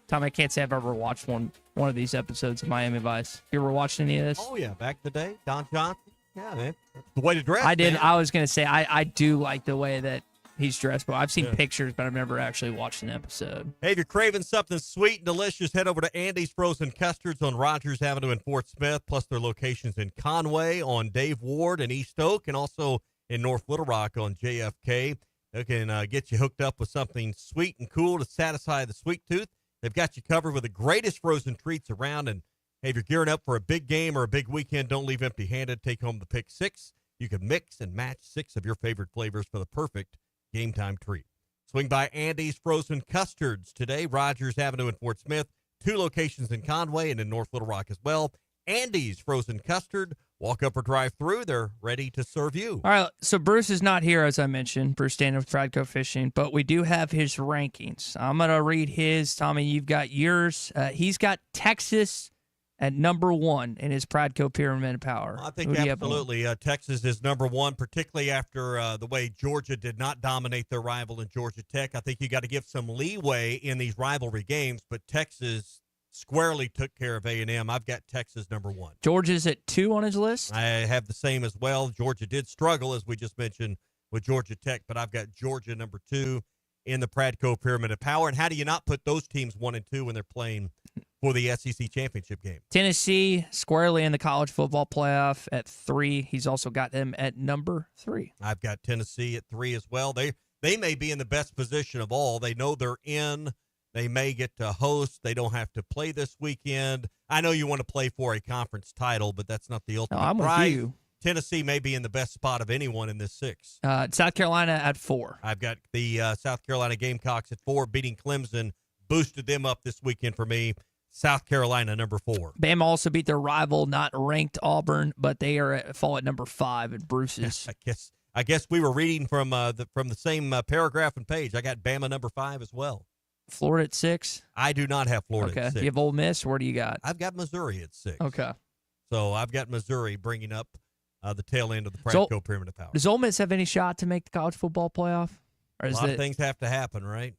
Tom, I can't say I've ever watched one of these episodes of Miami Vice. You ever watched any of this? Oh, yeah. Back in the day. Don Johnson. Yeah, man. That's the way to dress. I did. Man. I was going to say, I do like the way that he's dressed, but I've seen pictures, but I've never actually watched an episode. Hey, if you're craving something sweet and delicious, head over to Andy's Frozen Custards on Rogers Avenue in Fort Smith, plus their locations in Conway on Dave Ward and East Oak, and also in North Little Rock on JFK. They can get you hooked up with something sweet and cool to satisfy the sweet tooth. They've got you covered with the greatest frozen treats around. And hey, if you're gearing up for a big game or a big weekend, don't leave empty-handed. Take home the Pick 6. You can mix and match 6 of your favorite flavors for the perfect game time treat. Swing by Andy's Frozen Custards today, Rogers Avenue in Fort Smith, 2 locations in Conway and in North Little Rock as well. Andy's Frozen Custard. Walk up or drive through. They're ready to serve you. All right, so Bruce is not here, as I mentioned. Bruce Standing with Pradco Fishing, but we do have his rankings. I'm going to read his. Tommy, you've got yours. He's got Texas at number 1 in his Pradco Pyramid of Power. I think absolutely. Texas is number 1, particularly after the way Georgia did not dominate their rival in Georgia Tech. I think you got to give some leeway in these rivalry games, but Texas squarely took care of A&M. I've got Texas number 1. Georgia's at 2 on his list. I have the same as well. Georgia did struggle, as we just mentioned, with Georgia Tech, but I've got Georgia number 2 in the Pradco Pyramid of Power. And how do you not put those teams 1 and 2 when they're playing for the SEC championship game? Tennessee squarely in the college football playoff at 3. He's also got them at number 3. I've got Tennessee at 3 as well. They may be in the best position of all. They know they're in. They may get to host. They don't have to play this weekend. I know you want to play for a conference title, but that's not the ultimate I'm prize. with you. Tennessee may be in the best spot of anyone in this 6. South Carolina at 4. I've got the South Carolina Gamecocks at 4, beating Clemson, boosted them up this weekend for me. South Carolina, number 4. Bama also beat their rival, not ranked Auburn, but they fall at number 5 at Bruce's. I guess we were reading from the same paragraph and page. I got Bama number 5 as well. Florida at 6? I do not have Florida okay. at 6. You have Ole Miss? Where do you got? I've got Missouri at 6. Okay. So I've got Missouri bringing up the tail end of the Pradco Pyramid of Power. Does Ole Miss have any shot to make the college football playoff? Or a lot of things have to happen, right?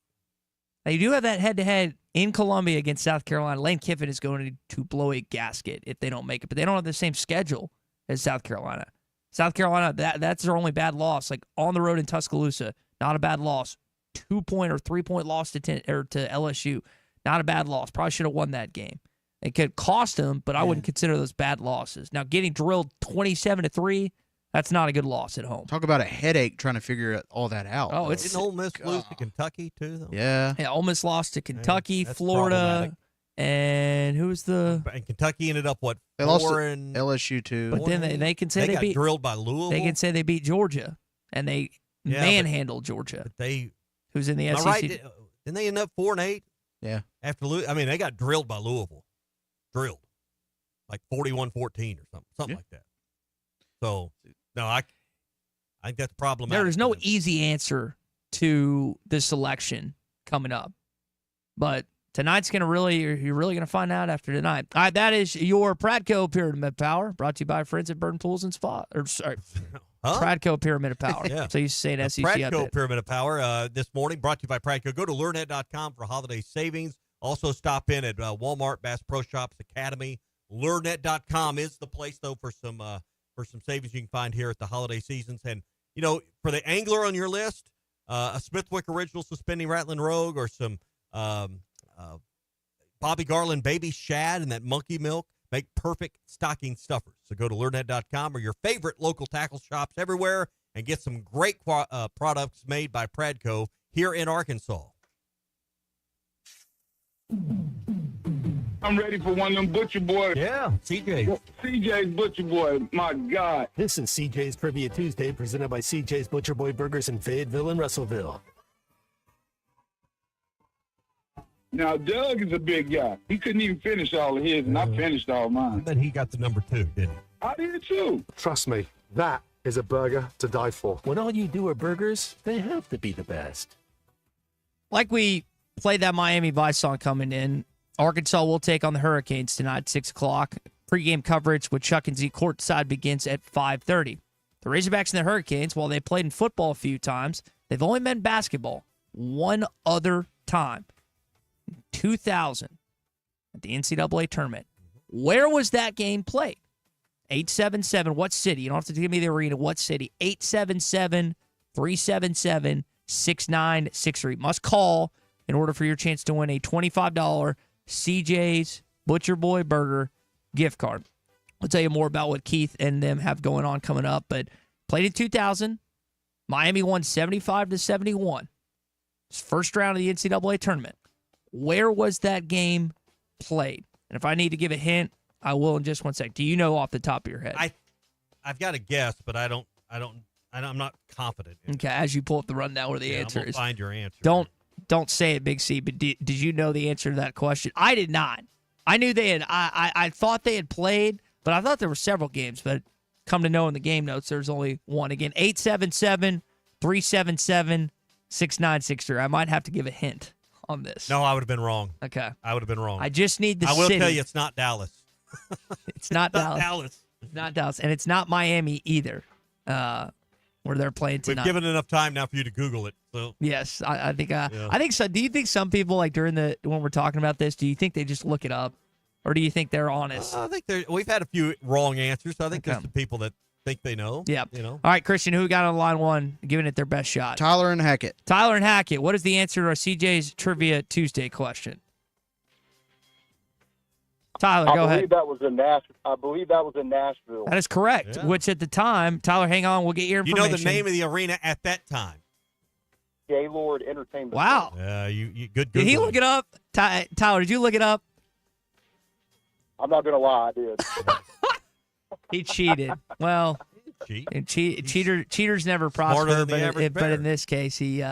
Now, you do have that head-to-head in Columbia against South Carolina. Lane Kiffin is going to blow a gasket if they don't make it, but they don't have the same schedule as South Carolina. South Carolina, that's their only bad loss. Like on the road in Tuscaloosa, not a bad loss. 2-point or 3-point loss to LSU. Not a bad loss. Probably should have won that game. It could cost them, but I wouldn't consider those bad losses. Now, getting drilled 27-3, that's not a good loss at home. Talk about a headache trying to figure all that out. Oh, it's Didn't Ole Miss lose to Kentucky too, though? Yeah. Ole Miss lost to Kentucky, Florida, and who was the? And Kentucky ended up what? They lost to LSU too. But then they can say they got beat drilled by Louisville. They can say they beat Georgia, and they manhandled Georgia. But they. Who's in the SEC? Right? Didn't they end up 4-8? Yeah. After they got drilled by Louisville, like 41-14 or something like that. So no, I think that's problematic. There is no easy answer to this selection coming up, but tonight's you're really gonna find out after tonight. All right, that is your Pradco Pyramid of Power, brought to you by friends at Burton Pools and Spa. Pradco Pyramid of Power. Yeah. So you say an SEC Pradco update. Pyramid of Power this morning, brought to you by Pradco. Go to LearNet.com for holiday savings. Also stop in at Walmart, Bass Pro Shops Academy. LearNet.com is the place though for some savings you can find here at the holiday seasons. And for the angler on your list, a Smithwick Original Suspending Rattling Rogue or some Bobby Garland Baby Shad and that monkey milk make perfect stocking stuffers. So go to LearNet.com or your favorite local tackle shops everywhere and get some great products made by Pradco here in Arkansas. I'm ready for one of them Butcher Boys. Yeah, CJ. CJ's Butcher Boy. My God. This is CJ's Trivia Tuesday, presented by CJ's Butcher Boy Burgers in Fayetteville and Russellville. Now, Doug is a big guy. He couldn't even finish all of his, and I finished all mine. But he got the number 2, didn't he? I did too. Trust me, that is a burger to die for. When all you do are burgers, they have to be the best. Like we played that Miami Vice song coming in, Arkansas will take on the Hurricanes tonight at 6 o'clock. Pre-game coverage with Chuck and Z courtside begins at 5:30. The Razorbacks and the Hurricanes, while they played in football a few times, they've only met in basketball one other time. 2000 at the NCAA tournament. Where was that game played? 877, what city? You don't have to give me the arena. What city? 877-377-6963. Must call in order for your chance to win a $25 CJ's Butcher Boy Burger gift card. I'll tell you more about what Keith and them have going on coming up, but played in 2000. Miami won 75-71. First round of the NCAA tournament. Where was that game played? And if I need to give a hint, I will in just one sec. Do you know off the top of your head? I've got a guess, but I'm not confident. Okay, as you pull up the rundown where the answer is. Find your answer. Don't say it, Big C, but did you know the answer to that question? I did not. I knew they had. I thought they had played, but I thought there were several games. But come to know in the game notes, there's only one. Again, 877-377-6963. I might have to give a hint on this. No, I would have been wrong. Okay. I would have been wrong. I just need the I will city. tell you, it's not Dallas. It's not Dallas. Dallas. It's not Dallas, and it's not Miami either, where they're playing tonight. We've given enough time now for you to Google it. So yes, I think. I think so. Do you think some people like when we're talking about this? Do you think they just look it up, or do you think they're honest? I think we've had a few wrong answers. So I think there's the people that think they know. Yeah. You know. All right, Christian, who we got on line one, giving it their best shot? Tyler and Hackett. Tyler and Hackett. What is the answer to our CJ's Trivia Tuesday question? Tyler, go ahead. I believe that was in Nashville. That is correct. Yeah. Which at the time, Tyler, hang on, we'll get your information. You know the name of the arena at that time? Gaylord Entertainment. Wow. You good. Did he look it up? Tyler, did you look it up? I'm not gonna lie, I did. He cheated. Well, cheaters never prosper, but in this case, he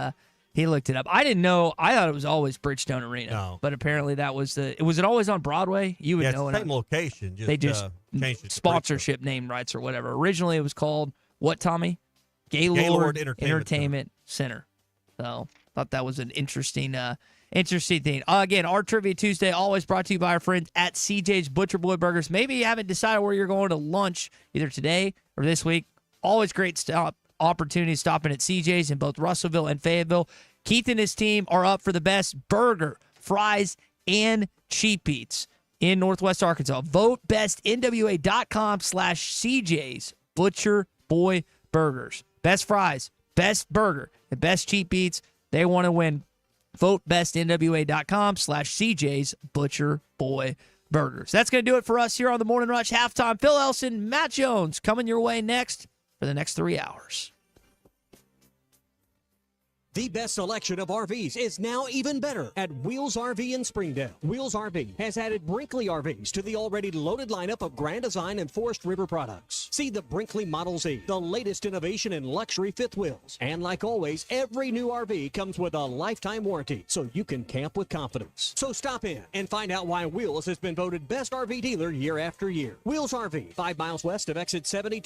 looked it up. I didn't know. I thought it was always Bridgestone Arena, but apparently that was was it always on Broadway? You would know. It's the same location. They just changed it sponsorship name rights or whatever. Originally, it was called what, Tommy? Gaylord Entertainment Center. So thought that was an interesting thing. Again, our Trivia Tuesday always brought to you by our friends at CJ's Butcher Boy Burgers. Maybe you haven't decided where you're going to lunch either today or this week. Always great opportunity stopping at CJ's in both Russellville and Fayetteville. Keith and his team are up for the best burger, fries, and cheap eats in Northwest Arkansas. Vote bestnwa.com/CJ's Butcher Boy Burgers. Best fries, best burger, and best cheap eats. They want to win. Vote bestnwa.com/CJ's Butcher Boy Burgers. That's going to do it for us here on the Morning Rush Halftime. Phil Elson, Matt Jones coming your way next for the next 3 hours. The best selection of RVs is now even better at Wheels RV in Springdale. Wheels RV has added Brinkley RVs to the already loaded lineup of Grand Design and Forest River products. See the Brinkley Model Z, the latest innovation in luxury fifth wheels. And like always, every new RV comes with a lifetime warranty, so you can camp with confidence. So stop in and find out why Wheels has been voted best RV dealer year after year. Wheels RV, 5 miles west of exit 72.